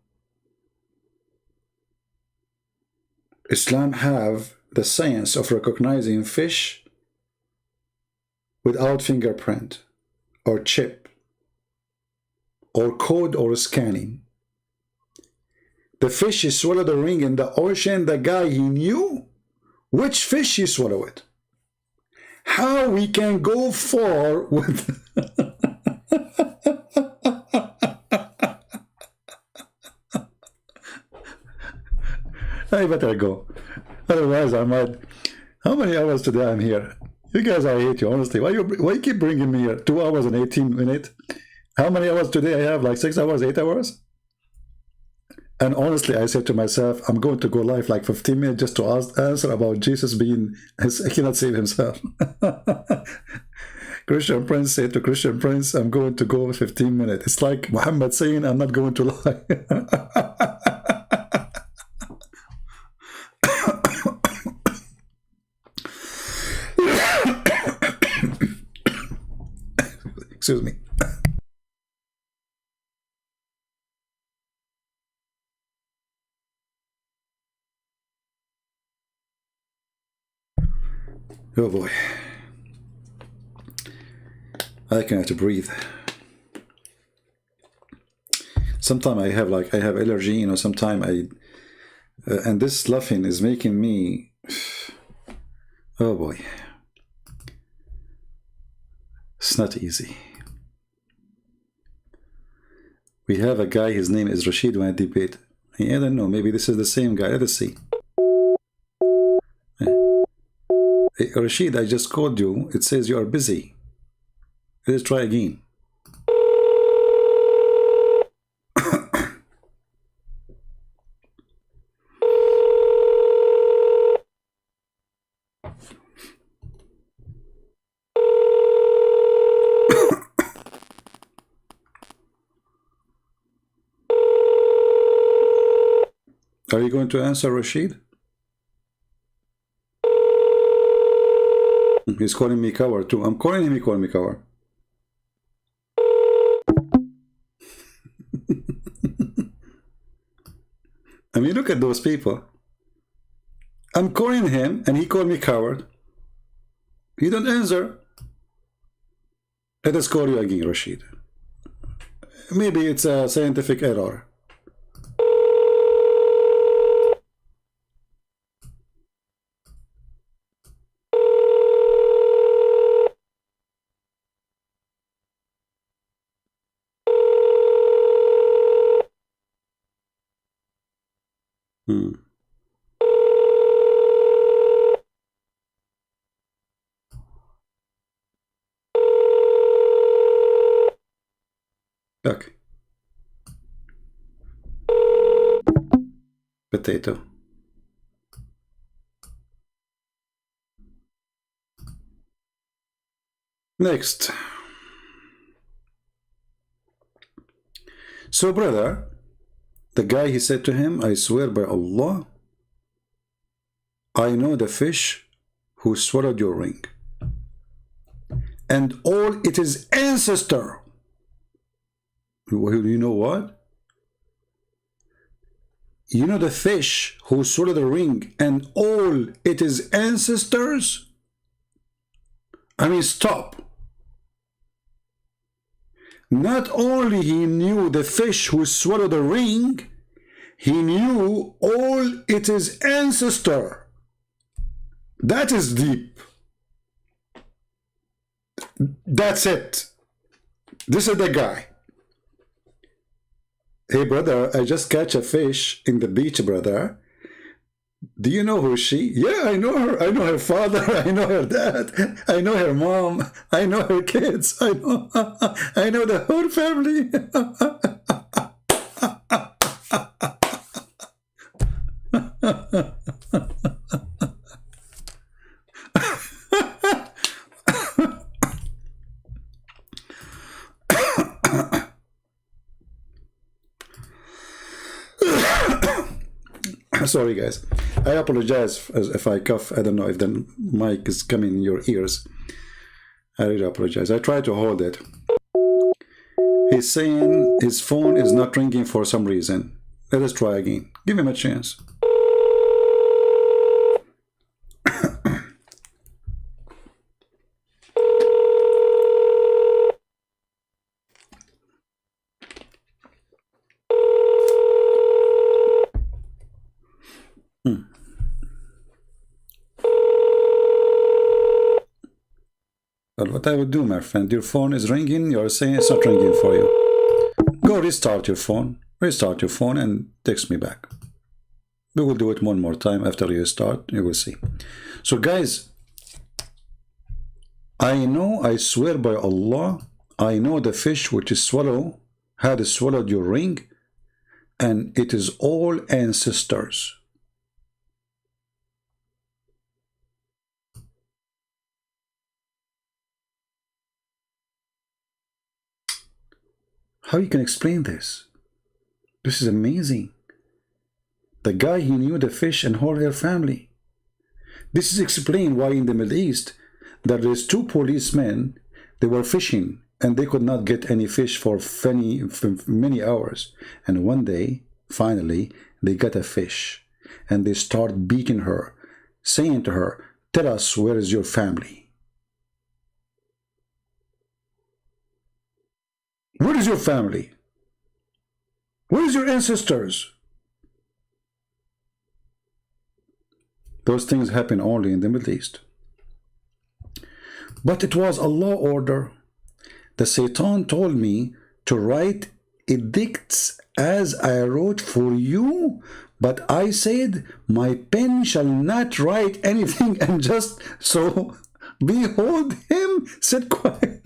Islam have the science of recognizing fish without fingerprint or chip or code or scanning. The fish swallowed the ring in the ocean. The guy, he knew which fish he swallowed it. How we can go far with... I better go. Otherwise, I might... How many hours today I'm here? You guys, I hate you, honestly. Why you keep bringing me here? 2 hours and 18 minutes? How many hours today I have? Like 6 hours, 8 hours? And honestly, I said to myself, I'm going to go live like 15 minutes just to answer about Jesus being, he cannot save himself. Christian Prince said to Christian Prince, I'm going to go 15 minutes. It's like Muhammad saying, I'm not going to lie. Excuse me. Oh boy. I cannot breathe. Sometimes I have allergy, you know, sometimes and this laughing is making me, oh boy. It's not easy. We have a guy, his name is Rashid, when I debate. I don't know, maybe this is the same guy. Let us see. Hey, Rashid, I just called you. It says you are busy. Let's try again. Are you going to answer, Rashid? He's calling me coward too. I'm calling him, he called me coward. I mean, look at those people. I'm calling him and he called me coward. He don't answer. Let us call you again, Rashid. Maybe it's a scientific error. Look. Potato. Next. So, brother, the guy, he said to him, I swear by Allah, I know the fish who swallowed your ring, and all its ancestor. You know what? You know the fish who swallowed the ring and all its ancestors? I mean, stop. Not only he knew the fish who swallowed the ring, he knew all its ancestor. That is deep. That's it. This is the guy. Hey, brother, I just catch a fish in the beach, brother. Do you know who she? Yeah, I know her. I know her father. I know her dad. I know her mom. I know her kids. I know the whole family. Sorry, guys. I apologize if I cough. I don't know if the mic is coming in your ears. I really apologize. I try to hold it. He's saying his phone is not ringing for some reason. Let us try again. Give him a chance. But what I would do, my friend, your phone is ringing, you're saying it's not ringing for you. Go restart your phone and text me back. We will do it one more time after you start, you will see. So guys, I know, I swear by Allah, I know the fish which is had swallowed your ring, and it is all ancestors. How you can explain this? This is amazing. The guy, he knew the fish and whole their family. This is explained why in the Middle East there is 2 policemen, they were fishing and they could not get any fish for many hours. And one day, finally, they got a fish and they start beating her, saying to her, "Tell us, where is your family? Where is your family? Where is your ancestors?" Those things happen only in the Middle East. But it was Allah's order. The Satan told me to write edicts as I wrote for you, but I said, my pen shall not write anything, and just so behold him sit quiet.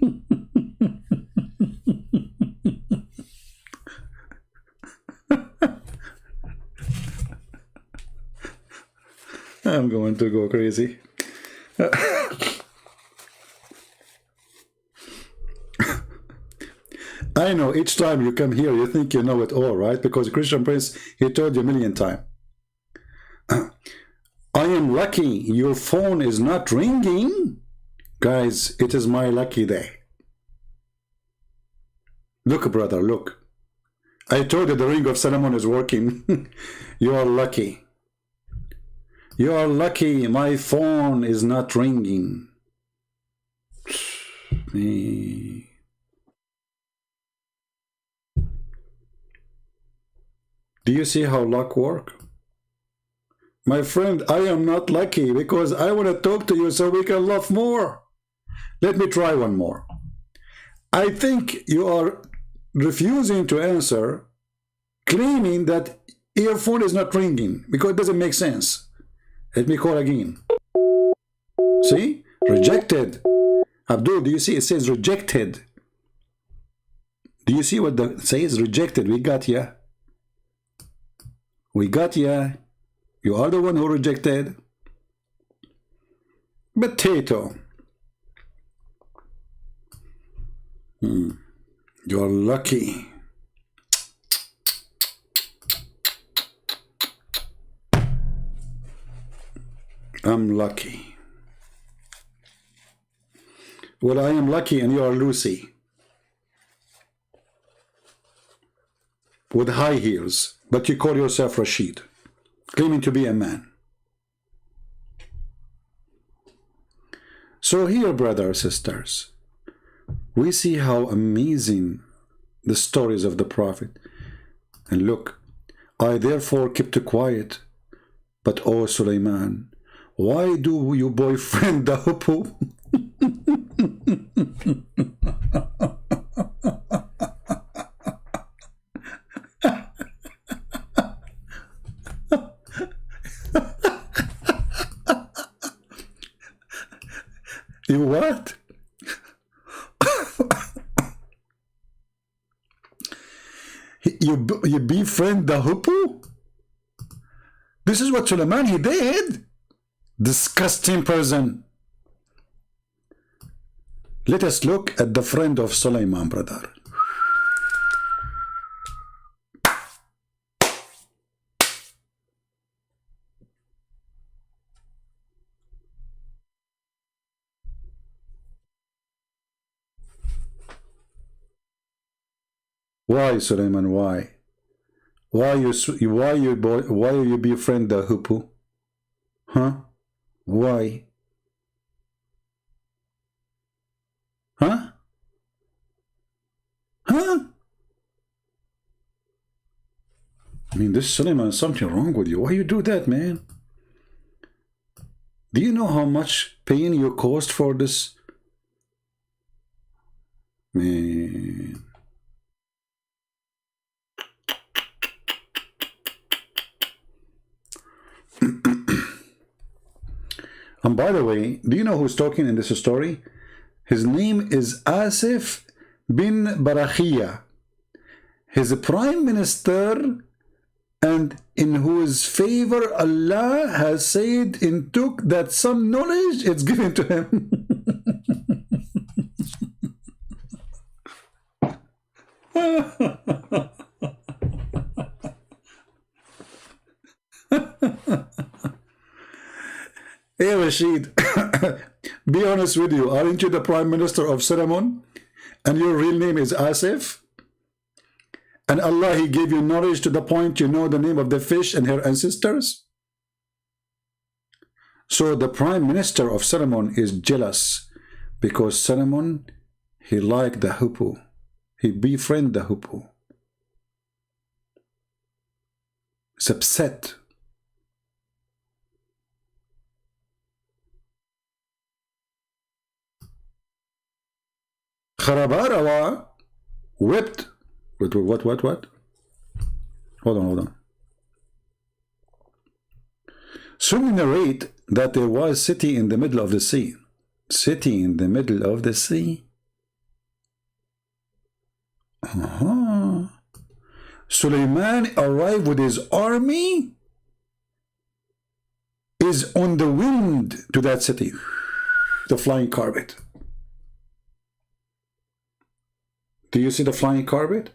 I'm going to go crazy. I know each time you come here, you think you know it all, right? Because Christian Prince, he told you a million times. I am lucky your phone is not ringing. Guys, it is my lucky day. Look, brother, look. I told you the ring of Solomon is working. You are lucky. You are lucky my phone is not ringing. Me. Do you see how luck works? My friend, I am not lucky because I want to talk to you so we can laugh more. Let me try one more. I think you are refusing to answer, claiming that your phone is not ringing because it doesn't make sense. Let me call again. See? Rejected. Abdul, do you see it says rejected? Do you see what it says? Rejected. We got ya. We got ya. You are the one who rejected. Potato. You're lucky. I'm lucky. Well, I am lucky and you are Lucy. With high heels, but you call yourself Rashid, claiming to be a man. So here, brothers, sisters, we see how amazing the stories of the Prophet. And look, I therefore kept quiet. But oh, Sulaiman, why do you boyfriend the hippo? You what? You befriend the hippo? This is what Sulaiman he did. Disgusting person. Let us look at the friend of Sulaiman, brother. Why, Sulaiman? Why? Why you befriend the hippo? Huh? Why? Huh? Huh? I mean, this Sulaiman, something wrong with you. Why you do that, man? Do you know how much pain you caused for this? Man. And by the way, do you know who's talking in this story? His name is Asif bin Barakhia. He's a prime minister, and in whose favor Allah has said and took that some knowledge is given to him. Hey Rashid, be honest with you, aren't you the Prime Minister of Solomon? And your real name is Asif? And Allah, He gave you knowledge to the point you know the name of the fish and her ancestors? So the Prime Minister of Solomon is jealous because Solomon, he liked the hippo. He befriended the hippo. He's upset. Kharabarawa wept. What? Hold on. Some narrate that there was a city in the middle of the sea. City in the middle of the sea? Sulaiman arrived with his army, is on the wind to that city. The flying carpet. Do you see the flying carpet?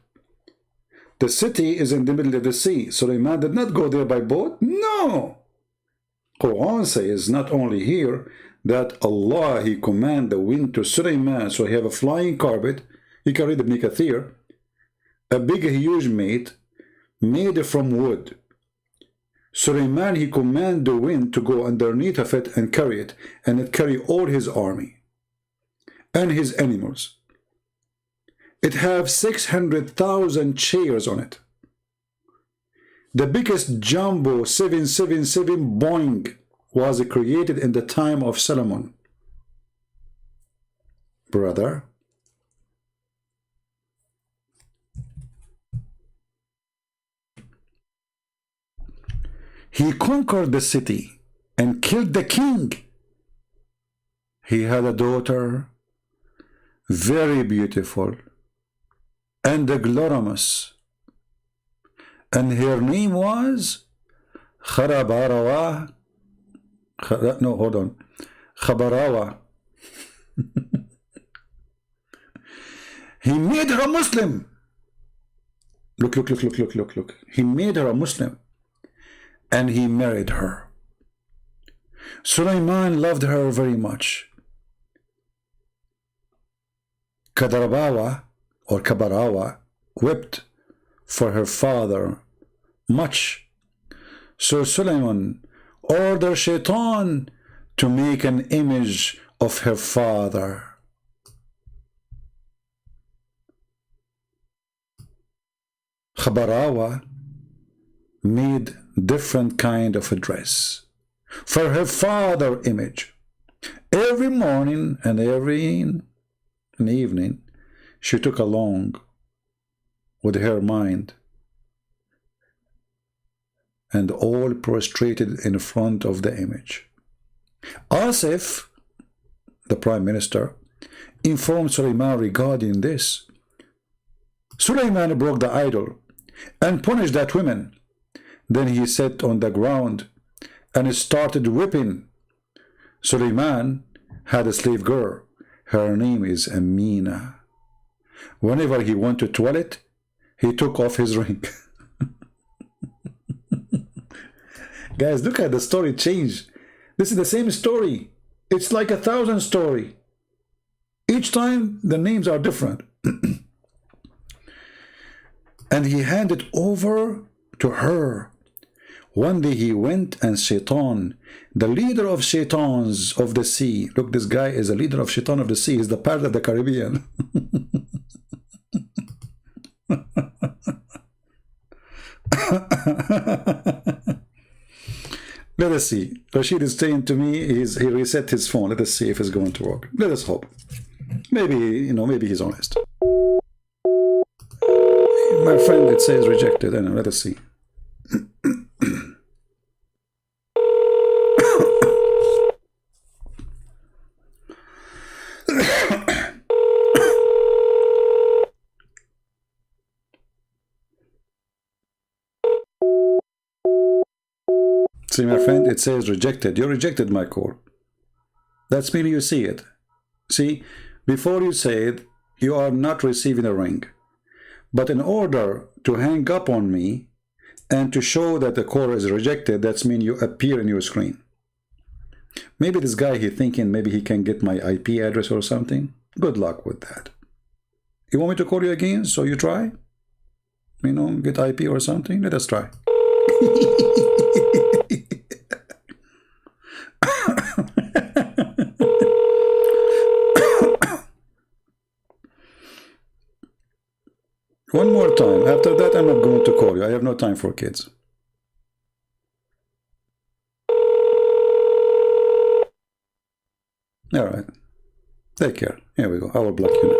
The city is in the middle of the sea. Sulaiman did not go there by boat. No. Quran says not only here that Allah, He command the wind to Sulaiman, so he have a flying carpet. You can read Ibn Kathir. A big, huge mate made from wood. Sulaiman, he command the wind to go underneath of it and carry it. And it carry all his army and his animals. It have 600,000 chairs on it. The biggest jumbo 777 Boeing was created in the time of Solomon. Brother. He conquered the city and killed the king. He had a daughter, very beautiful and glorious, and her name was Khabarawa. No, hold on. Khabarawa. He made her a Muslim. Look. He made her a Muslim, and he married her. Sulaiman loved her very much. Kadarabawa or Kabarawa wept for her father much. So Sulaiman ordered Shaitan to make an image of her father. Khabarawa made different kind of a dress for her father image. Every morning and every evening, she took along with her mind and all prostrated in front of the image. Asif, the prime minister, informed Suleiman regarding this. Suleiman broke the idol and punished that woman. Then he sat on the ground and started whipping. Suleiman had a slave girl. Her name is Amina. Whenever he went to toilet, he took off his ring. Guys, look at the story change. This is the same story. It's like 1,000 story. Each time the names are different. And he handed over to her. One day he went and Shaitan, the leader of Shaitans of the sea. Look, this guy is a leader of Shaitan of the sea. He's the part of the Caribbean. Let us see. Rashid is saying to me, he reset his phone. Let us see if it's going to work. Let us hope. Maybe, maybe he's honest. My friend, it says rejected. Anyway, let us see. See, my friend, it says rejected. You rejected my call. That's meaning you see it. See, before you say it, you are not receiving a ring. But in order to hang up on me and to show that the call is rejected, that's mean you appear in your screen. Maybe this guy, he thinking maybe he can get my IP address or something. Good luck with that. You want me to call you again? So you try? Get IP or something? Let us try. One more time. After that, I'm not going to call you. I have no time for kids. All right. Take care. Here we go. I will block you now.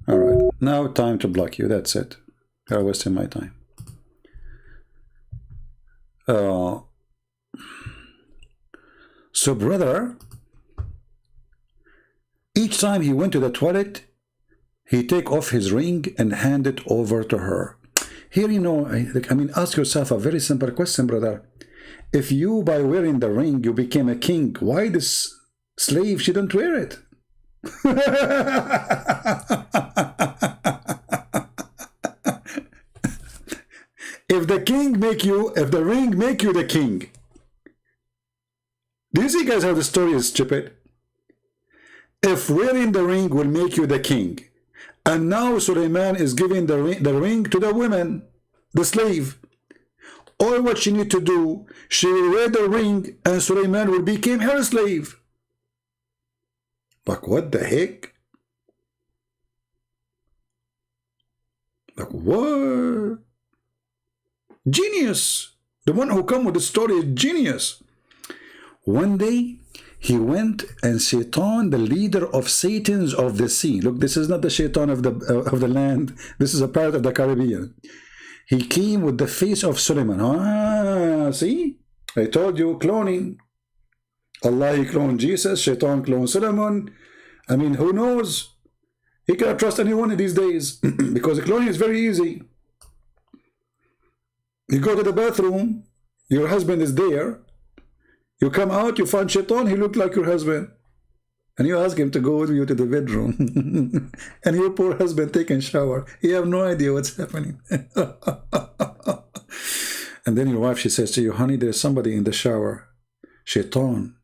All right. Now time to block you. That's it. You're wasting my time. So, brother, each time he went to the toilet, he take off his ring and hand it over to her. Here, ask yourself a very simple question, brother. If you, by wearing the ring, you became a king, why this slave shouldn't wear it? If the ring make you the king. Do you see, guys, how the story is stupid? If wearing the ring will make you the king, and now Suleiman is giving the ring to the woman, the slave, all what she need to do, she will wear the ring and Suleiman will become her slave. Like, what the heck? Like, what? Genius. The one who come with the story is genius. One day, he went and Shaitan, the leader of Satans of the sea. Look, this is not the Shaitan of the land. This is a part of the Caribbean. He came with the face of Suleiman. See? I told you, cloning. Allah, he cloned Jesus. Shaitan cloned Suleiman. Who knows? He cannot trust anyone in these days because the cloning is very easy. You go to the bathroom, your husband is there. You come out, you find Shaitan, he looked like your husband. And you ask him to go with you to the bedroom. And your poor husband taking a shower. You have no idea what's happening. And then your wife, she says to you, honey, there's somebody in the shower. Shaitan,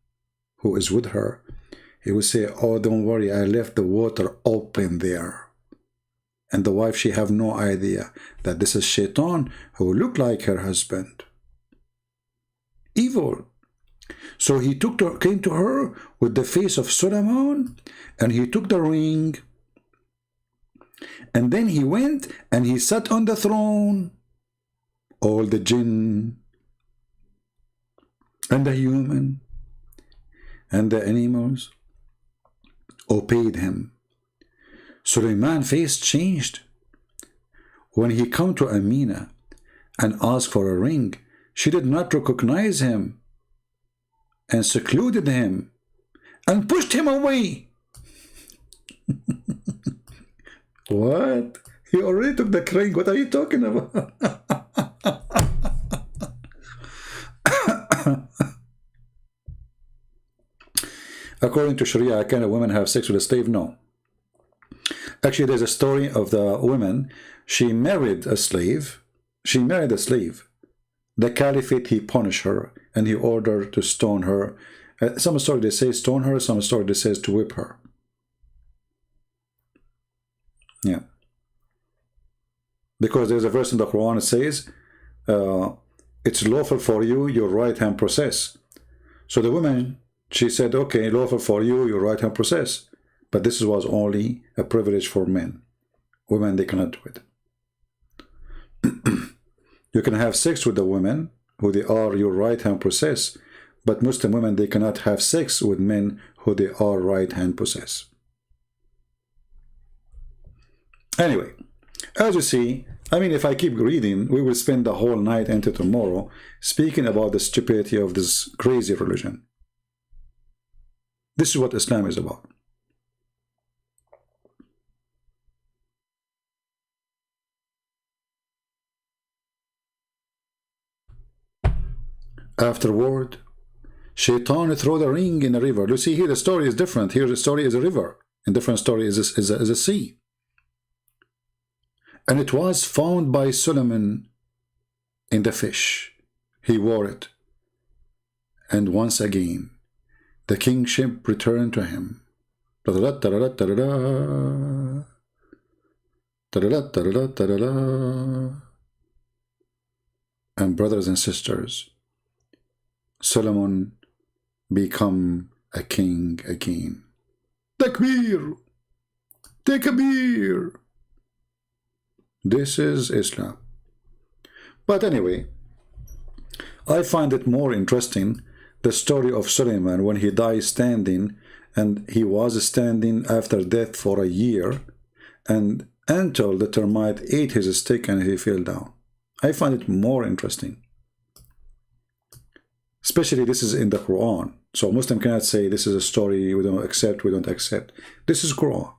who is with her. He will say, oh, don't worry, I left the water open there. And the wife, she have no idea that this is Shaitan who look like her husband. evil. So he came to her with the face of Solomon, and he took the ring, and then he went and he sat on the throne. All the jinn and the human and the animals obeyed him. Suleiman's face changed. When he came to Amina and asked for a ring, she did not recognize him and secluded him and pushed him away. What? He already took the ring. What are you talking about? According to Sharia, can a woman have sex with a slave? No. Actually, there's a story of the woman. She married a slave. The caliphate, he punished her, and he ordered to stone her. Some story they say stone her, some story they says to whip her. Yeah. Because there's a verse in the Quran that says, it's lawful for you, your right hand possess. So the woman, she said, okay, lawful for you, your right hand possess. But this was only a privilege for men. Women, they cannot do it. You can have sex with the women who they are your right hand possess, but Muslim women, they cannot have sex with men who they are right hand possess. Anyway, as you see, I mean, if I keep reading, we will spend the whole night into tomorrow speaking about the stupidity of this crazy religion. This is what Islam is about. Afterward, Shaitan threw the ring in a river. You see, here the story is different. Here the story is a river. A different story is a sea. And it was found by Solomon in the fish. He wore it. And once again, the kingship returned to him. And brothers and sisters, Solomon become a king again. Takbir! Takbir! This is Islam. But anyway, I find it more interesting, the story of Suleiman when he died standing, and he was standing after death for a year, and until the termite ate his stick and he fell down. I find it more interesting. Especially this is in the Quran. So Muslim cannot say this is a story we don't accept. This is Quran.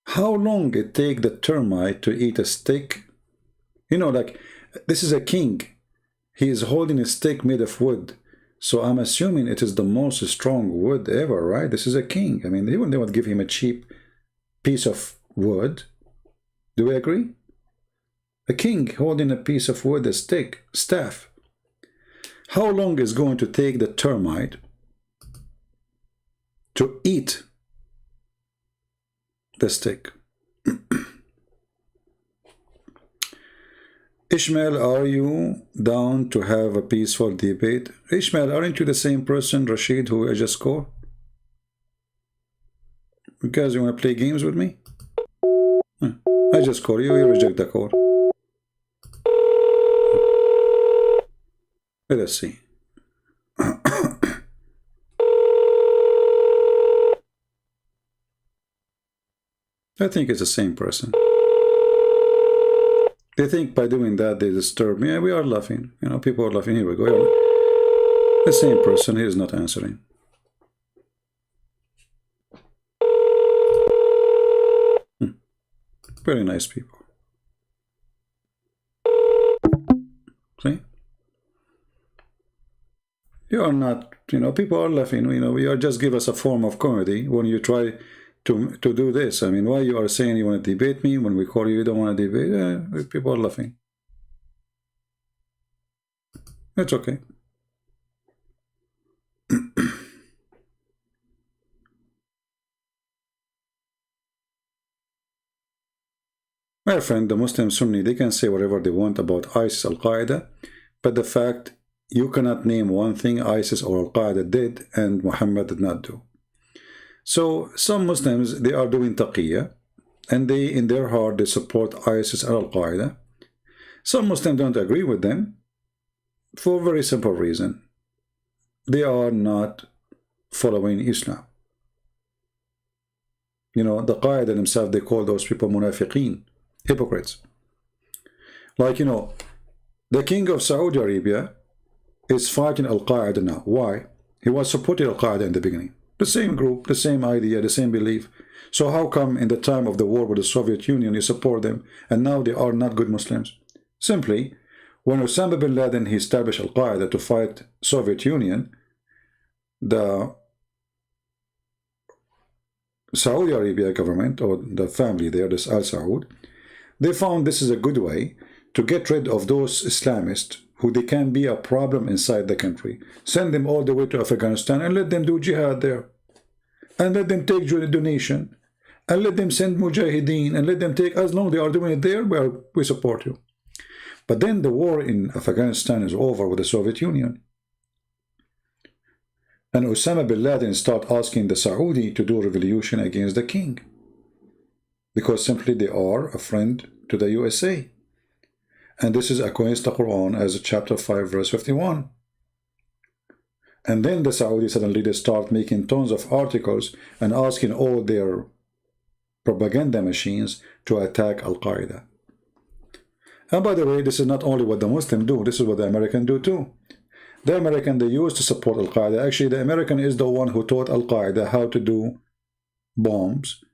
How long it take the termite to eat a stick? You know, like, this is a king. He is holding a stick made of wood. So I'm assuming it is the most strong wood ever, right? This is a king. I mean, they would give him a cheap piece of wood. Do we agree? A king holding a piece of wood, a stick, staff. How long is going to take the termite to eat the stick? Ishmael, are you down to have a peaceful debate? Ishmael, aren't you the same person, Rashid, who I just called? Because you want to play games with me? I just call you, you reject the call. Let us see. I think it's the same person. They think by doing that they disturb me. We are laughing. You know, people are laughing. Here we go. The same person. He is not answering. Very nice people. See? You are not, you know, people are laughing, you know, you are just give us a form of comedy when you try to do this. I mean, why you are saying you want to debate me when we call you don't want to debate? People are laughing. It's okay. My friend, the Muslim Sunni, they can say whatever they want about ISIS, Al-Qaeda, but the fact you cannot name one thing ISIS or Al-Qaeda did and Muhammad did not do. So some Muslims, they are doing taqiyya, and they, in their heart, they support ISIS and Al-Qaeda. Some Muslims don't agree with them for a very simple reason. They are not following Islam. You know, the Qaeda themselves, they call those people munafiqeen, hypocrites. Like, you know, the king of Saudi Arabia is fighting Al-Qaeda now. Why? He was supporting Al-Qaeda in the beginning. The same group, the same idea, the same belief. So how come in the time of the war with the Soviet Union you support them and now they are not good Muslims? Simply, when Osama bin Laden he established Al-Qaeda to fight Soviet Union, the Saudi Arabia government, or the family there, this Al Saud, they found this is a good way to get rid of those Islamists who they can be a problem inside the country. Send them all the way to Afghanistan and let them do jihad there. And let them take donation. And let them send mujahideen. And let them take, as long as they are doing it there, we support you. But then the war in Afghanistan is over with the Soviet Union. And Osama bin Laden start asking the Saudi to do revolution against the king. Because simply they are a friend to the USA. And this is against the Quran as chapter 5 verse 51. And then the Saudi suddenly they start making tons of articles and asking all their propaganda machines to attack Al-Qaeda. And by the way, this is not only what the Muslims do, this is what the Americans do too. The American, they used to support Al-Qaeda. Actually, the American is the one who taught Al-Qaeda how to do bombs.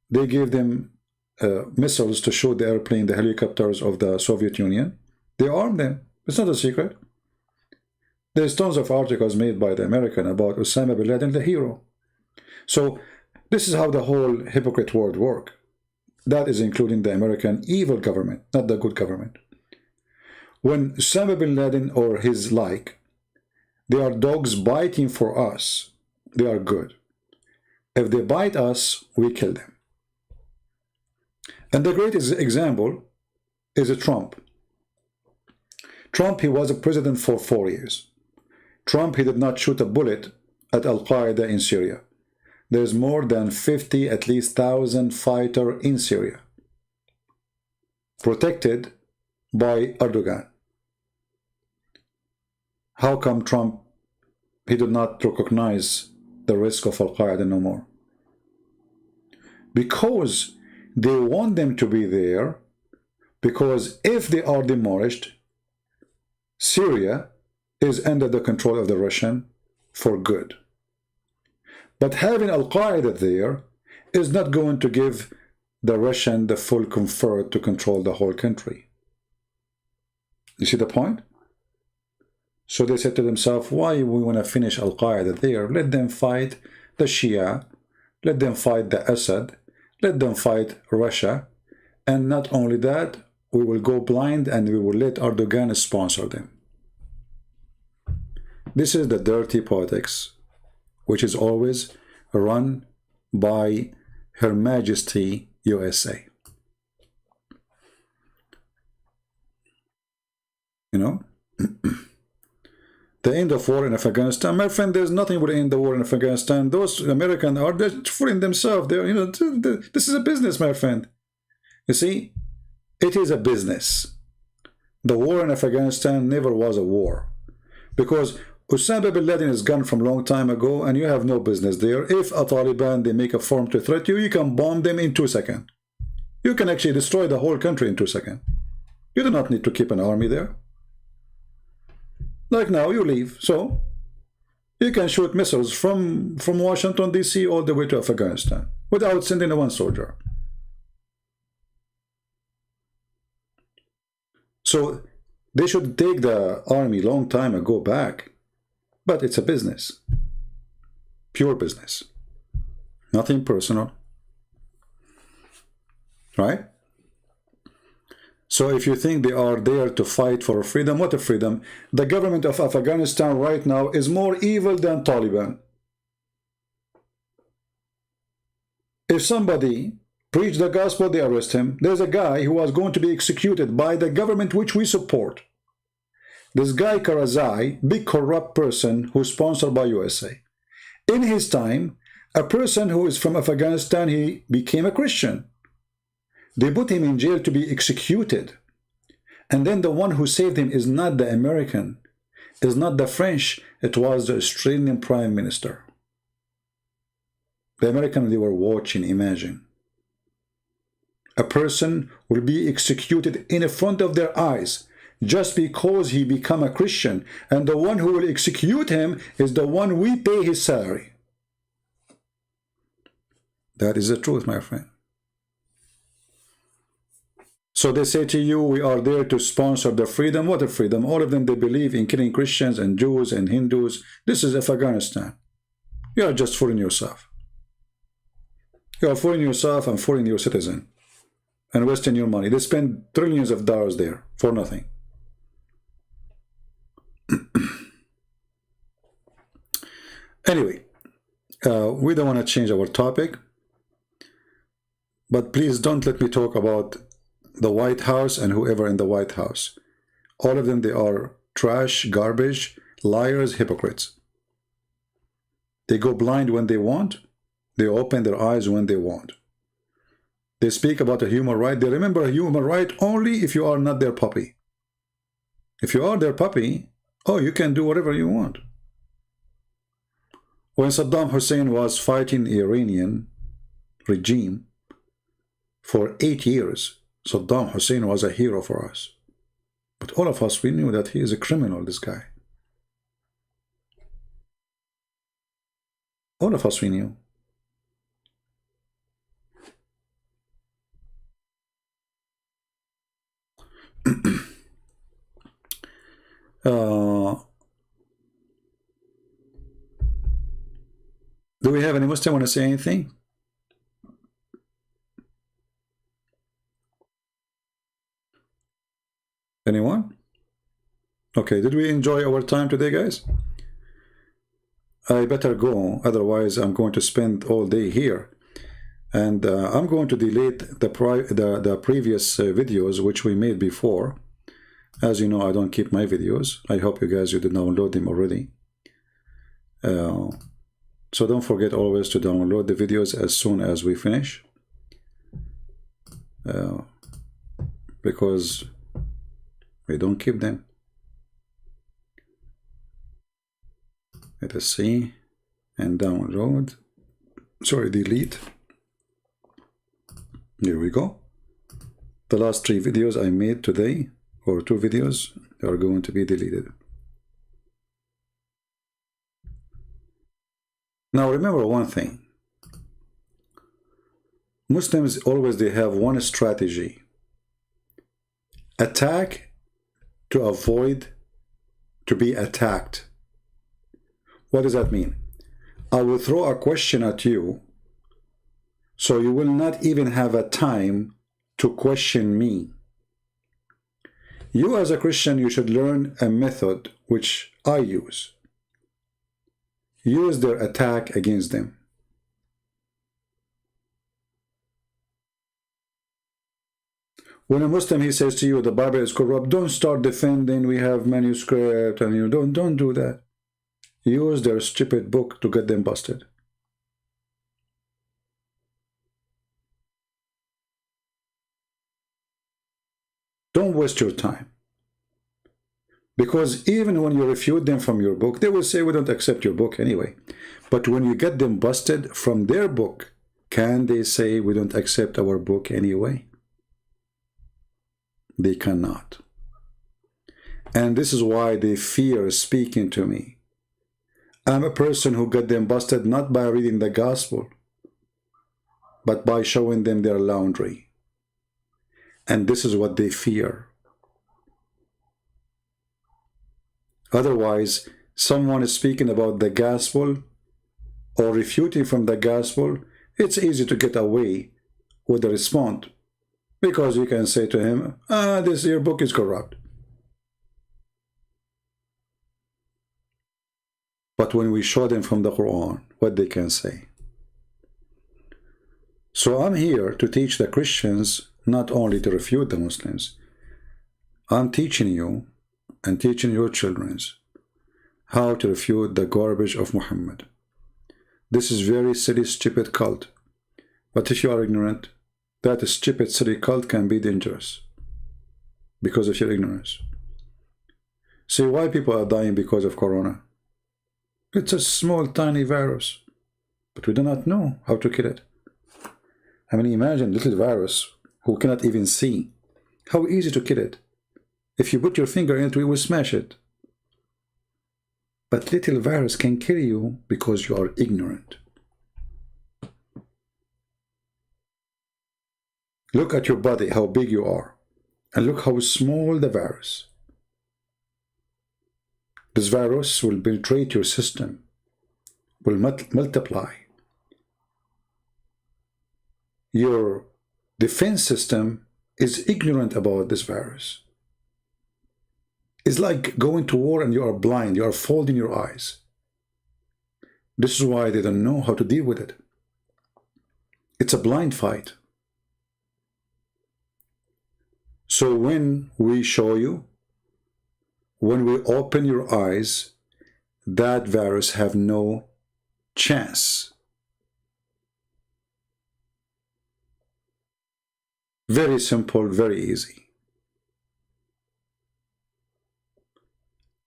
They gave them missiles to shoot the airplane, the helicopters of the Soviet Union. They armed them. It's not a secret. There's tons of articles made by the American about Osama bin Laden, the hero. So this is how the whole hypocrite world works. That is including the American evil government, not the good government. When Osama bin Laden or his like, they are dogs biting for us, they are good. If they bite us, we kill them. And the greatest example is Trump. Trump, he was a president for 4 years. Trump, he did not shoot a bullet at Al-Qaeda in Syria. There's more than 50, at least 1,000 fighters in Syria, protected by Erdogan. How come Trump, he did not recognize the risk of Al-Qaeda no more? Because they want them to be there, because if they are demolished, Syria is under the control of the Russian for good. But having Al-Qaeda there is not going to give the Russian the full comfort to control the whole country. You see the point? So they said to themselves, why we want to finish Al-Qaeda there? Let them fight the Shia, let them fight the Assad, let them fight Russia, and not only that, we will go blind and we will let Erdogan sponsor them. This is the dirty politics, which is always run by Her Majesty USA. You know? The end of war in Afghanistan, my friend, there's nothing would end the war in Afghanistan. Those Americans are just fooling themselves. They're, you know, this is a business, my friend. You see, it is a business. The war in Afghanistan never was a war, because Osama bin Laden is gone from a long time ago, and you have no business there. If a Taliban they make a form to threat you, you can bomb them in 2 seconds. You can actually destroy the whole country in 2 seconds. You do not need to keep an army there. Like now, you leave, so you can shoot missiles from Washington, D.C. all the way to Afghanistan without sending one soldier. So they should take the army long time ago back, but it's a business, pure business, nothing personal, right? So if you think they are there to fight for freedom, what a freedom? The government of Afghanistan right now is more evil than Taliban. If somebody Preach the gospel, they arrest him. There's a guy who was going to be executed by the government which we support. This guy Karzai, big corrupt person who's sponsored by USA. In his time, a person who is from Afghanistan, he became a Christian. They put him in jail to be executed. And then the one who saved him is not the American, is not the French, it was the Australian Prime Minister. The Americans, they were watching, imagine. A person will be executed in front of their eyes just because he become a Christian, and the one who will execute him is the one we pay his salary. That is the truth, my friend. So they say to you, we are there to sponsor the freedom. What a freedom? All of them, they believe in killing Christians and Jews and Hindus. This is Afghanistan. You are just fooling yourself. You are fooling yourself and fooling your citizen and wasting your money. They spend trillions of dollars there for nothing. Anyway, we don't want to change our topic, but please don't let me talk about the White House and whoever in the White House. All of them, they are trash, garbage, liars, hypocrites. They go blind when they want. They open their eyes when they want. They speak about a human right. They remember a human right only if you are not their puppy. If you are their puppy, oh, you can do whatever you want. When Saddam Hussein was fighting the Iranian regime for 8 years, Saddam Hussein was a hero for us. But all of us, we knew that he is a criminal, this guy. All of us, we knew. Do we have any Muslim want to say anything? Anyone? Okay, did we enjoy our time today, guys? I better go, otherwise I'm going to spend all day here. And I'm going to delete the previous videos which we made before. As you know, I don't keep my videos. I hope you guys, you did download them already. So don't forget always to download the videos as soon as we finish. Because we don't keep them. Let us see. And download. Sorry, delete. Here we go. The last 3 videos I made today, or 2 videos, are going to be deleted. Now remember one thing. Muslims always, they have one strategy. Attack to avoid to be attacked. What does that mean? I will throw a question at you, so you will not even have a time to question me. You as a Christian, you should learn a method which I use. Use their attack against them. When a Muslim, he says to you, the Bible is corrupt, don't start defending, we have manuscript, and you don't do that. Use their stupid book to get them busted. Don't waste your time. Because even when you refute them from your book, they will say, we don't accept your book anyway. But when you get them busted from their book, can they say, we don't accept our book anyway? They cannot. And this is why they fear speaking to me. I'm a person who got them busted not by reading the gospel, but by showing them their laundry. And this is what they fear. Otherwise, someone is speaking about the gospel or refuting from the gospel, it's easy to get away with a response, because you can say to him, your book is corrupt. But when we show them from the Quran, what they can say. So I'm here to teach the Christians, not only to refute the Muslims. I'm teaching you and teaching your children how to refute the garbage of Muhammad. This is very silly, stupid cult. But if you are ignorant, that stupid, silly cult can be dangerous because of your ignorance. See why people are dying because of corona? It's a small, tiny virus, but we do not know how to kill it. I mean, imagine little virus who cannot even see. How easy to kill it. If you put your finger in it, we will smash it. But little virus can kill you because you are ignorant. Look at your body, how big you are, and look how small the virus. This virus will penetrate your system, will multiply. Your defense system is ignorant about this virus. It's like going to war and you are blind, you are folding your eyes. This is why they don't know how to deal with it. It's a blind fight. So when we show you, when we open your eyes, that virus have no chance. Very simple, very easy.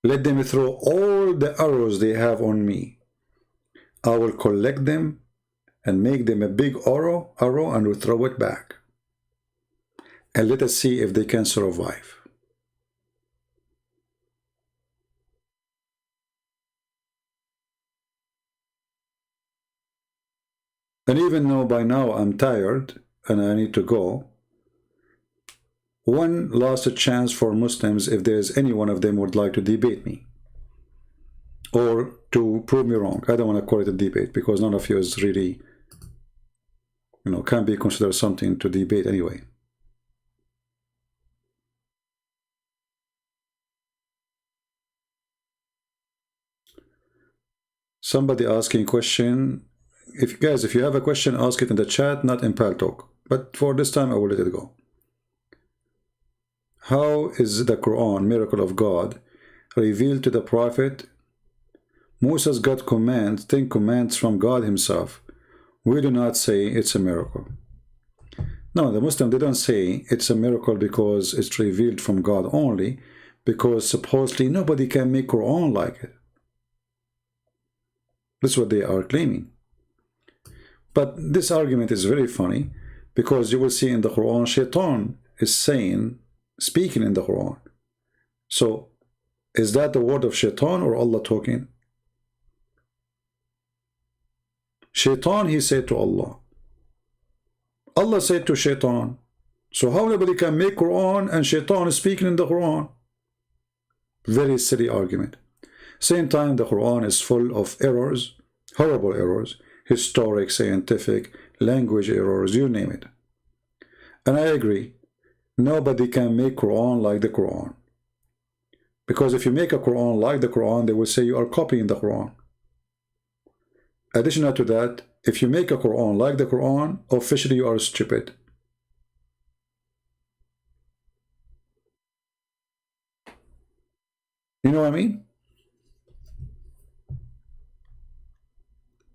Let them throw all the arrows they have on me. I will collect them and make them a big arrow and will throw it back. And let us see if they can survive. And even though by now I'm tired and I need to go, one last chance for Muslims, if there's any one of them would like to debate me or to prove me wrong. I don't want to call it a debate because none of you is really, can be considered something to debate anyway. Somebody asking question. If you have a question, ask it in the chat, not in Pal Talk. But for this time, I will let it go. How is the Quran, miracle of God, revealed to the Prophet? Moses got commands, 10 commands from God himself. We do not say it's a miracle. No, the Muslims, they don't say it's a miracle because it's revealed from God only, because supposedly nobody can make Quran like it. That's what they are claiming. But this argument is very funny because you will see in the Quran, Shaitan is speaking in the Quran. So, is that the word of Shaitan or Allah talking? Shaitan, he said to Allah. Allah said to Shaitan. So how nobody can make Quran and Shaitan is speaking in the Quran? Very silly argument. Same time, the Quran is full of errors, horrible errors, historic, scientific, language errors, you name it. And I agree, nobody can make Quran like the Quran. Because if you make a Quran like the Quran, they will say you are copying the Quran. Additional to that, if you make a Quran like the Quran, officially you are stupid. You know what I mean?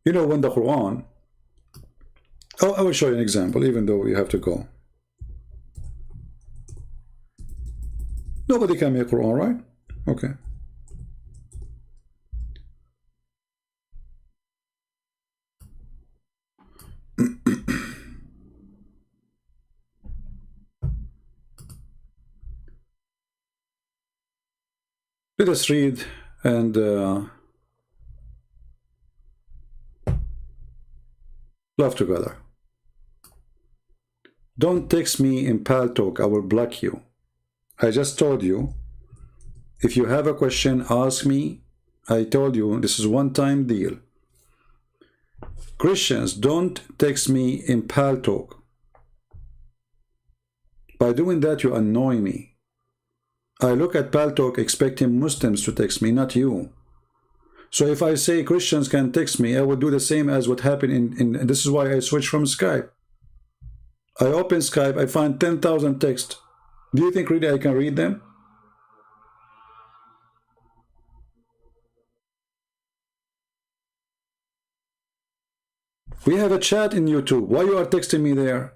You know, when the Quran, I will show you an example, even though we have to go. Nobody can make Quran, right? Okay. Let us read and laugh together. Don't text me in Pal Talk, I will block you. I just told you, if you have a question, ask me. I told you, this is one-time deal. Christians, don't text me in Pal Talk. By doing that, you annoy me. I look at Pal Talk expecting Muslims to text me, not you. So if I say Christians can text me, I will do the same as what happened in this is why I switched from Skype. I open Skype, I find 10,000 texts. Do you think really I can read them? We have a chat in YouTube. Why you are texting me there?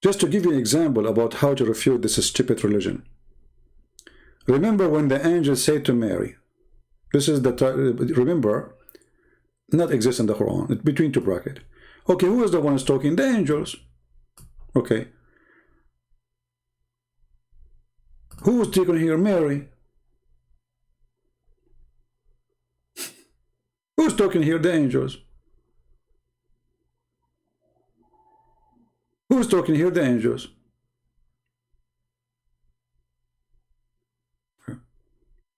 Just to give you an example about how to refute this stupid religion. Remember when the angel said to Mary, this is the, remember, not exist in the Quran, it's between two brackets. Okay, who is the one who's talking? The angels. Okay. Who was taken here? Mary. Who's talking here? The angels. Who's talking here? The angels.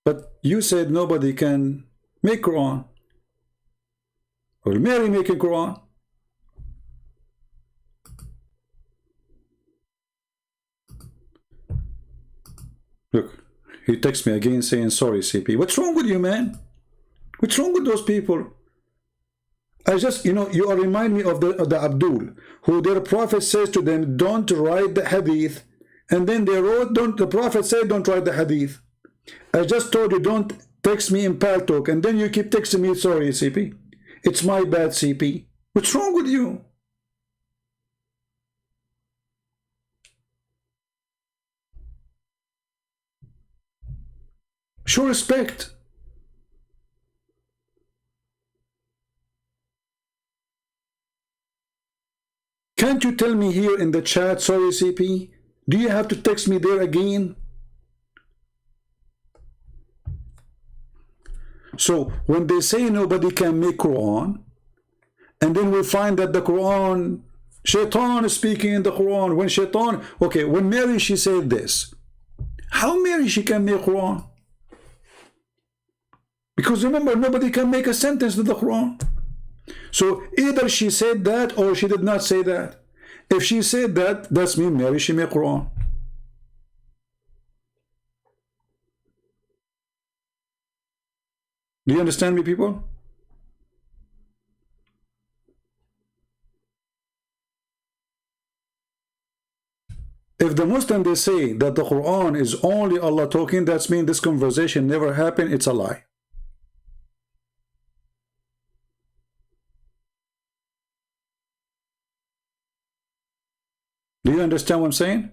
But you said nobody can make Quran. Or Mary making Quran. Look, he texts me again saying, sorry, CP. What's wrong with you, man? What's wrong with those people? I just, you know, you are remind me of the Abdul, who their prophet says to them, don't write the hadith. And then they wrote, the prophet said, don't write the hadith. I just told you, don't text me in Paltalk. And then you keep texting me, sorry, CP. It's my bad, CP. What's wrong with you? Show respect. Can't you tell me here in the chat, sorry, CP? Do you have to text me there again? So when they say nobody can make Quran, and then we find that the Quran, Shaitan is speaking in the Quran. When Shaitan, okay, when Mary, she said this. How Mary, she can make Quran? Because remember, nobody can make a sentence to the Quran. So either she said that or she did not say that. If she said that, that's mean Mary, she made Quran. Do you understand me, people? If the Muslim, they say that the Quran is only Allah talking, that's mean this conversation never happened, it's a lie. Do you understand what I'm saying?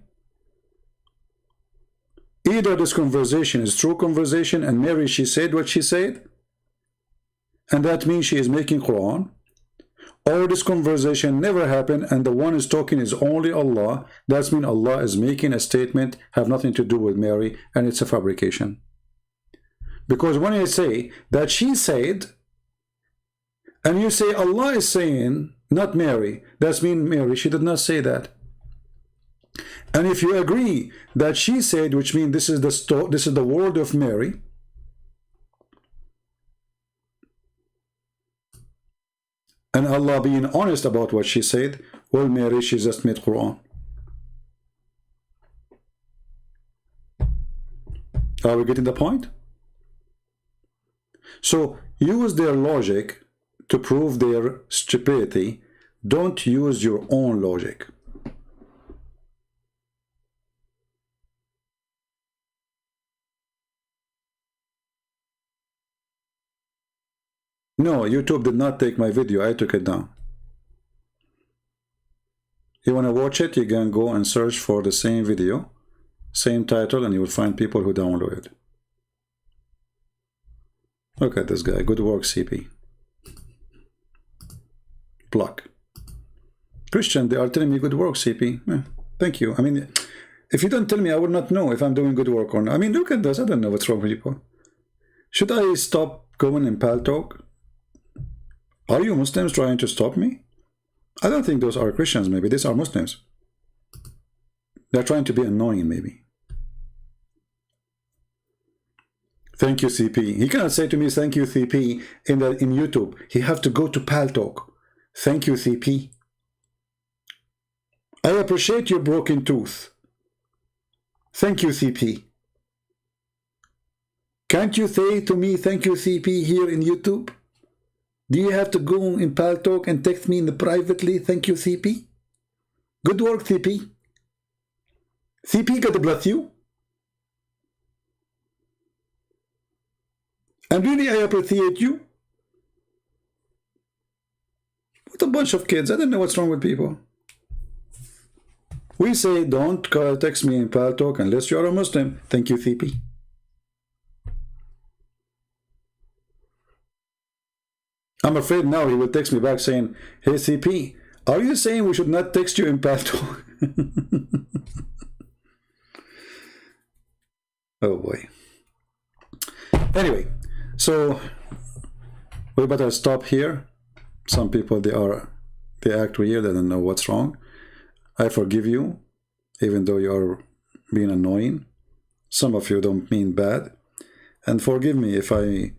Either this conversation is true conversation and Mary, she said what she said, and that means she is making Quran, or this conversation never happened and the one is talking is only Allah, that means Allah is making a statement, have nothing to do with Mary, and it's a fabrication. Because when you say that she said, and you say Allah is saying, not Mary, that means Mary, she did not say that. And if you agree that she said, which means this is the word of Mary, and Allah being honest about what she said, well, Mary, she just made Quran. Are we getting the point? So use their logic to prove their stupidity. Don't use your own logic. No, YouTube did not take my video. I took it down. You want to watch it? You can go and search for the same video, same title, and you will find people who download it. Look at this guy. Good work, CP. Block. Christian, they are telling me good work, CP. Thank you. I mean, if you don't tell me, I would not know if I'm doing good work or not. I mean, look at this. I don't know what's wrong with people. Should I stop going in Paltalk? Are you Muslims trying to stop me? I don't think those are Christians, maybe. These are Muslims. They're trying to be annoying, maybe. Thank you, CP. He cannot say to me, thank you, CP, in YouTube. He have to go to Paltalk. Thank you, CP. I appreciate your broken tooth. Thank you, CP. Can't you say to me, thank you, CP, here in YouTube? Do you have to go in Pal Talk and text me in the privately, thank you, CP? Good work, CP. CP, God bless you. And really, I appreciate you. What a bunch of kids. I don't know what's wrong with people. We say, don't text me in Pal Talk unless you're a Muslim. Thank you, CP. I'm afraid now he will text me back saying, hey, CP, are you saying we should not text you in Pal Talk? Oh, boy. Anyway, so we better stop here. Some people, they act weird. They don't know what's wrong. I forgive you, even though you are being annoying. Some of you don't mean bad. And forgive me if I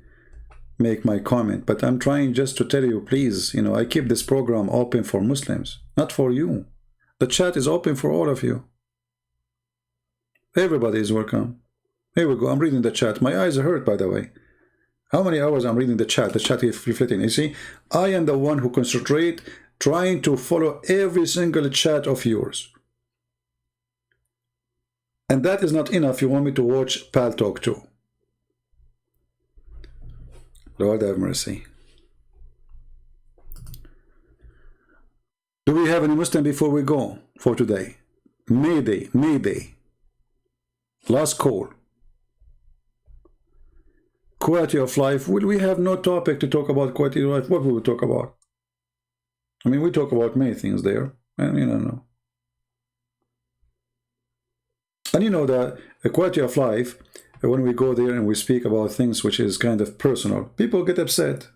make my comment. But I'm trying just to tell you, please, you know, I keep this program open for Muslims, not for you. The chat is open for all of you. Everybody is welcome. Here we go. I'm reading the chat. My eyes are hurt, by the way. How many hours I'm reading the chat? The chat is reflecting. You see, I am the one who concentrate, trying to follow every single chat of yours. And that is not enough. You want me to watch Pal Talk too. Lord have mercy. Do we have any Muslim before we go for today? Mayday, Mayday. Last call. Quality of life. Will we have no topic to talk about quality of life? What will we talk about? I mean, we talk about many things there. I mean, I don't know. And you know that the quality of life, when we go there and we speak about things which is kind of personal, people get upset.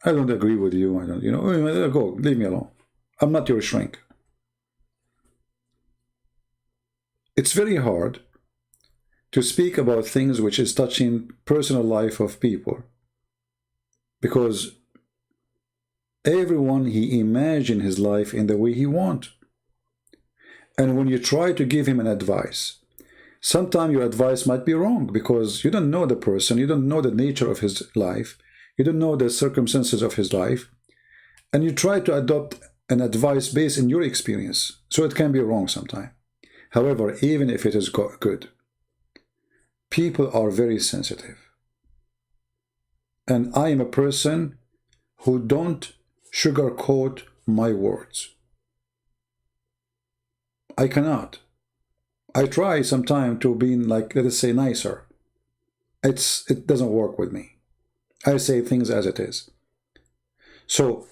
I don't agree with you. I don't, you know, go, leave me alone. I'm not your shrink. It's very hard to speak about things which is touching personal life of people, because everyone, he imagine his life in the way he want. And when you try to give him an advice, sometimes your advice might be wrong, because you don't know the person, you don't know the nature of his life, you don't know the circumstances of his life, and you try to adopt an advice based in your experience, so it can be wrong sometimes. However, even if it is good, people are very sensitive. And I am a person who don't sugarcoat my words. I cannot. I try sometimes to be like, let us say, nicer. It doesn't work with me. I say things as it is. So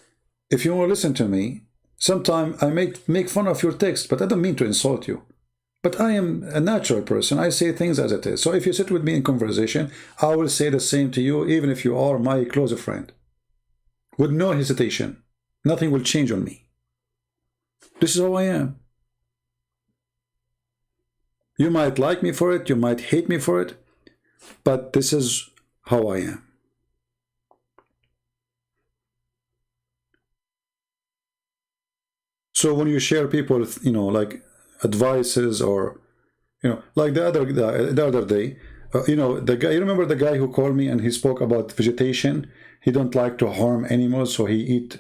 if you want to listen to me, sometimes I make fun of your text, but I don't mean to insult you. But I am a natural person. I say things as it is. So if you sit with me in conversation, I will say the same to you, even if you are my closer friend. With no hesitation. Nothing will change on me. This is how I am. You might like me for it, you might hate me for it, but this is how I am. So when you share people, you know, like advices, or, you know, like the other day, you know, the guy, you remember the guy who called me and he spoke about vegetation? He don't like to harm animals, so he eat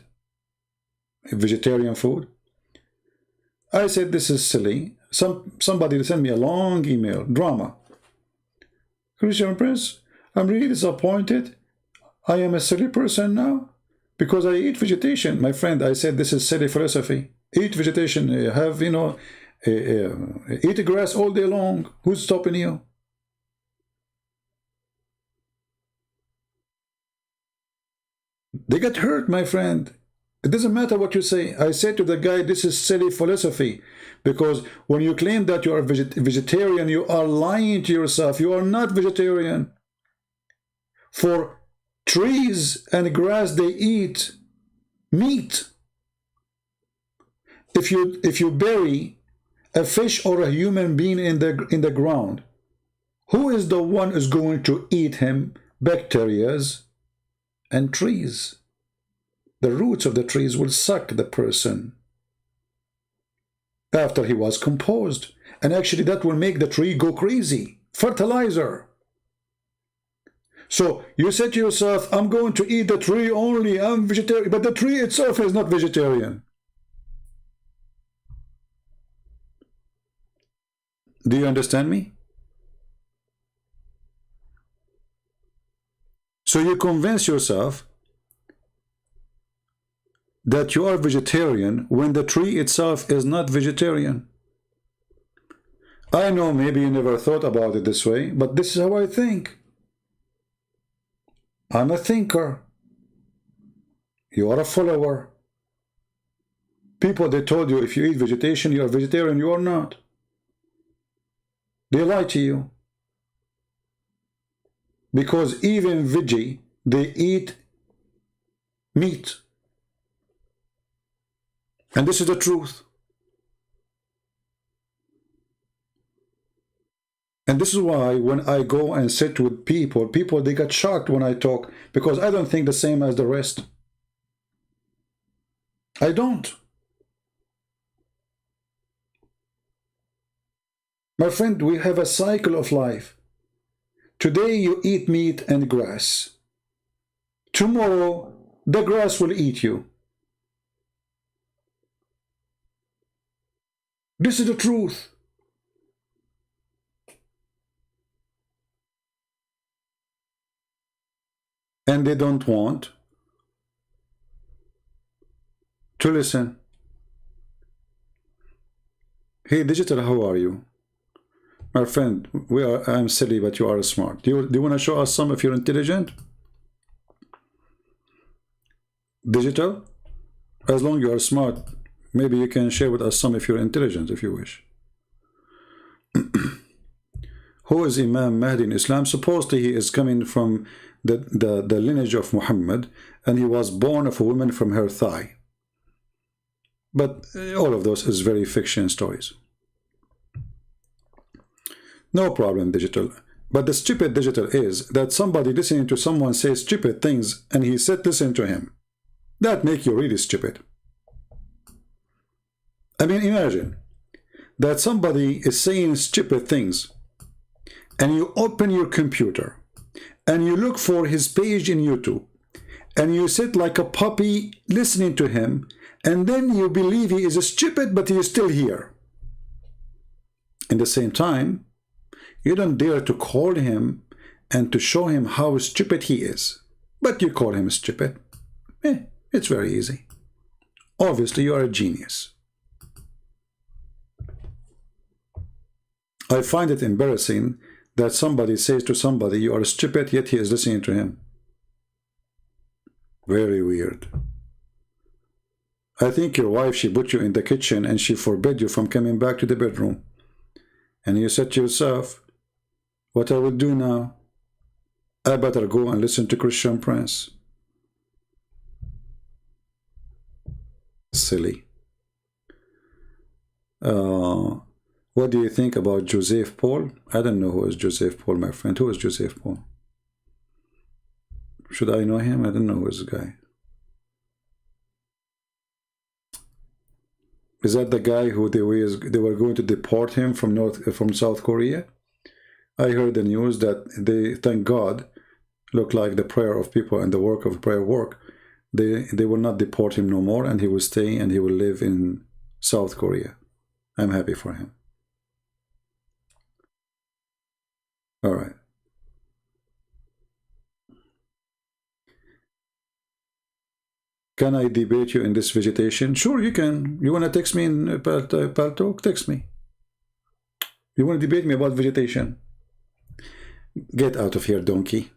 vegetarian food. I said, this is silly. Somebody sent me a long email, drama. Christian Prince, I'm really disappointed. I am a silly person now because I eat vegetation. My friend, I said, this is silly philosophy. Eat vegetation, have, you know, eat grass all day long. Who's stopping you? They get hurt, my friend. It doesn't matter what you say. I said to the guy, this is silly philosophy. Because when you claim that you are vegetarian, you are lying to yourself. You are not vegetarian. For trees and grass, they eat meat. If you bury a fish or a human being in the ground, who is the one who's going to eat him? Bacteria and trees. The roots of the trees will suck the person after he was composed. And actually that will make the tree go crazy. Fertilizer. So you said to yourself, I'm going to eat the tree only, I'm vegetarian, but the tree itself is not vegetarian. Do you understand me? So you convince yourself that you are vegetarian when the tree itself is not vegetarian. I know maybe you never thought about it this way, but this is how I think. I'm a thinker. You are a follower. People, they told you if you eat vegetation, you are vegetarian. You are not. They lie to you. Because even veggie, they eat meat. And this is the truth. And this is why when I go and sit with people, they get shocked when I talk, because I don't think the same as the rest. I don't. My friend, we have a cycle of life. Today you eat meat and grass. Tomorrow the grass will eat you. This is the truth. And they don't want to listen. Hey, Digital, how are you? My friend, I'm silly, but you are smart. Do you want to show us some if you're intelligent? Digital? As long as you are smart, maybe you can share with us some if you're intelligent, if you wish. Who is Imam Mahdi in Islam? Supposedly he is coming from the lineage of Muhammad, and he was born of a woman from her thigh. But all of those is very fiction stories. No problem, Digital. But the stupid, Digital, is that somebody listening to someone say stupid things and he said listen to him. That make you really stupid. I mean, imagine that somebody is saying stupid things and you open your computer and you look for his page in YouTube and you sit like a puppy listening to him, and then you believe he is stupid, but he is still here. In the same time, you don't dare to call him and to show him how stupid he is, but you call him stupid. It's very easy. Obviously, you are a genius. I find it embarrassing that somebody says to somebody, you are stupid, yet he is listening to him. Very weird. I think your wife, she put you in the kitchen and she forbade you from coming back to the bedroom. And you said to yourself, what I will do now? I better go and listen to Christian Prince. Silly. What do you think about Joseph Paul? I don't know who is Joseph Paul, my friend. Who is Joseph Paul? Should I know him? I don't know who is this guy. Is that the guy who they were going to deport him from South Korea? I heard the news that they, thank God, look like the prayer of people and the work of prayer work. They will not deport him no more, and he will stay and he will live in South Korea. I'm happy for him. All right. Can I debate you in this vegetation? Sure, you can. You want to text me in Paltalk? Text me. You want to debate me about vegetation? Get out of here, donkey.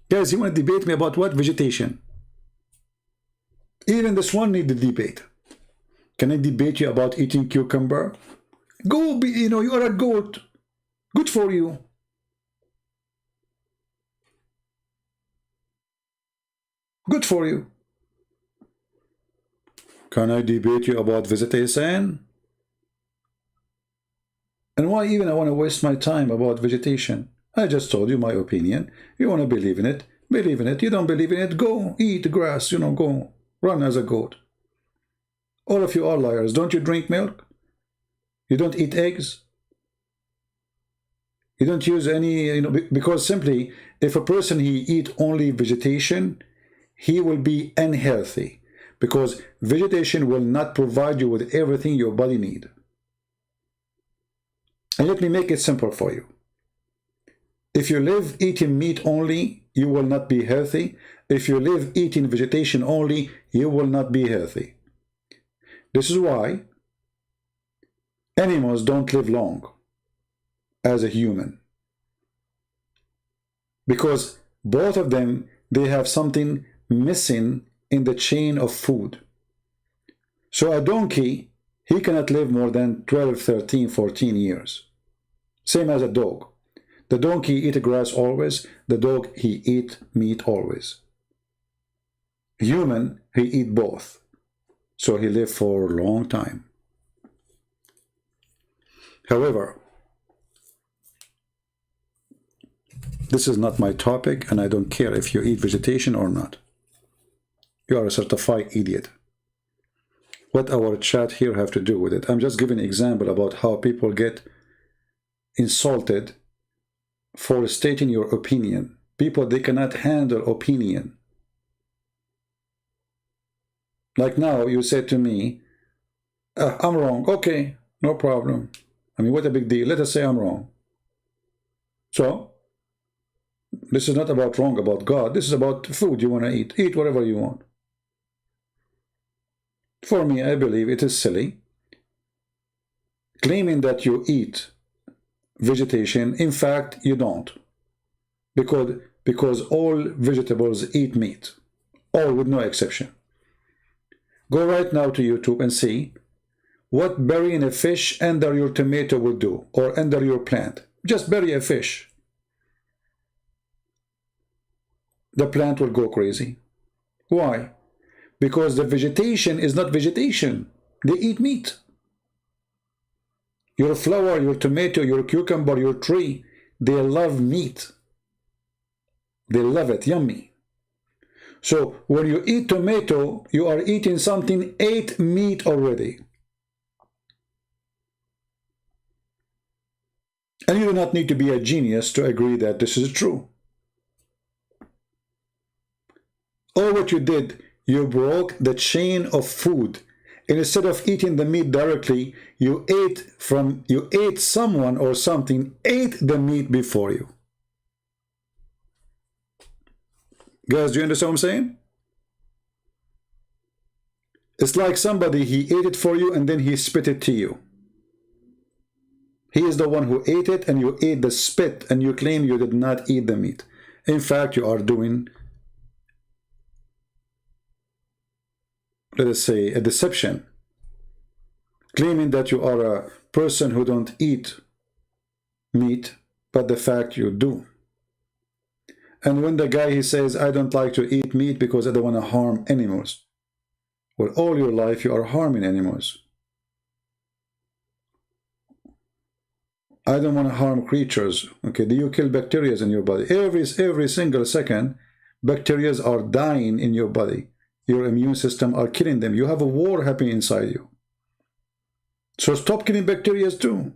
Guys, you want to debate me about what? Vegetation. Even this one need the debate. Can I debate you about eating cucumber? Go be, you are a goat. Good for you. Good for you. Can I debate you about vegetation? And why even I want to waste my time about vegetation? I just told you my opinion. You want to believe in it? Believe in it. You don't believe in it? Go eat grass, go run as a goat. All of you are liars. Don't you drink milk? You don't eat eggs? You don't use any, because simply, if a person he eat only vegetation, he will be unhealthy, because vegetation will not provide you with everything your body need. And let me make it simple for you. If you live eating meat only, you will not be healthy. If you live eating vegetation only, you will not be healthy. This is why animals don't live long as a human. Because both of them, they have something missing in the chain of food. So a donkey, he cannot live more than 12, 13, 14 years. Same as a dog. The donkey eat grass always. The dog, he eat meat always. Human, he eat both. So he live for a long time. However, this is not my topic, and I don't care if you eat vegetation or not. You are a certified idiot. What our chat here have to do with it? I'm just giving an example about how people get insulted for stating your opinion. People, they cannot handle opinion. Like now, you said to me, I'm wrong. Okay, no problem. I mean, what a big deal. Let us say I'm wrong. So, this is not about wrong about God. This is about food you want to eat. Eat whatever you want. For me, I believe it is silly claiming that you eat vegetation. In fact, you don't. Because all vegetables eat meat. All, with no exception. Go right now to YouTube and see what burying a fish under your tomato will do, or under your plant. Just bury a fish. The plant will go crazy. Why? Because the vegetation is not vegetation. They eat meat. Your flower, your tomato, your cucumber, your tree, they love meat. They love it, yummy. So when you eat tomato, you are eating something ate meat already. And you do not need to be a genius to agree that this is true. All what you did, you broke the chain of food. And instead of eating the meat directly, you ate someone or something ate the meat before you. Guys, do you understand what I'm saying? It's like somebody, he ate it for you and then he spit it to you. He is the one who ate it, and you ate the spit, and you claim you did not eat the meat. In fact, you are doing, let us say, a deception. Claiming that you are a person who don't eat meat, but the fact you do. And when the guy, he says, I don't like to eat meat because I don't want to harm animals. Well, all your life you are harming animals. I don't want to harm creatures. Okay, do you kill bacteria in your body? Every single second, bacteria are dying in your body. Your immune system are killing them. You have a war happening inside you. So stop killing bacteria too.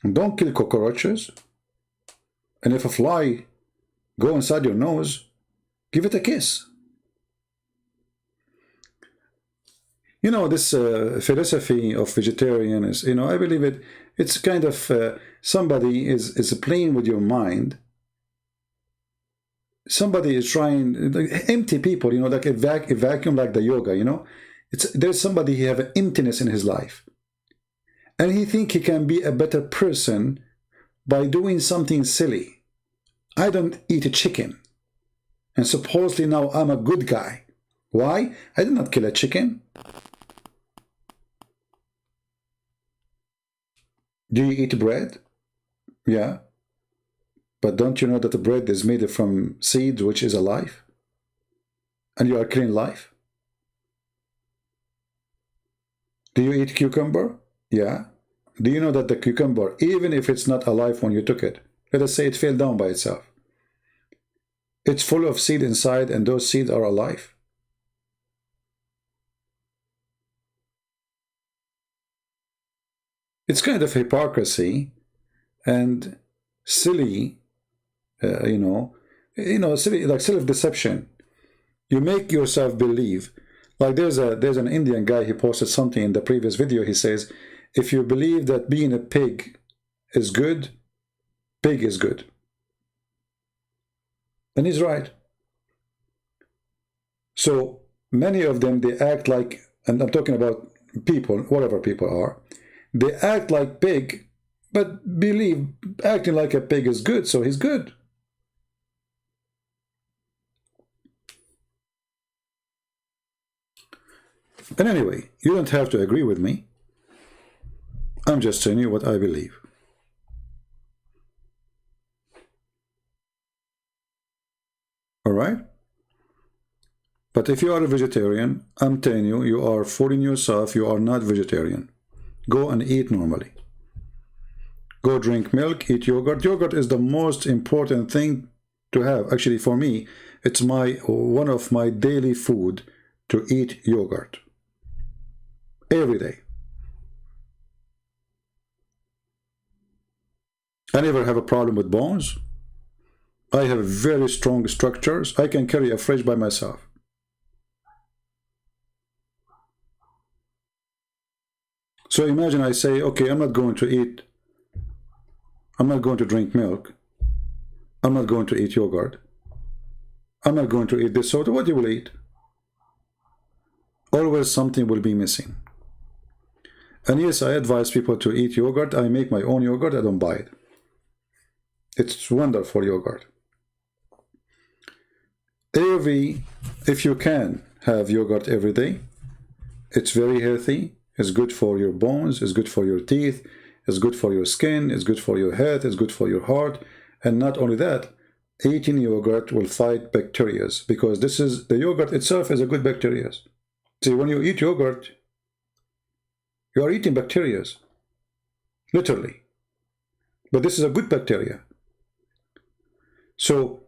And don't kill cockroaches. And if a fly go inside your nose, give it a kiss. You know, this philosophy of vegetarian is, I believe it's kind of somebody is playing with your mind. Somebody is trying, like, empty people, like a vacuum, like the yoga, there's somebody, he have an emptiness in his life. And he think he can be a better person by doing something silly. I don't eat a chicken. And supposedly now I'm a good guy. Why? I did not kill a chicken. Do you eat bread? Yeah. But don't you know that the bread is made from seeds, which is alive? And you are killing life? Do you eat cucumber? Yeah. Do you know that the cucumber, even if it's not alive when you took it, let us say it fell down by itself, it's full of seed inside, and those seeds are alive? It's kind of hypocrisy and silly, silly, like self-deception. You make yourself believe. Like there's an Indian guy, he posted something in the previous video. He says, if you believe that being a pig is good, pig is good. And he's right. So many of them, they act like, and I'm talking about people, whatever people are, they act like pig, but believe acting like a pig is good, so he's good. And anyway, you don't have to agree with me. I'm just telling you what I believe. All right? But if you are a vegetarian, I'm telling you, you are fooling yourself. You are not vegetarian. Go and eat normally. Go drink milk, eat yogurt. Yogurt is the most important thing to have. Actually, for me, it's one of my daily food to eat yogurt. Every day. I never have a problem with bones. I have very strong structures. I can carry a fridge by myself. So imagine I say, okay, I'm not going to drink milk. I'm not going to eat yogurt. I'm not going to eat this soda. What you will eat? Always something will be missing. And yes, I advise people to eat yogurt. I make my own yogurt. I don't buy it. It's wonderful yogurt. If you can have yogurt every day, it's very healthy. It's good for your bones. It's good for your teeth. It's good for your skin. It's good for your health. It's good for your heart. And not only that, eating yogurt will fight bacteria, because the yogurt itself is a good bacteria. See, when you eat yogurt, you are eating bacteria, literally. But this is a good bacteria. So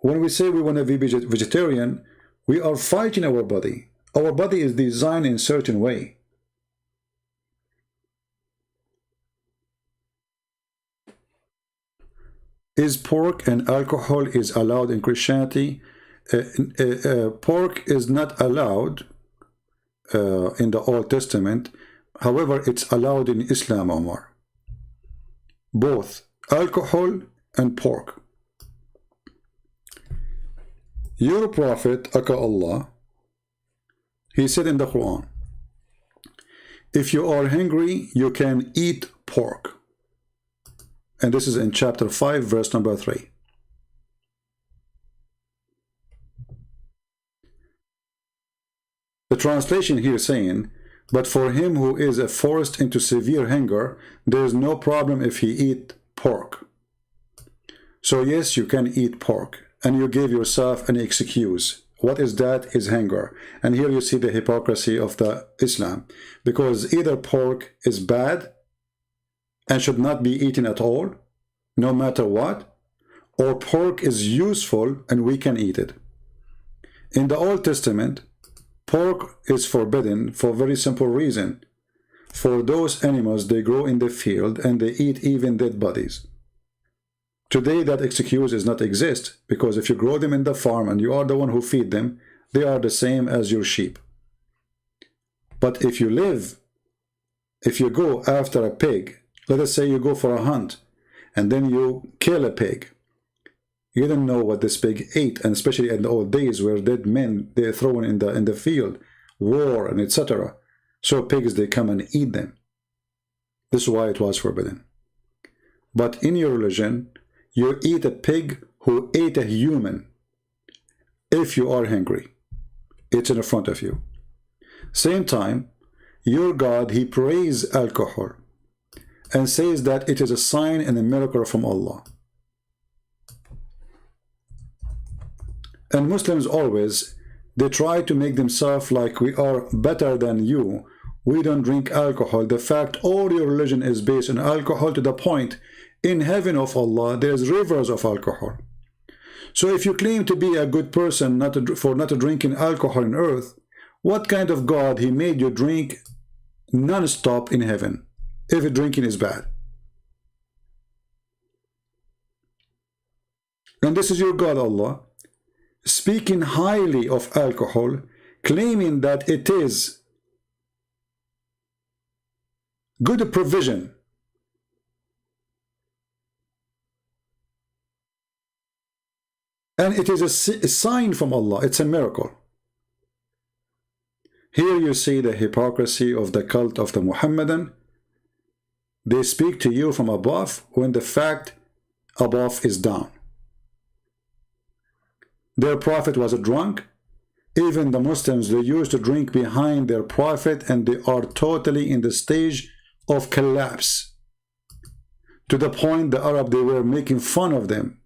when we say we want to be vegetarian, we are fighting our body. Our body is designed in a certain way. Is pork and alcohol is allowed in Christianity? Pork is not allowed in the Old Testament. However, it's allowed in Islam, Omar. Both alcohol and pork. Your prophet, Aka Allah, he said in the Quran, if you are hungry, you can eat pork. And this is in chapter 5, verse number 3. The translation here is saying, but for him who is forced into severe hunger, there is no problem if he eat pork. So yes, you can eat pork. And you give yourself an excuse. What is that? Is hunger. And here you see the hypocrisy of the Islam. Because either pork is bad and should not be eaten at all, no matter what, or pork is useful and we can eat it. In the Old Testament, pork is forbidden for a very simple reason. For those animals, they grow in the field and they eat even dead bodies. Today, that excuse does not exist, because if you grow them in the farm and you are the one who feed them, they are the same as your sheep. But if you go after a pig, let us say you go for a hunt, and then you kill a pig, you don't know what this pig ate, and especially in the old days where dead men, they're thrown in the field, war and etc. So pigs, they come and eat them. This is why it was forbidden. But in your religion, you eat a pig who ate a human. If you are hungry, it's in front of you. Same time, your God, he praises alcohol and says that it is a sign and a miracle from Allah. And Muslims always, they try to make themselves like we are better than you. We don't drink alcohol. The fact all your religion is based on alcohol, to the point in heaven of Allah, there's rivers of alcohol. So if you claim to be a good person for not drinking alcohol on earth, what kind of God he made you drink non-stop in heaven? if drinking is bad. And this is your God, Allah, speaking highly of alcohol, claiming that it is good provision. And it is a sign from Allah. It's a miracle. Here you see the hypocrisy of the cult of the Muhammadan. They speak to you from above when the fact above is down. Their prophet was a drunk. Even the Muslims, they used to drink behind their prophet, and they are totally in the stage of collapse. To the point the Arab, they were making fun of them.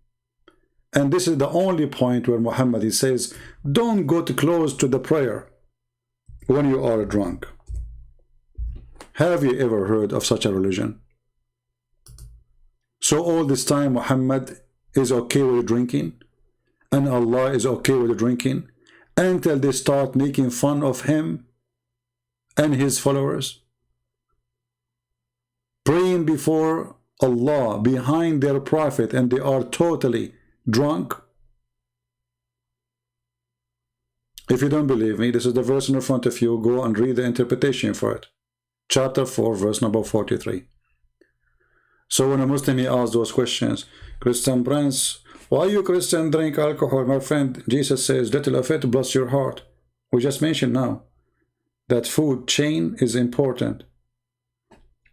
And this is the only point where Muhammad, he says, don't go too close to the prayer when you are drunk. Have you ever heard of such a religion? So all this time Muhammad is okay with drinking, and Allah is okay with drinking, until they start making fun of him and his followers, praying before Allah behind their prophet, and they are totally drunk. If you don't believe me, this is the verse in front of you. Go and read the interpretation for it. Chapter 4, verse number 43. So when a Muslim, he asks those questions, Christian Prince, why you Christian drink alcohol? My friend, Jesus says, little of it bless your heart. We just mentioned now that food chain is important.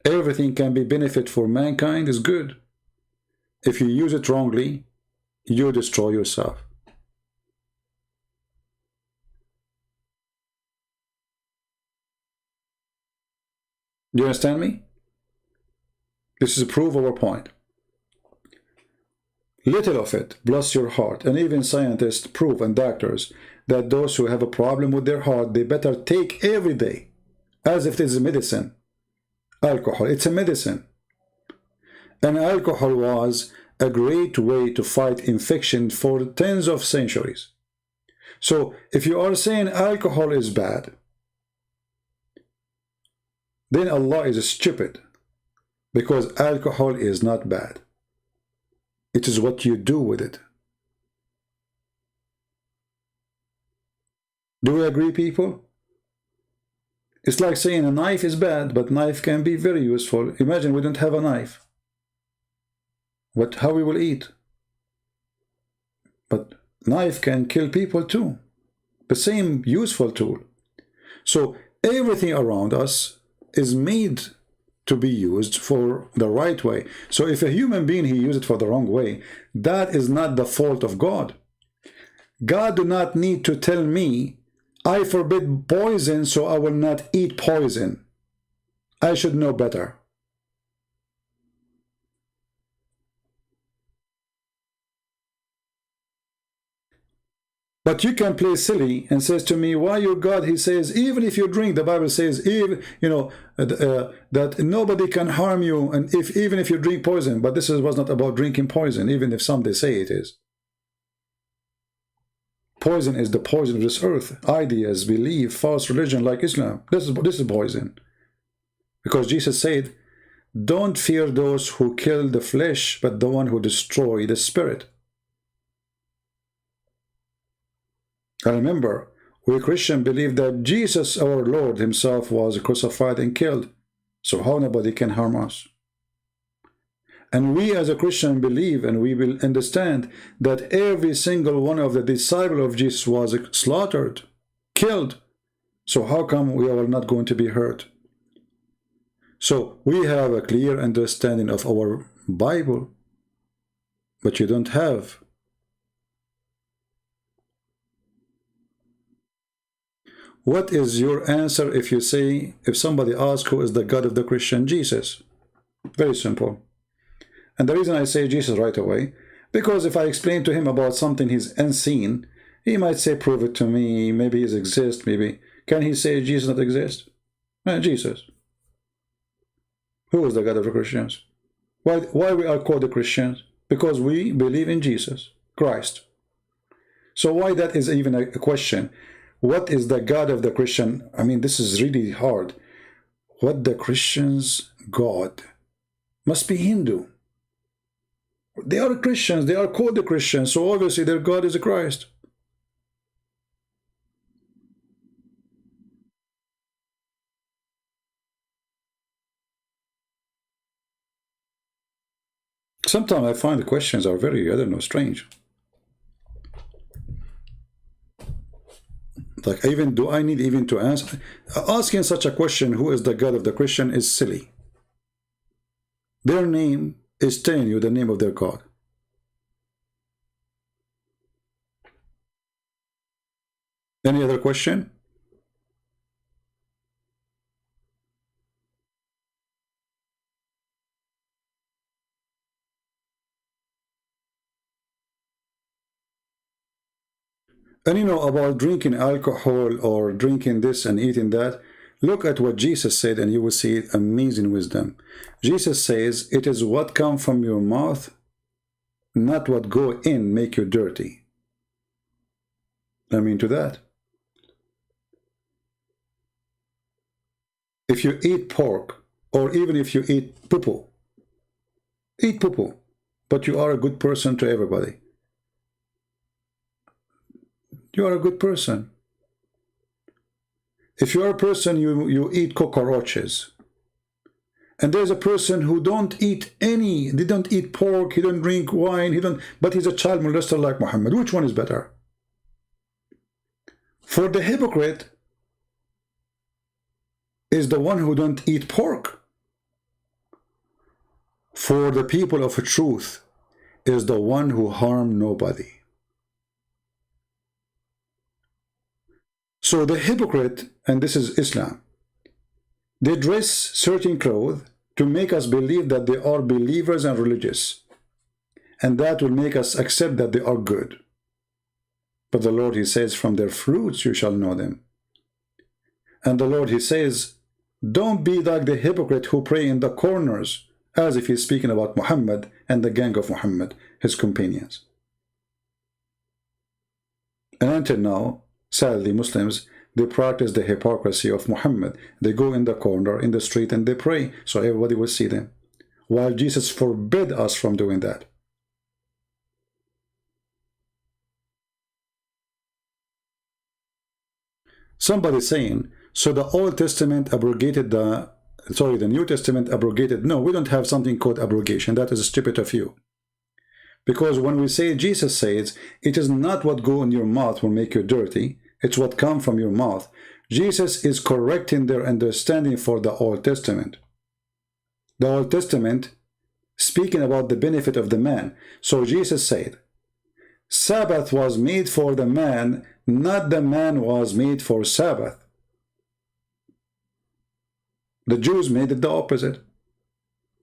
Everything can be benefit for mankind is good. If you use it wrongly, you destroy yourself. Do you understand me? This is a proof of our point. Little of it, bless your heart. And even scientists prove, and doctors, that those who have a problem with their heart, they better take every day, as if it is a medicine. Alcohol, it's a medicine. And alcohol was a great way to fight infection for tens of centuries. So if you are saying alcohol is bad, then Allah is stupid, because alcohol is not bad. It is what you do with it. Do we agree, people? It's like saying a knife is bad, but knife can be very useful. Imagine we don't have a knife. How we will eat? But knife can kill people too. The same useful tool. So everything around us is made to be used for the right way. So if a human being, he used it for the wrong way, that is not the fault of God. God do not need to tell me, I forbid poison, so I will not eat poison. I should know better. But you can play silly and says to me, why your God? He says, even if you drink, the Bible says, even, that nobody can harm you, and even if you drink poison. But this was not about drinking poison, even if some they say it is. Poison is the poison of this earth. Ideas, belief, false religion like Islam. This is poison. Because Jesus said, don't fear those who kill the flesh, but the one who destroy the spirit. I remember, we Christians believe that Jesus, our Lord himself, was crucified and killed. So how nobody can harm us? And we as a Christian believe, and we will understand, that every single one of the disciples of Jesus was slaughtered, killed. So how come we are not going to be hurt? So we have a clear understanding of our Bible, but you don't have. What is your answer if you say, if somebody asks who is the God of the Christian? Jesus. Very simple. And the reason I say Jesus right away, because if I explain to him about something he's unseen, he might say, prove it to me, maybe it exists, maybe. Can he say Jesus not exist? Jesus. Who is the God of the Christians? Why we are called the Christians? Because we believe in Jesus, Christ. So why that is even a question? What is the God of the Christian? I mean, this is really hard. What the Christians God must be Hindu. They are Christians. They are called the Christians. So obviously their God is a Christ. Sometimes I find the questions are very, I don't know, strange. Like, even do I need even to answer? Asking such a question, who is the God of the Christian, is silly. Their name is telling you the name of their God. Any other question? And you know about drinking alcohol or drinking this and eating that, look at what Jesus said and you will see amazing wisdom. Jesus says, it is what comes from your mouth, not what go in make you dirty. I mean to that. If you eat pork, or even if you eat poo-poo, eat poo-poo, but you are a good person to everybody. You are a good person. If you are a person, you eat cockroaches. And there's a person who don't eat they don't eat pork, he don't drink wine, but he's a child molester like Muhammad. Which one is better? For the hypocrite is the one who don't eat pork. For the people of truth is the one who harm nobody. So the hypocrite, and this is Islam, they dress certain clothes to make us believe that they are believers and religious. And that will make us accept that they are good. But the Lord, he says, from their fruits you shall know them. And the Lord, he says, don't be like the hypocrite who pray in the corners, as if he's speaking about Muhammad and the gang of Muhammad, his companions. And until now, sadly, Muslims, they practice the hypocrisy of Muhammad. They go in the corner, in the street, and they pray, so everybody will see them. While Jesus forbid us from doing that. Somebody saying, so the Old Testament abrogated the New Testament abrogated. No, we don't have something called abrogation. That is stupid of you. Because when we say, Jesus says, it is not what go in your mouth will make you dirty. It's what comes from your mouth. Jesus is correcting their understanding for the Old Testament. The Old Testament speaking about the benefit of the man. So Jesus said, Sabbath was made for the man, not the man was made for Sabbath. The Jews made it the opposite.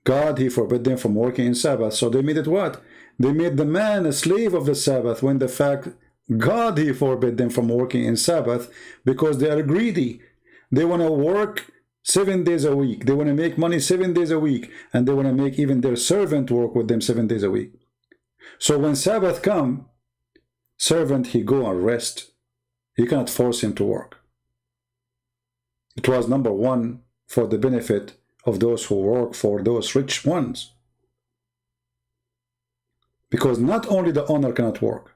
God, he forbid them from working in Sabbath. So they made it what? They made the man a slave of the Sabbath, when the fact God, he forbid them from working in Sabbath because they are greedy. They want to work 7 days a week. They want to make money 7 days a week. And they want to make even their servant work with them 7 days a week. So when Sabbath come, servant, he go and rest. You cannot force him to work. It was number one for the benefit of those who work for those rich ones. Because not only the owner cannot work,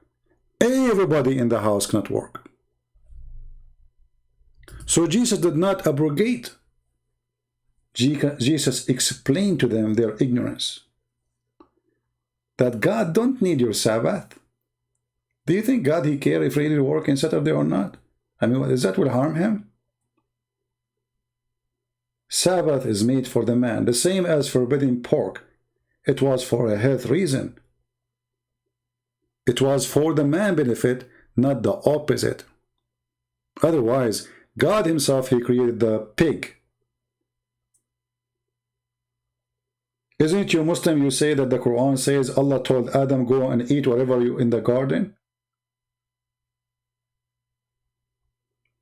everybody in the house cannot work. So Jesus did not abrogate. Jesus explained to them their ignorance. That God don't need your Sabbath. Do you think God, he care if really work in Saturday or not? I mean, is that will harm him? Sabbath is made for the man. The same as forbidding pork. It was for a health reason. It was for the man benefit, not the opposite. Otherwise, God himself, he created the pig. Isn't it you Muslim, you say that the Quran says Allah told Adam, go and eat whatever you in the garden?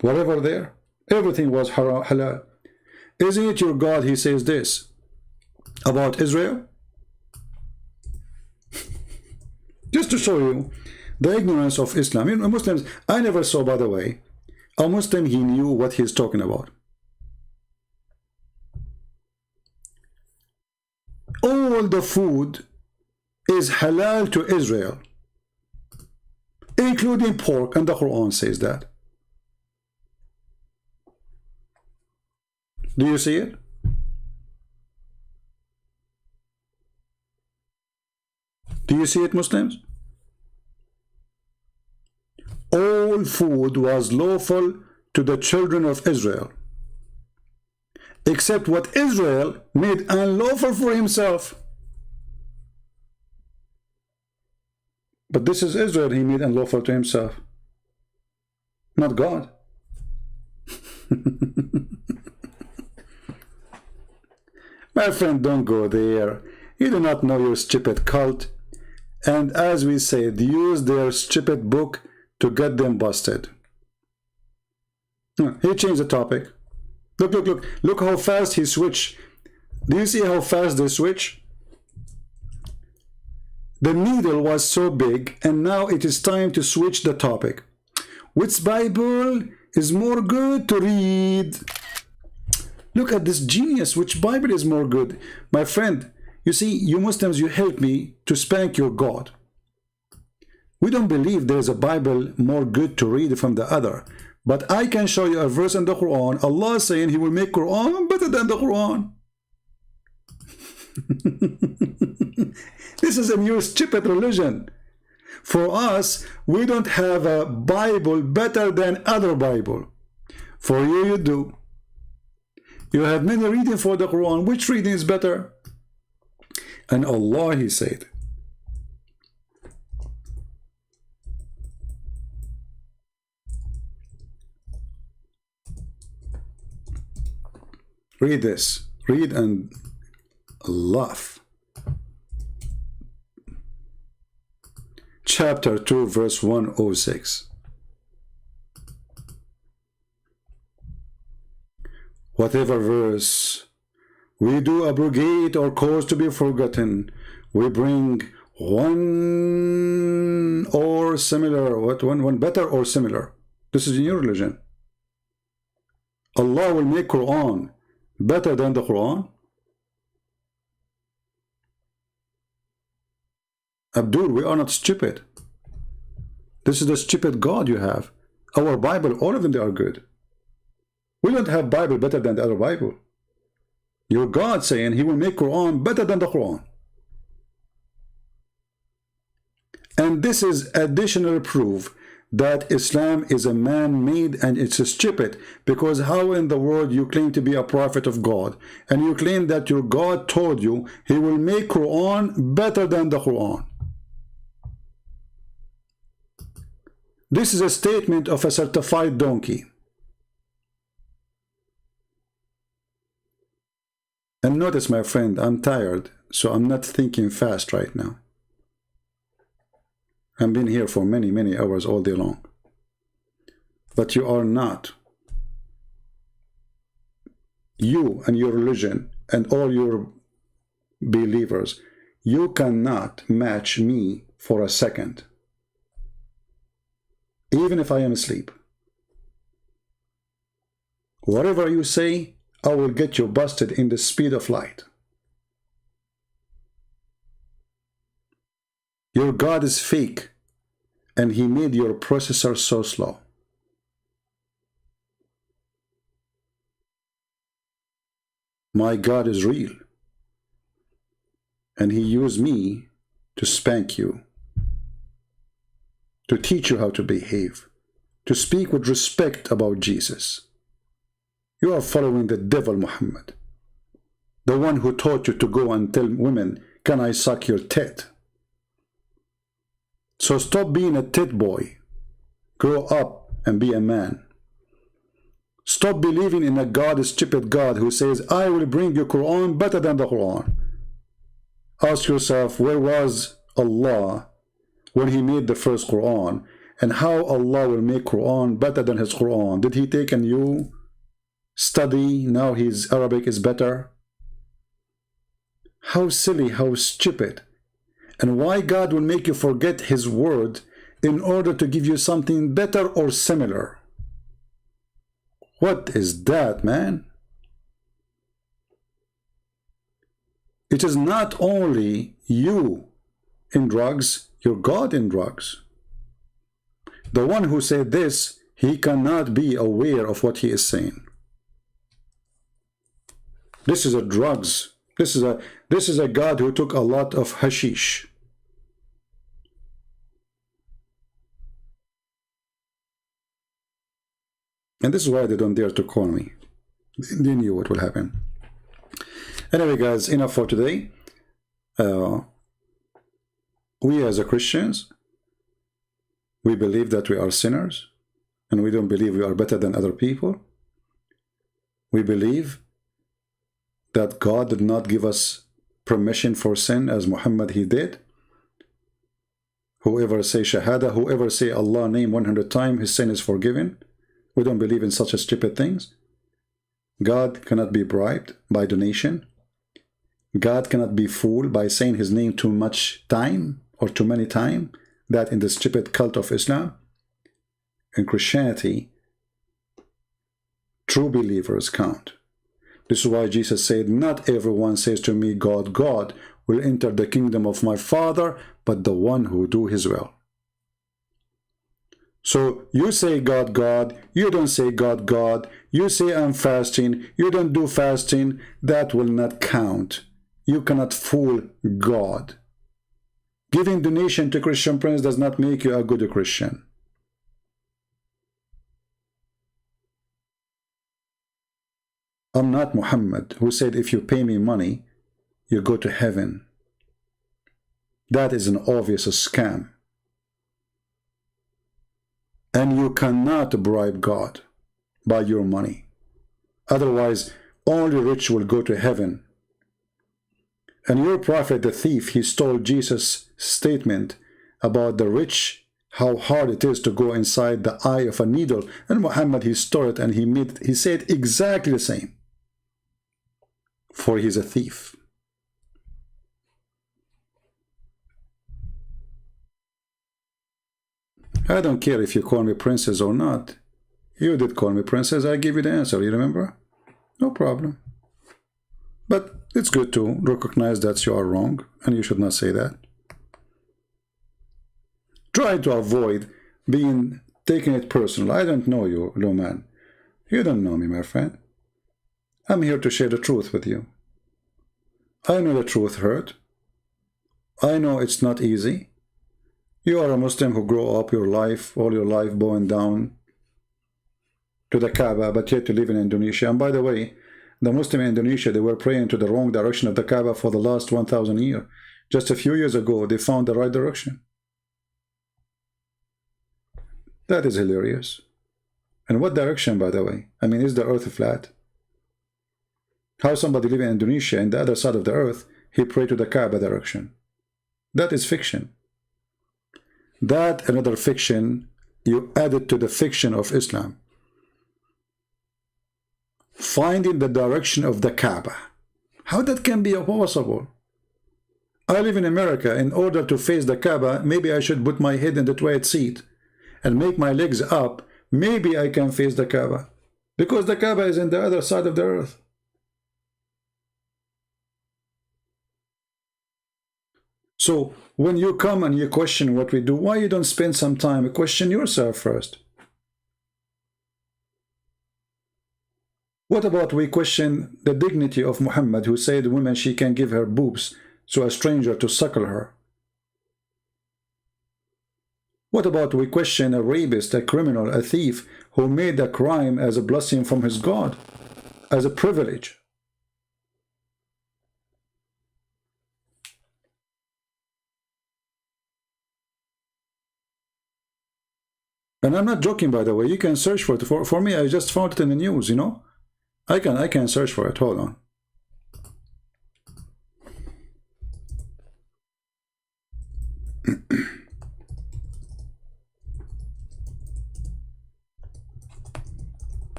Whatever there, everything was halal. Isn't it your God, he says this about Israel? Just to show you the ignorance of Islam. You know, Muslims, I never saw, by the way, a Muslim, he knew what he's talking about. all the food is halal to Israel, including pork, and the Quran says that. Do you see it? Do you see it, Muslims? All food was lawful to the children of Israel, except what Israel made unlawful for himself. But this is Israel he made unlawful to himself, not God. My friend, don't go there. You do not know your stupid cult. And as we said, use their stupid book to get them busted. He changed the topic. Look, look, look. Look how fast he switched. Do you see how fast they switch? The needle was so big, and now it is time to switch the topic. Which Bible is more good to read? Look at this genius. Which Bible is more good? My friend, you see, you Muslims, you help me to spank your God. We don't believe there is a Bible more good to read from the other. But I can show you a verse in the Quran. Allah is saying he will make Quran better than the Quran. This is a new stupid religion. For us, we don't have a Bible better than other Bible. For you, you do. You have many reading for the Quran. Which reading is better? And Allah, he said, read this. Read and laugh. Chapter 2, verse 106. Whatever verse we do abrogate or cause to be forgotten, we bring one or similar, one better or similar. This is a new religion. Allah will make Quran better than the Quran. Abdul, we are not stupid. This is the stupid God you have. Our Bible, all of them, they are good. We don't have Bible better than the other Bible. Your God saying he will make Quran better than the Quran. And this is additional proof that Islam is a man-made and it's stupid, because how in the world you claim to be a prophet of God and you claim that your God told you he will make Quran better than the Quran? This is a statement of a certified donkey. And notice, my friend, I'm tired, so I'm not thinking fast right now. I've been here for many, many hours all day long. But you are not. You and your religion and all your believers, you cannot match me for a second. Even if I am asleep. Whatever you say, I will get you busted in the speed of light. Your God is fake, and he made your processor so slow. My God is real, and he used me to spank you, to teach you how to behave, to speak with respect about Jesus. You are following the devil, Muhammad, the one who taught you to go and tell women, can I suck your tit? So stop being a tit boy. Grow up and be a man. Stop believing in a God, a stupid God who says, I will bring you Quran better than the Quran. Ask yourself, where was Allah when he made the first Quran? And how Allah will make Quran better than his Quran? Did he take a new study? Now his Arabic is better? How silly, how stupid. And why God will make you forget his word in order to give you something better or similar? What is that, man? It is not only you in drugs, your God in drugs. The one who said this, he cannot be aware of what he is saying. This is a drugs. This is a God who took a lot of hashish. And this is why they don't dare to call me. They knew what will happen. Anyway, guys, enough for today. We as a Christians, we believe that we are sinners, and we don't believe we are better than other people. We believe that God did not give us permission for sin as Muhammad he did. Whoever say Shahada, whoever say Allah name 100 times, his sin is forgiven. We don't believe in such a stupid things. God cannot be bribed by donation. God cannot be fooled by saying his name too much time or too many times. That in the stupid cult of Islam. In Christianity, true believers count. This is why Jesus said, not everyone says to me, God, God, will enter the kingdom of my Father, but the one who do his will. So you say God, God, you don't say God, God, you say I'm fasting, you don't do fasting, that will not count. You cannot fool God. Giving donation to Christian Prince does not make you a good Christian. I'm not Muhammad, who said if you pay me money, you go to heaven. That is an obvious scam. And you cannot bribe God by your money. Otherwise, only rich will go to heaven. And your prophet, the thief, he stole Jesus' statement about the rich, how hard it is to go inside the eye of a needle. And Muhammad, he stole it and he said exactly the same. For he's a thief. I don't care if you call me princess or not. You did call me princess, I give you the answer, you remember? No problem. But it's good to recognize that you are wrong, and you should not say that. Try to avoid taking it personal. I don't know you, low man. You don't know me, my friend. I'm here to share the truth with you. I know the truth hurt. I know it's not easy. You are a Muslim who grew up all your life bowing down to the Kaaba, but yet you live in Indonesia. And by the way, the Muslim in Indonesia, they were praying to the wrong direction of the Kaaba for the last 1,000 years. Just a few years ago, they found the right direction. That is hilarious. And what direction, by the way? I mean, is the earth flat? How somebody living in Indonesia, in the other side of the earth, he prayed to the Kaaba direction. That is fiction. That another fiction, you added to the fiction of Islam. Finding the direction of the Kaaba. How that can be possible? I live in America. In order to face the Kaaba, maybe I should put my head in the toilet seat and make my legs up. Maybe I can face the Kaaba. Because the Kaaba is on the other side of the earth. So when you come and you question what we do, why you don't spend some time and question yourself first? What about we question the dignity of Muhammad, who said woman she can give her boobs to a stranger to suckle her? What about we question a rapist, a criminal, a thief, who made a crime as a blessing from his God, as a privilege? And I'm not joking, by the way. You can search for it. For me, I just found it in the news, you know. I can search for it. Hold on.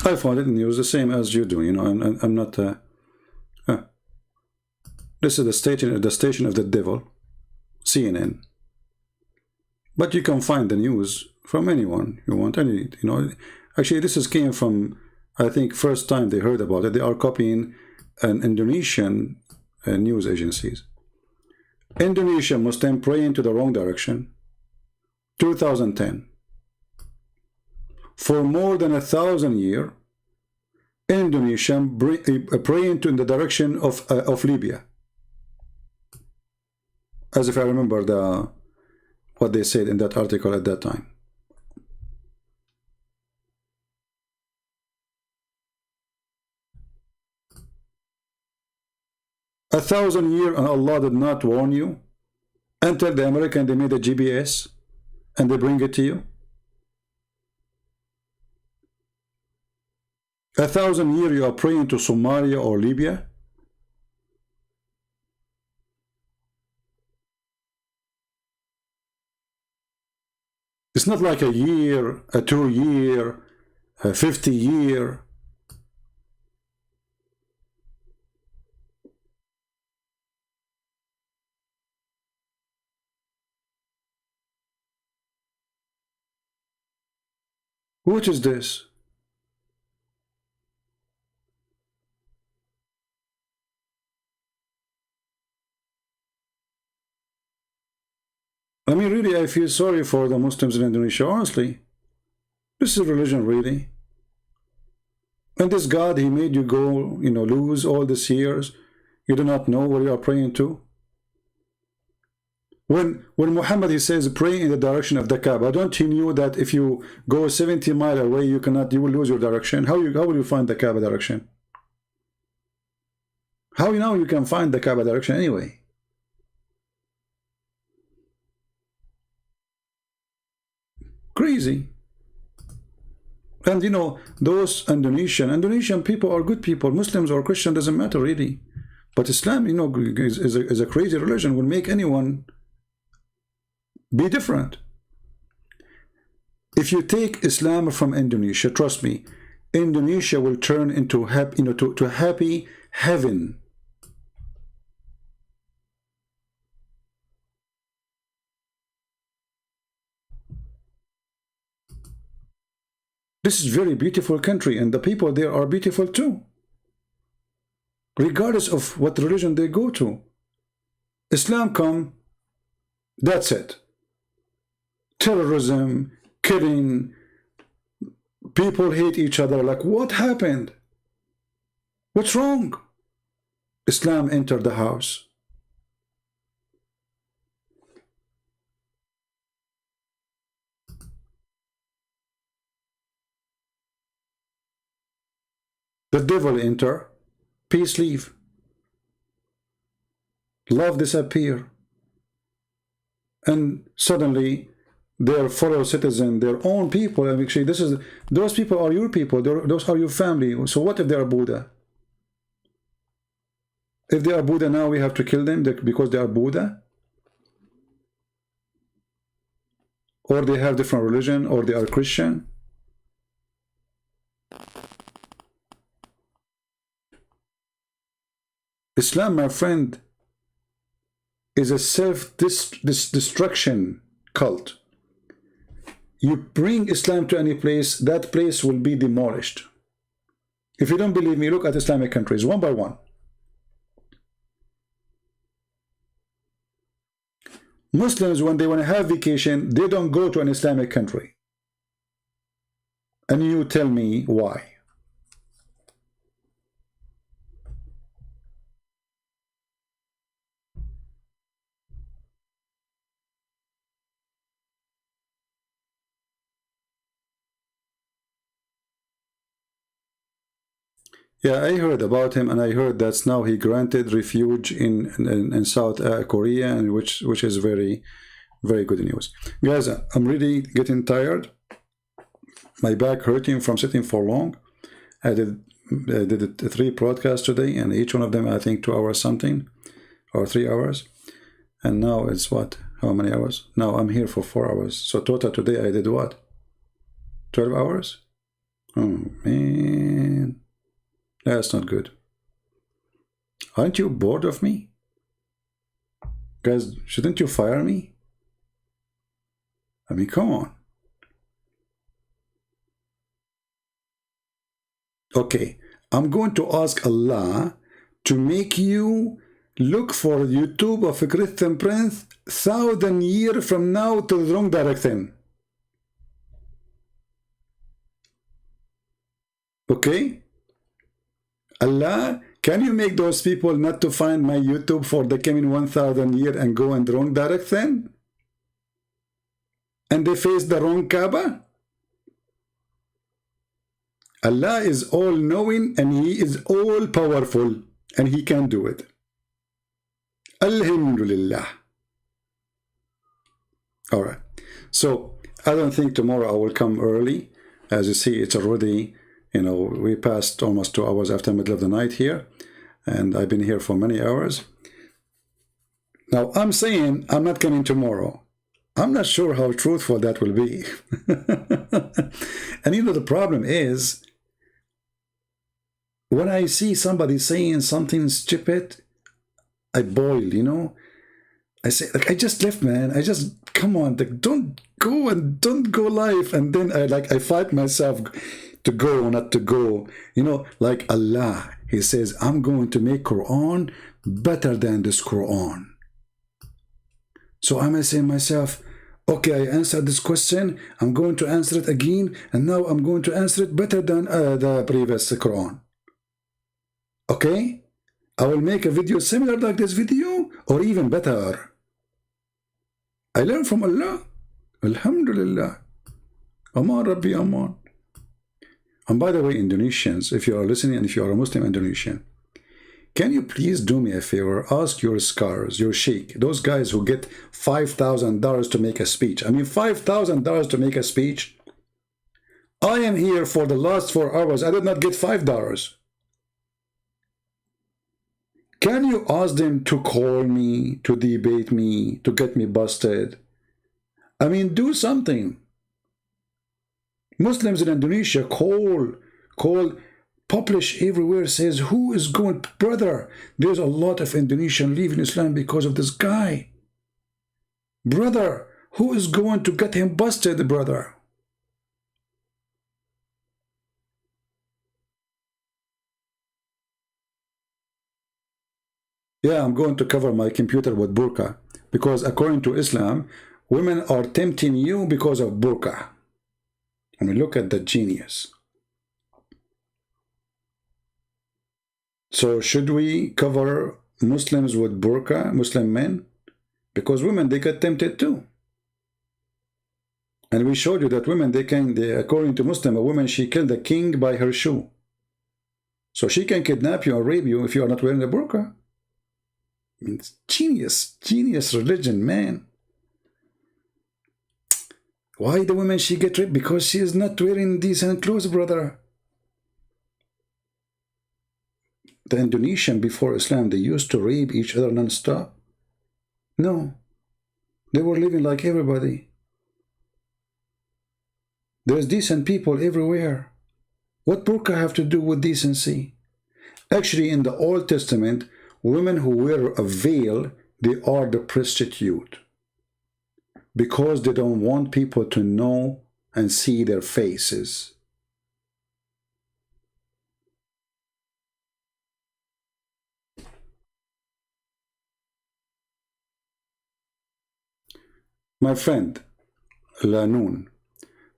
I found it in the news the same as you do, you know. I'm not... This is the station of the devil, CNN. But you can find the news from anyone you want. Actually, this came from I think first time they heard about it, they are copying an Indonesian news agencies. Indonesia Muslim praying to the wrong direction. 2010. For more than 1,000 years, Indonesian praying to in the direction of Libya. As if I remember what they said in that article at that time. A 1,000 years and Allah did not warn you until the American they made a GPS and they bring it to you. 1,000 years you are praying to Somalia or Libya. It's not like a year, a 2 year, a 50 year. What is this? I mean, really, I feel sorry for the Muslims in Indonesia, honestly. This is religion, really. And this God, he made you go, you know, lose all these years. You do not know what you are praying to. When Muhammad, he says, pray in the direction of the Kaaba, don't he knew that if you go 70 miles away, you will lose your direction? How will you find the Kaaba direction? How you know you can find the Kaaba direction anyway? Crazy. And you know, those Indonesian people are good people. Muslims or Christian doesn't matter really. But Islam, you know, is a crazy religion, will make anyone be different. If you take Islam from Indonesia, trust me, Indonesia will turn into to a happy heaven. This is very beautiful country, and the people there are beautiful too, regardless of what religion they go to. Islam come, that's it. Terrorism, killing, people hate each other. Like, what happened? What's wrong? Islam entered the house. The devil enter, peace leave, love disappear, and suddenly their fellow citizen, their own people, and actually those people are your people, those are your family. So what if they are Buddha? If they are Buddha now, we have to kill them because they are Buddha? Or they have different religion, or they are Christian? Islam, my friend, is a self-destruction cult. You bring Islam to any place, that place will be demolished. If you don't believe me, look at Islamic countries, one by one. Muslims, when they want to have vacation, they don't go to an Islamic country. And you tell me why. Yeah, I heard about him, and I heard that now he granted refuge in South Korea, and which is very, very good news. Guys, I'm really getting tired. My back hurting from sitting for long. I did 3 podcasts today, and each one of them I think 2 hours something, or 3 hours. And now it's what? How many hours? Now I'm here for 4 hours. So total today I did what? 12 hours? Oh man. That's not good. Aren't you bored of me? Guys, shouldn't you fire me? I mean, come on. Okay, I'm going to ask Allah to make you look for YouTube of a Christian prince 1,000 years from now to the wrong direction. Okay? Allah, can you make those people not to find my YouTube for the coming 1,000 years and go in the wrong direction? And they face the wrong Kaaba? Allah is all-knowing and He is all-powerful and He can do it. Alhamdulillah. Alright. So, I don't think tomorrow I will come early. As you see, it's already, you know, we passed almost 2 hours after the middle of the night here. And I've been here for many hours. Now, I'm saying I'm not coming tomorrow. I'm not sure how truthful that will be. And you know, the problem is, when I see somebody saying something stupid, I boil, you know. I say, like, I just left, man. I just, come on, like, don't go live. And then I fight myself to go or not to go. You know, like Allah, He says, I'm going to make Quran better than this Quran. So I may say to myself, okay, I answered this question. I'm going to answer it again. And now I'm going to answer it better than the previous Quran. Okay? I will make a video similar like this video or even better. I learn from Allah. Alhamdulillah. Aman Rabbi Aman. And by the way, Indonesians, if you are listening and if you are a Muslim Indonesian, can you please do me a favor? Ask your scholars, your sheikh, those guys who get $5,000 to make a speech. I mean, $5,000 to make a speech. I am here for the last 4 hours. I did not get $5. Can you ask them to call me, to debate me, to get me busted? I mean, do something. Muslims in Indonesia publish everywhere, says, who is going, brother, there's a lot of Indonesian leaving Islam because of this guy. Brother, who is going to get him busted, brother? Yeah, I'm going to cover my computer with burqa because according to Islam, women are tempting you because of burqa. I mean, look at the genius. So should we cover Muslims with burqa, Muslim men? Because women, they get tempted too. And we showed you that women, according to Muslim, a woman, she killed a king by her shoe. So she can kidnap you or rape you if you are not wearing a burqa. I mean, it's genius religion, man. Why the woman, she get raped? Because she is not wearing decent clothes, brother. The Indonesian before Islam, they used to rape each other non-stop. No. They were living like everybody. There's decent people everywhere. What burqa have to do with decency? Actually, in the Old Testament, women who wear a veil, they are the prostitute. Because they don't want people to know and see their faces. My friend, Lanoon,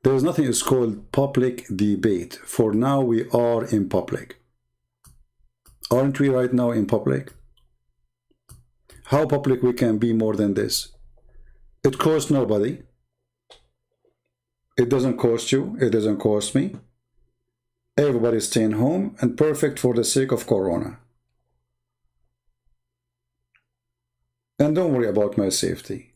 there is nothing is called public debate. For now, we are in public. Aren't we right now in public? How public we can be more than this? It costs nobody. It doesn't cost you. It doesn't cost me. Everybody's staying home and perfect for the sake of Corona. And don't worry about my safety.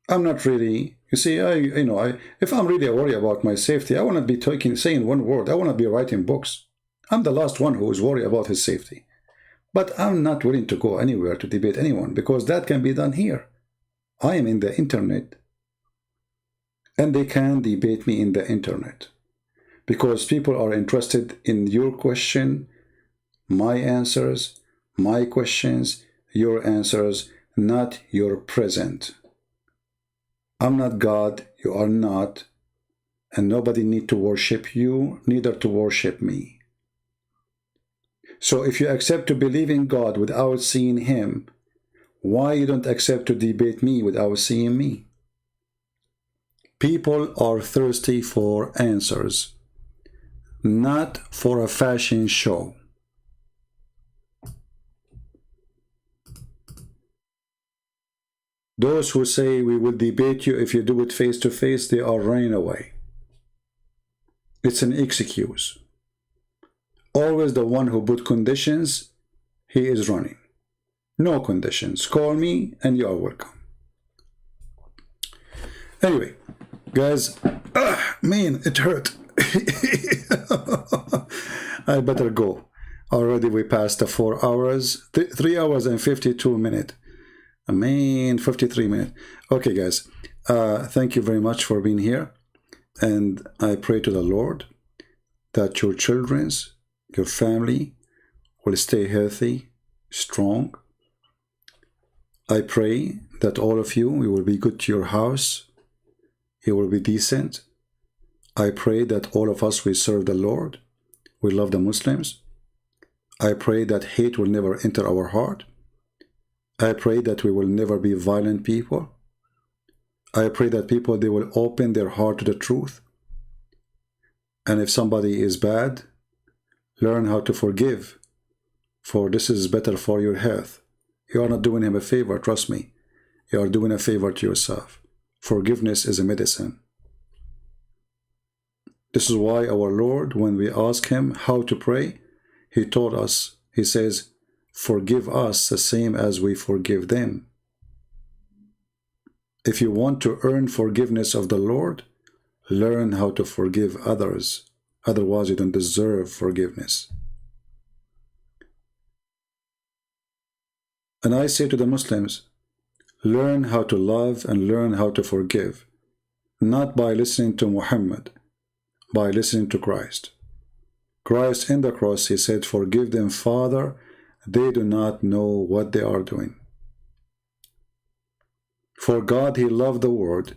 I'm not really, you see, if I'm really worried about my safety, I want to be saying one word. I want to be writing books. I'm the last one who is worried about his safety. But I'm not willing to go anywhere to debate anyone because that can be done here. I am in the internet. And they can debate me in the internet. Because people are interested in your question, my answers, my questions, your answers, not your present. I'm not God, you are not. and nobody need to worship you, neither to worship me. So if you accept to believe in God without seeing him, why you don't accept to debate me without seeing me? People are thirsty for answers, not for a fashion show. Those who say we will debate you if you do it face to face, they are running away. It's an excuse. Always the one who put conditions, he is running. No conditions. Call me and you are welcome. Anyway, guys, man, it hurt. I better go. Already we passed the 4 hours, 3 hours and 52 minutes. Man, 53 minutes. Okay, guys, thank you very much for being here. And I pray to the Lord that your children, your family will stay healthy, strong. I pray that all of you, you will be good to your house. You will be decent. I pray that all of us will serve the Lord. We love the Muslims. I pray that hate will never enter our heart. I pray that we will never be violent people. I pray that people, they will open their heart to the truth. And if somebody is bad, learn how to forgive, for this is better for your health. You are not doing him a favor, trust me. You are doing a favor to yourself. Forgiveness is a medicine. This is why our Lord, when we ask him how to pray, he told us, he says, forgive us the same as we forgive them. If you want to earn forgiveness of the Lord, learn how to forgive others. Otherwise, you don't deserve forgiveness. And I say to the Muslims, learn how to love and learn how to forgive, not by listening to Muhammad, by listening to Christ. Christ in the cross, he said, forgive them, Father, they do not know what they are doing. For God, he loved the world.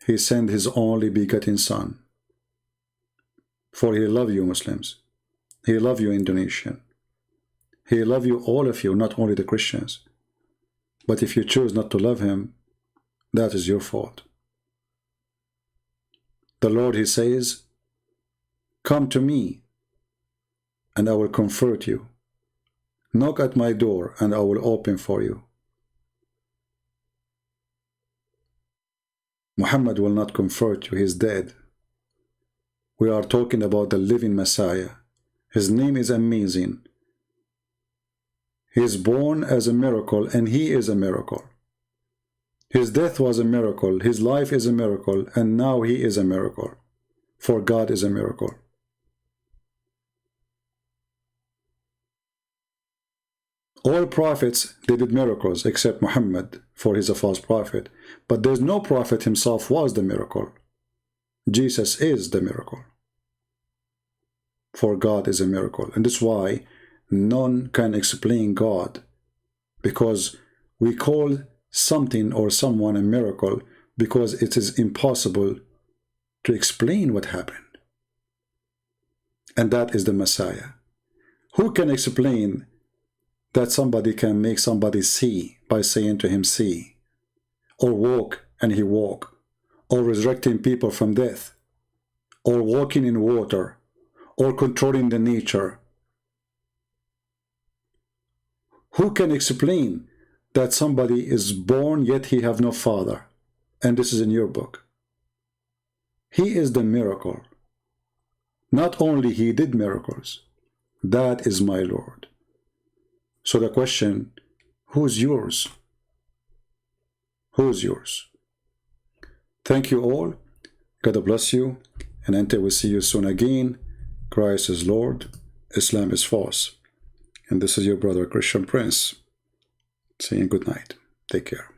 He sent his only begotten Son. For he loved you, Muslims. He loved you, Indonesian. He loved you, all of you, not only the Christians. But if you choose not to love him, that is your fault. The Lord, he says, come to me, and I will comfort you. Knock at my door, and I will open for you. Muhammad will not comfort you. He is dead. We are talking about the living Messiah. His name is amazing. He is born as a miracle, and he is a miracle. His death was a miracle. His life is a miracle, and now he is a miracle. For God is a miracle. All prophets, they did miracles except Muhammad, for he's a false prophet. But there's no prophet himself was the miracle. Jesus is the miracle. For God is a miracle. And that's why none can explain God. Because we call something or someone a miracle because it is impossible to explain what happened. And that is the Messiah. Who can explain that somebody can make somebody see by saying to him, see, or walk and he walk, or resurrecting people from death, or walking in water, or controlling the nature? Who can explain that somebody is born yet he have no father? And this is in your book. He is the miracle. Not only he did miracles, that is my Lord. So the question, who's yours? Who's yours? Thank you all. God bless you. And until we see you soon again, Christ is Lord, Islam is false. And this is your brother Christian Prince saying good night. Take care.